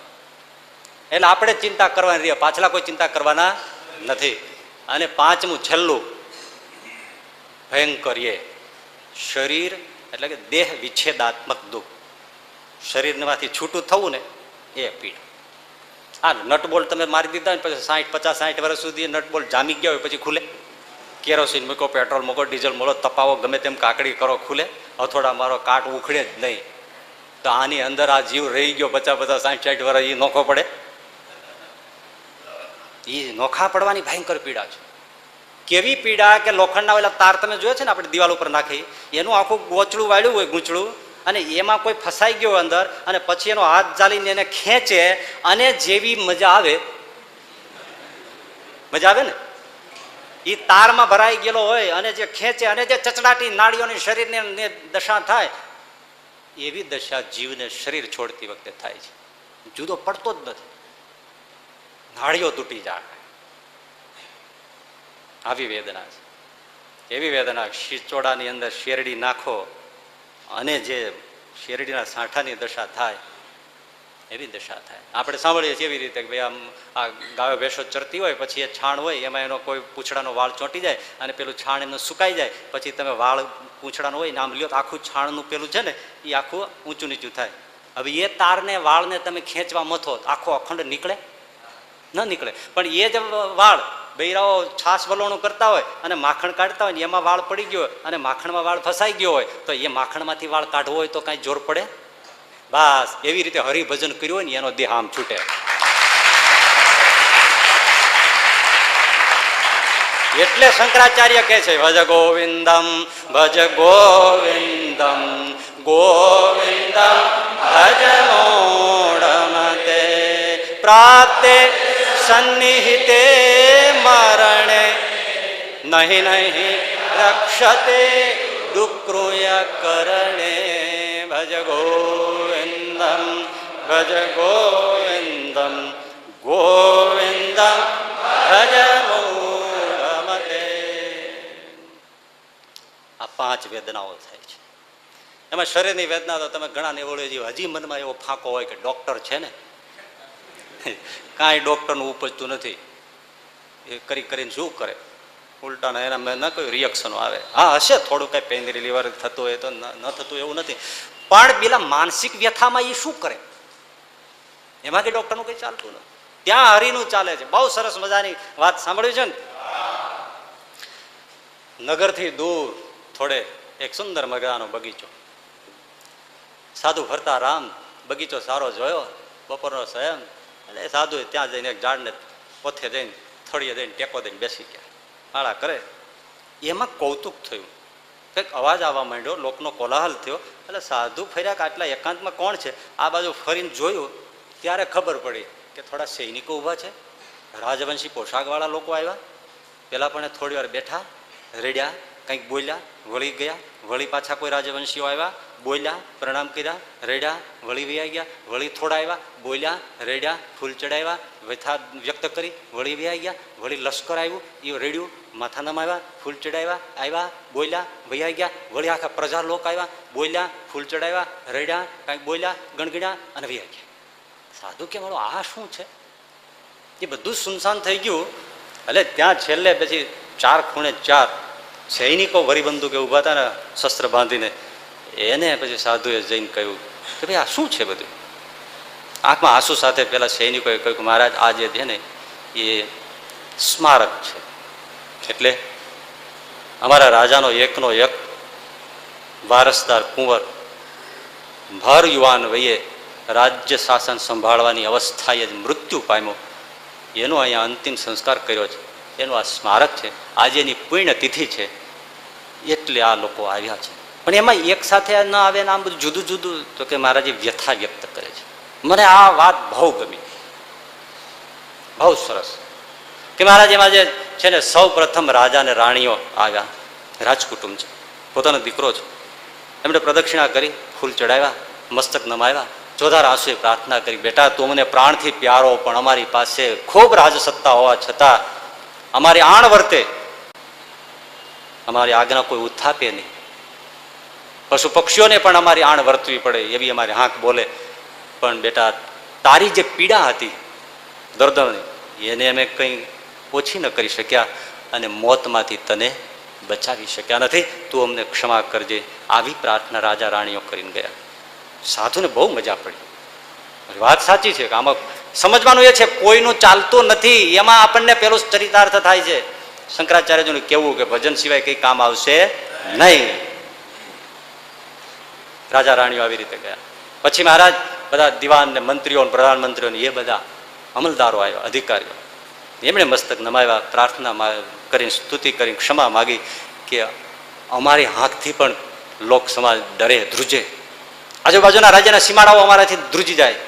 એટલે આપણે ચિંતા કરવાની રહે, પાછલા કોઈ ચિંતા કરવાના નથી. અને પાંચમું છેલ્લું ભયંકર એ શરીર એટલે કે દેહ વિચ્છેદાત્મક દુઃખ. શરીરમાંથી છૂટું થવું ને એ પીડા. હા, નટબોલ્ટ તમે મારી દીધા ને પછી 50-60 વર્ષ સુધી નટબોલ્ટ જામી ગયા હોય પછી ખુલે? કેરોસીન મૂકો, પેટ્રોલ મૂકો, ડીઝલ મૂકો, તપાવો, ગમે તેમ કાકડી કરો, ખુલે? હથોડા મારો, કાટ ઉખડે જ નહીં. તો આની અંદર આ જીવ રહી ગયો 50-60 વર્ષ, એ નોખો પડે? એ નોખા પડવાની ભયંકર પીડા છે. કેવી પીડા કે લોખંડના ઓલા તાર તમે જોયો છે ને આપણે દિવાલ ઉપર નાખી, એનું આખું ગોચડું વાળ્યું હોય, ગૂંચડું, અને એમાં કોઈ ફસાઈ ગયો અંદર અને પછી એનો હાથ ચાલીને એને ખેંચે અને જેવી મજા આવે, મજા આવે ને, એ તારમાં ભરાઈ ગયેલો હોય અને જે ખેંચે અને જે ચચડાટી નાડીઓની શરીરની દશા થાય, એવી દશા જીવને શરીર છોડતી વખતે થાય છે. જુદો પડતો જ નથી, નાડીઓ તૂટી જાય, આવી વેદના છે. એવી વેદના શીચોડાની અંદર શેરડી નાખો અને જે શેરડીના સાંઠાની દશા થાય એવી દશા થાય. આપણે સાંભળીએ છીએ એવી રીતે કે ભાઈ આમ આ ગાયો ભેંસો ચરતી હોય, પછી એ છાણ હોય એમાં એનો કોઈ પૂંછડાનો વાળ ચોંટી જાય અને પેલું છાણ એમને સુકાઈ જાય, પછી તમે વાળ પૂંછડાનો હોય ને આમ લ્યો તો આખું છાણનું પેલું છે ને એ આખું ઊંચું નીચું થાય. હવે એ તારને વાળને તમે ખેંચવા મથો આખો અખંડ નીકળે? ન નીકળે. પણ એ જ વાળ બૈરાઓ છાસ વલોણું કરતા હોય અને માખણ કાઢતા હોય ને એમાં વાળ પડી ગયો અને માખણમાં વાળ ફસાઈ ગયો હોય તો એ માખણમાંથી વાળ કાઢવો હોય તો કાંઈ જોર પડે? બસ એવી રીતે હરિભજન કર્યું હોય ને એનો દેહ આમ છૂટે. એટલે શંકરાચાર્ય કહે છે ભજ ગોવિંદમ ભજ ગોવિંદમ ગોવિંદમ ભજ મૂઢમતે પ્રાપ્તે સન્નિહિતે મરણે નહીં નહીં રક્ષતે દુઃકૃય કરણે ભજ ગોવિંદમ ભજ ગોવિંદમ ગોવિંદમ ભજ મૂઢમતે. આ 5 વેદનાઓ થાય છે. એમાં શરીરની વેદના તો તમે ઘણા ને ઓળે હજી મનમાં એવો ફાંકો હોય કે ડોક્ટર છે ને, કાંઈ ડોક્ટરનું ઉપજતું નથી, એ કરી કરીને શું કરે, ઉલટાના એના મેં ન કહ્યું રિએક્શનો આવે. હા હશે થોડું કાંઈ પેઇન રિલીવર થતું હોય તો ન થતું એવું નથી, પણ પેલા માનસિક વ્યથામાં એ શું કરે, એમાં કે ડોક્ટરનું કંઈ ચાલતું નથી. ત્યાં હરિનું ચાલે છે. બહુ સરસ મજાની વાત સાંભળ્યું છે ને, નગરથી દૂર થોડે એક સુંદર મજાનો બગીચો, સાધુ ફરતા રામ, બગીચો સારો જોયો, બપોરનો સ્વયં, એટલે સાધુ ત્યાં જઈને એક ઝાડને પોથે જઈને થળીએ જઈને ટેકો દઈને બેસી ગયા, આળા કરે. એમાં કૌતુક થયું કંઈક અવાજ આવવા માંડ્યો, લોકનો કોલાહલ થયો. એટલે સાધુ ફર્યા કે આટલા એકાંતમાં કોણ છે? આ બાજુ ફરીને જોયું ત્યારે ખબર પડી કે થોડા સૈનિકો ઊભા છે, રાજવંશી પોશાકવાળા લોકો આવ્યા. પેલા પણ થોડી વાર બેઠા, રેડ્યા, કંઈક બોલ્યા, વળી ગયા, વળી પાછા કોઈ રાજવંશીઓ આવ્યા, બોલ્યા, પ્રણામ કર્યા, રેડ્યા, વળી વ્યાઈ ગયા, વળી થોડા આવ્યા, બોલ્યા, રેડ્યા, ફૂલ ચડાવ્યા, વ્યથા વ્યક્ત કરી, વળી વ્યાઈ ગયા, વળી લશ્કર આવ્યું, એ રેડ્યું, માથા નમાવ્યા, ફૂલ ચડાવ્યા, આવ્યા, બોલ્યા, વૈયાઈ ગયા, વળી આખા પ્રજા લોક આવ્યા, બોલ્યા, ફૂલ ચડાવ્યા, રેડ્યા, કાંઈક બોલ્યા, ગણગણ્યા અને વૈયા ગયા. સાધુ કે મારો આ શું છે? એ બધું સુનસાન થઈ ગયું. એટલે ત્યાં છેલ્લે પછી ચાર ખૂણે ચાર સૈનિકો વરી બંદૂકે ઊભા હતા ને શસ્ત્ર બાંધીને, એને પછી સાધુએ જઈને કહ્યું કે ભાઈ આ શું છે બધું? આંખમાં આંસુ સાથે પેલા સૈનિકોએ કહ્યું કે મહારાજ આ જે છે ને એ સ્મારક છે. એટલે અમારા રાજાનો એકનો એક વારસદાર કુંવર ભર યુવાન વયે રાજ્ય શાસન સંભાળવાની અવસ્થાએ જ મૃત્યુ પામ્યો, એનો અહીંયા અંતિમ સંસ્કાર કર્યો છે, એનું આ સ્મારક છે. આજે એની પુણ્યતિથિ છે એટલે આ લોકો આવ્યા છે. પણ એમાં એક સાથે ન આવે ને આમ બધું જુદું જુદું, તો કે મહારાજ વ્યથા વ્યક્ત કરે છે. મને આ વાત બહુ ગમી, બહુ સરસ કે મહારાજ એમાં જે છે ને સૌ પ્રથમ રાજા અને રાણીઓ આવ્યા, રાજકુટુંબ છે, પોતાનો દીકરો છે, એમણે પ્રદક્ષિણા કરી, ફૂલ ચડાવ્યા, મસ્તક નમાવ્યા, ચોધાર આંસુએ પ્રાર્થના કરી, બેટા તું મને પ્રાણથી પ્યારો, પણ અમારી પાસે ખૂબ રાજસત્તા હોવા છતાં અમારી આણ વર્તે, અમારી આજ્ઞા કોઈ ઉત્થાપે નહીં, પશુ પક્ષીઓને પણ અમારી આણ વર્તવી પડે એવી અમારી હાંક બોલે, પણ બેટા તારી જે પીડા હતી દર્દની એને અમે કંઈ ઓછી ન કરી શક્યા અને મોતમાંથી તને બચાવી શક્યા નથી, તું અમને ક્ષમા કરજે. આવી પ્રાર્થના રાજા રાણીઓ કરીને ગયા. સાધુને બહુ મજા પડી. વાત સાચી છે કે આમાં સમજવાનું એ છે કોઈનું ચાલતું નથી, એમાં આપણને પેલું ચરિતાર્થ થાય છે. શંકરાચાર્યજીનું કેવું કે ભજન સિવાય કઈ કામ આવશે નહીં. રાજા રાણીઓ આવી રીતે ગયા. પછી મહારાજ બધા દિવાન ને મંત્રીઓ પ્રધાનમંત્રીઓ એ બધા અમલદારો આવ્યા, અધિકારીઓ, એમણે મસ્તક નમાવ્યા, પ્રાર્થના કરીને સ્તુતિ કરીને ક્ષમા માગી કે અમારી હાંકથી પણ લોક સમાજ ડરે ધ્રુજે, આજુબાજુના રાજ્યના સીમાડાઓ અમારાથી ધ્રુજી જાય,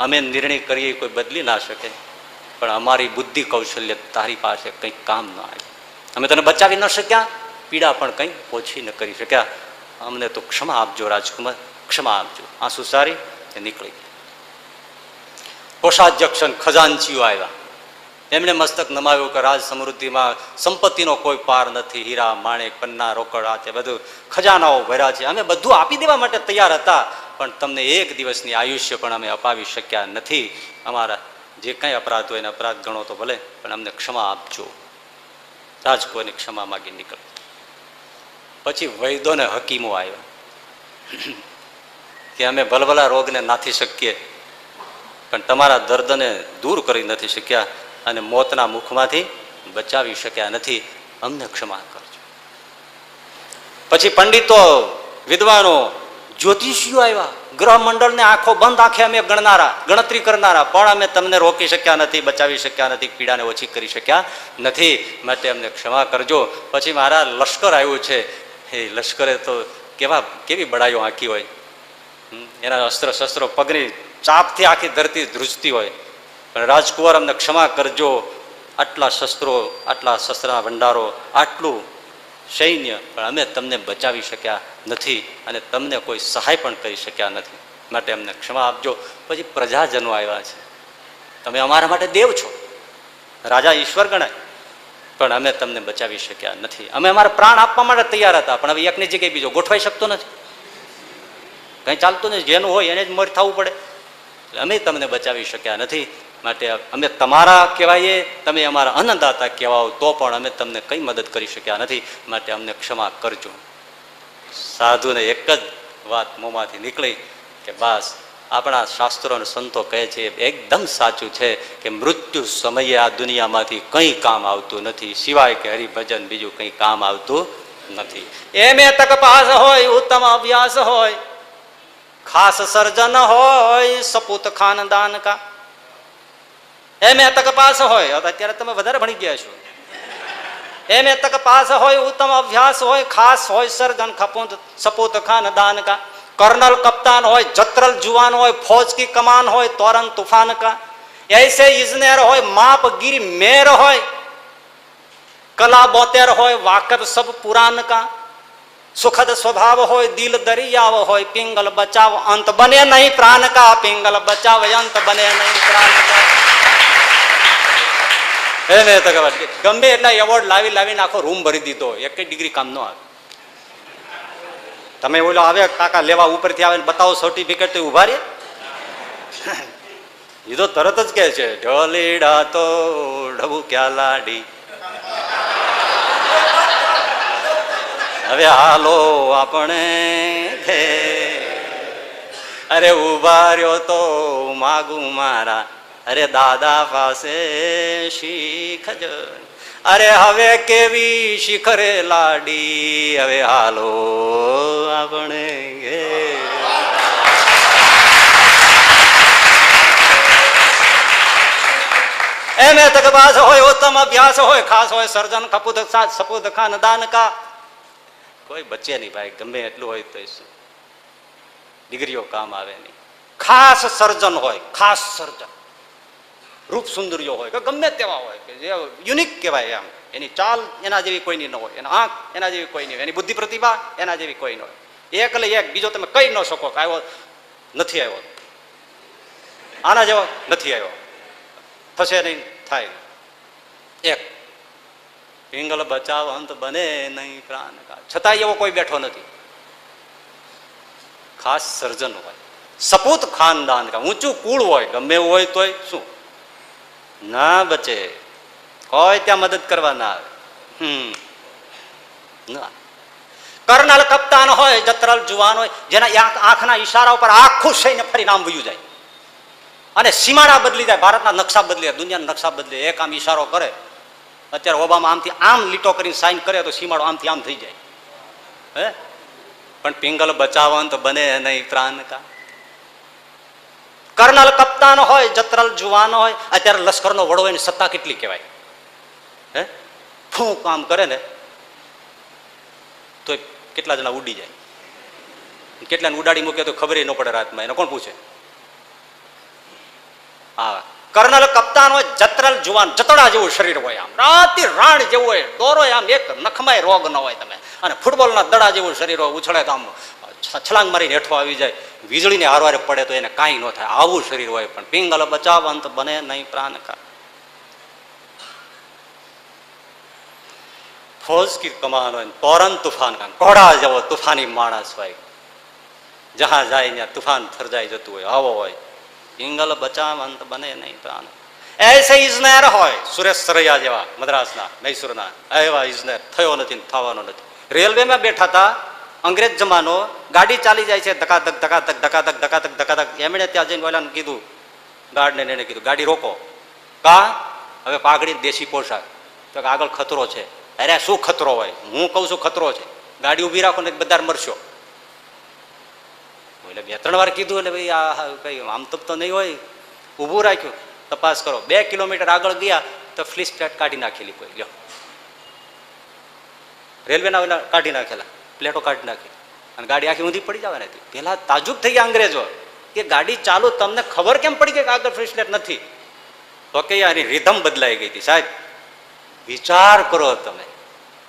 અમે નિર્ણય કરીએ કોઈ બદલી ના શકે, પણ અમારી બુદ્ધિ કૌશલ્ય તારી પાસે કંઈક કામ ન આવે, અમે તને બચાવી ન શક્યા, પીડા પણ કંઈ ઓછી ન કરી શક્યા, અમને તો ક્ષમા આપજો રાજકુમાર, ક્ષમા આપજો. આંસુ સારી એ નીકળી ગયા. કોષાધ્યક્ષ ખજાનચીઓ આવ્યા, એમણે મસ્તક નમાવ્યું કે રાજ સમૃદ્ધિમાં સંપત્તિનો કોઈ પાર નથી, હીરા માણેક પન્ના રોકડ આ તે બધું ખજાનાઓ ભર્યા છે, અમે બધું આપી દેવા માટે તૈયાર હતા, પણ તમને એક દિવસની આયુષ્ય પણ અમે અપાવી શક્યા નથી, અમારા જે કંઈ અપરાધ હોય એને અપરાધ ગણો તો ભલે, પણ અમને ક્ષમા આપજો. રાજકુમારની ક્ષમા માગી નીકળી. પછી વૈદો ને હકીમો આવ્યા કે અમે ભલભલા રોગને નાથી શકીએ, પણ તમારા દર્દને દૂર કરી નથી શક્યા અને મોતના મુખમાંથી બચાવી શક્યા નથી, અમને ક્ષમા કરજો. પછી પંડિતો, વિદ્વાનો, જ્યોતિષીઓ આવ્યા, ગ્રહ મંડળને આંખો બંધ આંખે અમે ગણનારા, ગણતરી કરનારા, પણ અમે તમને રોકી શક્યા નથી, બચાવી શક્યા નથી, પીડાને ઓછી કરી શક્યા નથી, માટે અમને ક્ષમા કરજો. પછી મારા લશ્કર આવ્યું છે, એ લશ્કરે તો કેવી બડાઈઓ આંકી હોય, એના અસ્ત્ર શસ્ત્રો પગની ચાપથી આખી ધરતી ધ્રુજતી હોય, પણ રાજકુંવર અમને ક્ષમા કરજો, આટલા શસ્ત્રો, આટલા શસ્ત્રના ભંડારો, આટલું સૈન્ય, પણ અમે તમને બચાવી શક્યા નથી અને તમને કોઈ સહાય પણ કરી શક્યા નથી, માટે અમને ક્ષમા આપજો. પછી પ્રજાજનો આવ્યા છે, તમે અમારા માટે દેવ છો, રાજા ઈશ્વર ગણાય, પણ અમે તમને બચાવી શક્યા નથી, અમે અમારા પ્રાણ આપવા માટે તૈયાર હતા, પણ હવે એકની જગ્યાએ બીજો ગોઠવાઈ શકતો નથી, કંઈ ચાલતું નથી, જેનું હોય એને જ મોર થવું પડે, અમે તમને બચાવી શક્યા નથી, માટે અમે તમારા કહેવાઈએ, તમે અમારા અન્નદાતા કહેવાઓ તો પણ અમે તમને કંઈ મદદ કરી શક્યા નથી, માટે અમને ક્ષમા કરજો. સાધુને એક જ વાત મોંમાંથી નીકળી કે બસ આપણા શાસ્ત્રો અને સંતો કહે છે એકદમ સાચું છે કે મૃત્યુ સમયે આ દુનિયામાંથી કંઈ કામ આવતું નથી, સિવાય કે હરિભજન બીજું કંઈ કામ આવતું નથી. એમે તક પાસ હોય, ઉત્તમ અભ્યાસ હોય, ખાસ સર્જન હોય, સપૂત ખાનદાન કા, એમે તક પાસ હોય, અત્યારે તમે વધારે ભણી ગયા છો, એમ તક પાસ હોય, ઉત્તમ અભ્યાસ હોય, ખાસ હોય સર્જન સપૂત ખાન દાન કા, कर्नल कप्तान हो, जत्रल जुवान हो, फौज की कमान हो, तोरन तूफान का, ऐसे इजनेर हो, माप गिर मेर हो, कला बोतेर हो, वाकफ सब पुराण का, सुखद स्वभाव हो, दिल दरियाव हो, पिंगल बचाव अंत बने नहीं प्राण का, पिंगल बचाव अंत बने नहीं प्राण का. गमे એટલા એવોર્ડ લાવી લાવીને આખો રૂમ ભરી દીધો, એક ડિગ્રી કામ ન આવે. તમે બોલો આવે કાકા લેવા ઉપરથી આવે બતાવો સર્ટિફિકેટ, તો ઉભા રે. એ તો તરત જ કહે છે ઢોલીડા તો ઢબુ ક્યાં લાડી, હવે હાલો આપણે અરે ઉભા રહ્યો તો માગું મારા, અરે દાદા પાસે શીખજ, અરે હવે કેવી શિખરે લાડી, હવે હાલો આપણે એમ તકબાસ હોય, ઉત્તમ અભ્યાસ હોય, ખાસ હોય સર્જન સપૂત ખાન દાન કા, કોઈ બચે નહીં ભાઈ, ગમે એટલું હોય તો શું ડિગ્રીઓ કામ આવે નહીં. ખાસ સર્જન હોય, ખાસ સર્જન, રૂપ સુંદરીઓ હોય કે ગમે તેવા હોય કે જે યુનિક કહેવાય, એમ એની ચાલ એના જેવી કોઈની ન હોય, એના આંખ એના જેવી કોઈની હોય, એની બુદ્ધિ પ્રતિભા એના જેવી કોઈ ન હોય. એક એટલે એક, બીજો તમે કહી ન શકો કે આવ્યો નથી, આવ્યો આના જેવો નથી આવ્યો, થશે નહીં, થાય એક. પિંગલ બચાવ અંત બને નહીં પ્રાણ કા, છતાં એવો કોઈ બેઠો નથી. ખાસ સર્જન હોય, સપૂત ખાનદાન કા, ઊંચું કુળ હોય, ગમે એવું હોય તોય શું ના બચે, કોઈ ત્યાં મદદ કરવા ના આવે. કર્નલ કપ્તાન હોય, જત્રલ જુવાન હોય, જેના આંખના ઈશારા ઉપર આખું સૈન્ય ફરી નામ વયું જાય અને સીમાડા બદલી જાય, ભારતના નકશા બદલે, દુનિયાના નકશા બદલે. એક આમ ઈશારો કરે, અત્યારે ઓબામા આમથી આમ લીટો કરીને સાઈન કરે તો સીમાડો આમથી આમ થઈ જાય. હે પણ પિંગલ બચાવંત બને નહીં પ્રાણ કા. કર્નલ કપ્તાન હોય, જત્રલ જુવાન હોય, અત્યારે લશ્કરનો વડો એની સત્તા કેટલી કહેવાય. હે ફૂંક કામ કરે ને તો કેટલા જણા ઉડી જાય, કેટલાને ઉડાડી મૂકે તો ખબર ન પડે રાતમાં, એને કોણ પૂછે. હા, કર્નલ કપ્તાન હોય, જત્રલ જુવાન, જતડા જેવું શરીર હોય, આમ રાતી રાણ જેવું હોય, દોરો આમ એક નખમાય રોગ ન હોય તમે, અને ફૂટબોલના દડા જેવું શરીર હોય, ઉછળે તો આમ છલાંગ મારીને હેઠો આવી જાય, વીજળીને હારવારે પડે તો એને કાંઈ ન થાય, આવું શરીર હોય. પણ પિંગલ બચાવ અંત બને નહીં પ્રાણ કા. ફૌજ કી કમાન હોય, તોરન તુફાન કા, ઘોડા જેવો તુફાની માણસ હોય, જહાં જાય ત્યાં તુફાન સર્જાઈ જતું હોય, આવો હોય. પિંગલ બચાવ અંત બને નહીં પ્રાણ. એસે ઇજનેર હોય, સુરેશ સરૈયા જેવા મદ્રાસના મૈસૂરના, એવા ઇજનેર થયો નથી, થવાનો નથી. રેલવેમાં બેઠા હતા, અંગ્રેજ જમાનો, ગાડી ચાલી જાય છે, ધકાધક ધકાધક ધકાધક ધકાધક ધકાધક. એમણે ત્યાં જઈને ઓલાને કીધું, ગાર્ડને એને કીધું ગાડી રોકો. કા હવે પાઘડી દેશી પોશાક, તો આગળ ખતરો છે. અરે શું ખતરો હોય, હું કઉ છું ખતરો છે, ગાડી ઉભી રાખો ને બધા મરશો. એટલે બે ત્રણ વાર કીધું, એટલે ભાઈ આ કઈ આમ તો નહીં હોય. ઊભું રાખ્યું, તપાસ કરો. 2 કિલોમીટર આગળ ગયા તો ફ્લીસ પ્લેટ કાઢી નાખેલી કોઈ, લ્યો રેલવેના ઓલા કાઢી નાખેલા પ્લેટો કાઢી નાખી, અને ગાડી આખી ઊંધી પડી જવા નથી. પેલા તાજુબ થઈ ગયા અંગ્રેજો કે ગાડી ચાલુ, તમને ખબર કેમ પડી ગઈ કે આગળ ફ્લીસ પ્લેટ નથી? તો કે આની રિધમ બદલાઈ ગઈ હતી. સાહેબ વિચાર કરો તમે,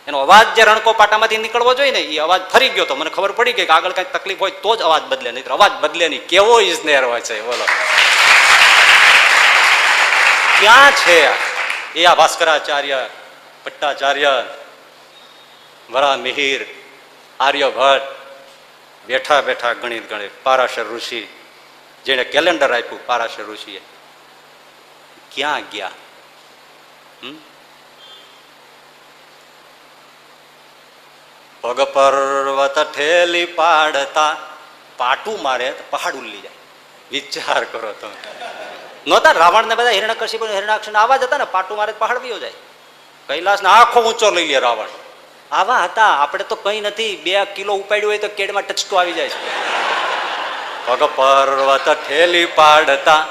એનો અવાજ જે રણકો પાટામાંથી નીકળવો જોઈએ ને, એ અવાજ ફરી ગયો તો મને ખબર પડી ગઈ કે આગળ કઈક તકલીફ હોય તો જ અવાજ બદલે, નહીં અવાજ બદલે નહીં. કેવો ઇજનેર હોય છે બોલો. ક્યાં છે એ આ ભાસ્કરાચાર્ય, ભટ્ટાચાર્ય, વરા મિહિર, આર્યભટ્ટ, બેઠા બેઠા ગણિત ગણિત. પારાશર ઋષિ, જેને કેલેન્ડર આપ્યું પારાશર ઋષિએ, ક્યાં ગયા? પગ પર્વત ઠેલી પાડતા, પાટું મારે તો પહાડ ઉલ્લી જાય. વિચાર કરો તમે. નહોતા રાવણ ને બધા હિરણ્યકશિપુ હિરણ્યાક્ષ આવા જ હતા ને, પાટું મારે પહાડ વયો જાય. કૈલાસ ને આખો ઊંચો લઈ લે રાવણ. આવા હતા. આપણે તો કઈ નથી, 2 કિલો ઉપાડ્યું હોય તો કેડમાં ટચકો આવી જાય છે. પગ પર્વત ઠેલી પાડતા,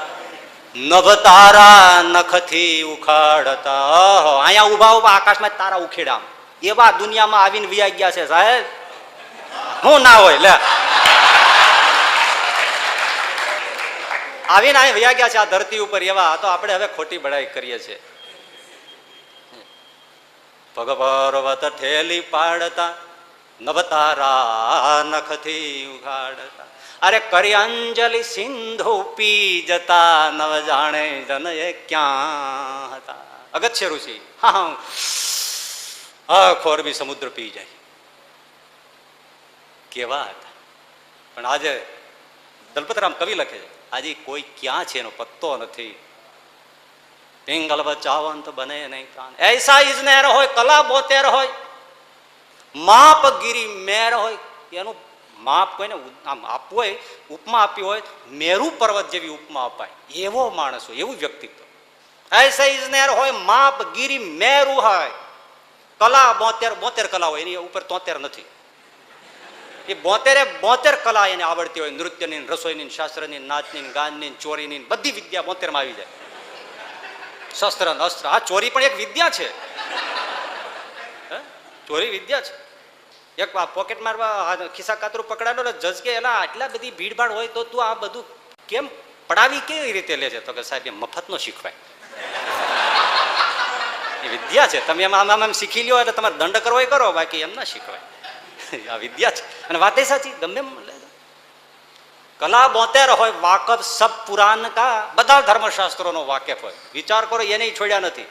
નભ તારા નખથી ઉખાડતા. અહીંયા ઉભા ઉભા આકાશમાં તારા ઉખેડા એવા દુનિયામાં આવીને વ્યાઈ ગયા છે સાહેબ. હું ના હોય લે, આવીને અહીં વ્યા ગયા છે આ ધરતી ઉપર એવા. તો આપણે હવે ખોટી બડાઈ કરીએ છીએ. પગ પર્વત ઠેલી પાડતા નભ તારા નખથી ઉખાડતા. અરે કરી અંજલિ સિંધુ પી જતા નવ જાણે જન એ ક્યાં હતા. અગત્ય ઋષિ હા ખોરબી સમુદ્ર પી જાય કેવા હતા. પણ આજે દલપતરામ કવિ લખે છે આજે કોઈ ક્યાં છે એનો પત્તો નથી. પિંગલ બચાવંત બને નહીં પ્રાણ. એસા ઇજનેર હોય કલા બોતેર હોય માપગીરી મેર હોય. એનું માપ કોઈને આમ આપવું હોય ઉપમા આપી હોય મેરુ પર્વત જેવી ઉપમા અપાય એવો માણસ હોય એવું વ્યક્તિત્વ. એસા ઇજનેર હોય માપગીરી મેરુ હોય. કલા બોતેર કલા હોય એની ઉપર 73 નથી. એ 72 કલા એને આવડતી હોય. નૃત્યની, રસોઈની, શાસ્ત્રની, નાચની, ગાનની, ચોરીની બધી વિદ્યા 72 માં આવી જાય. શસ્ત્ર અસ્ત્ર, આ ચોરી પણ એક વિદ્યા છે. ચોરી વિદ્યા છે. એક પોકેટ મારવા ખિસ્સા કાતરું પકડાડો ને જજ કે એલા આટલા બધી ભીડભાડ હોય તો તું આ બધું કેમ પડાવી કેવી રીતે લે છે? તો કે સાહેબ એ મફત નો શીખવાય. એ વિદ્યા છે. તમે આમ શીખી લ્યો એટલે તમારે દંડ કરવો એ કરો, બાકી એમ ના શીખવાય. આ વિદ્યા છે. અને વાત એ સાચી, ગમે કલા 72 હોય વાકફ સબ પુરાણ કા. બધા ધર્મશાસ્ત્રોનો વાકેફ હોય. વિચાર કરો એને છોડ્યા નથી.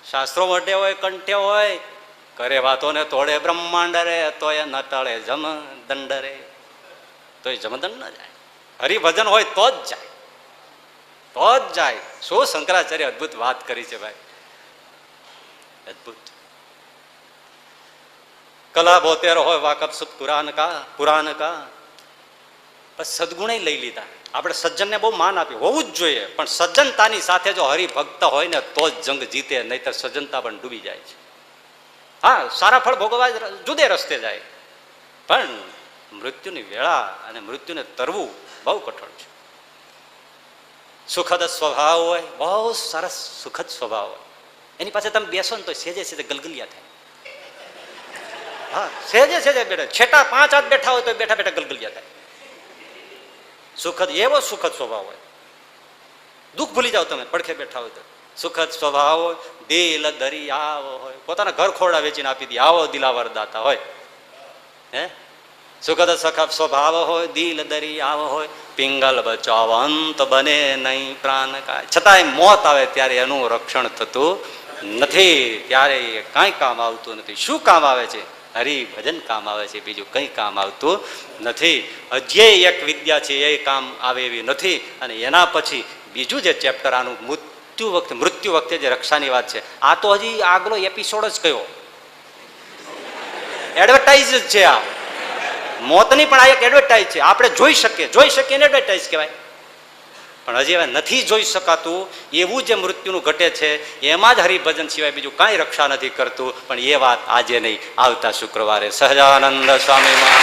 શાસ્ત્રો મોઢે હોય, કંઠે હોય, કરે વાતો ને તોડે બ્રહ્માંડ રે, તો એ ન ટળે જમ દંડ રે, તો એ જમદંડ ન જાય. હરિભજન હોય તો જ જાય, તો જ જાય. શું શંકરાચાર્ય અદભુત વાત કરી છે ભાઈ, અદભુત. કલા 72 હોય વાકફ સબ પુરાણ કા. સદગુણે લઈ લીધા. આપણે સજ્જનને બહુ માન આપ્યું, હોવું જ જોઈએ, પણ સજ્જનતાની સાથે જો હરિભક્ત હોય ને તો જ જંગ જીતે, નહીતર સજ્જનતા પણ ડૂબી જાય છે. હા, સારા ફળ ભોગવવા જુદે રસ્તે જાય, પણ મૃત્યુની વેળા અને મૃત્યુને તરવું બહુ કઠણ છે. સુખદ સ્વભાવ હોય, બહુ સરસ સુખદ સ્વભાવ હોય, એની પાસે તમે બેસો ને તો સેજે સેજે ગલગલિયા થાય. હા, સેજે સેજે બેઠા, છેટા 5 હાથ બેઠા હોય તો બેઠા બેઠા ગલગલિયા થાય. સુખદ, એવો સુખદ સ્વભાવ હોય. દુઃખ ભૂલી જાઓ તમે પડખે બેઠા હોય તો. સુખદ સ્વભાવ હોય, દિલ દરિયાવો હોય, પોતાના ઘર ખોરડા વેચીને આપી દે આવો દિલાવર દાતા હોય. હે, સુખદ સખદ સ્વભાવ હોય, દિલ દરિયાવો હોય, પિંગલ બચાવંત બને નહીં પ્રાણ કાય. છતાંય મોત આવે ત્યારે એનું રક્ષણ થતું નથી, ત્યારે એ કાંઈ કામ આવતું નથી. શું કામ આવે છે? હરિભજન કામ આવે છે, બીજું કંઈ કામ આવતું નથી. હજી એક વિદ્યા છે એ કામ આવે એવી નથી. અને એના પછી બીજું જે ચેપ્ટર આનું મૃત્યુ વખતે જે રક્ષાની વાત છે, આ તો હજી આગલો એપિસોડ જ કયો, એડવર્ટાઇઝ જ છે. આ મોતની પણ આ એક એડવર્ટાઇઝ છે. આપણે જોઈ શકીએ ને એડવર્ટાઇઝ કહેવાય. પણ હજી હવે નથી જોઈ શકાતું એવું જે મૃત્યુનું ઘટે છે, એમાં જ હરિભજન સિવાય બીજું કાંઈ રક્ષા નથી કરતું. પણ એ વાત આજે નહીં, આવતા શુક્રવારે સહજાનંદ સ્વામીમાં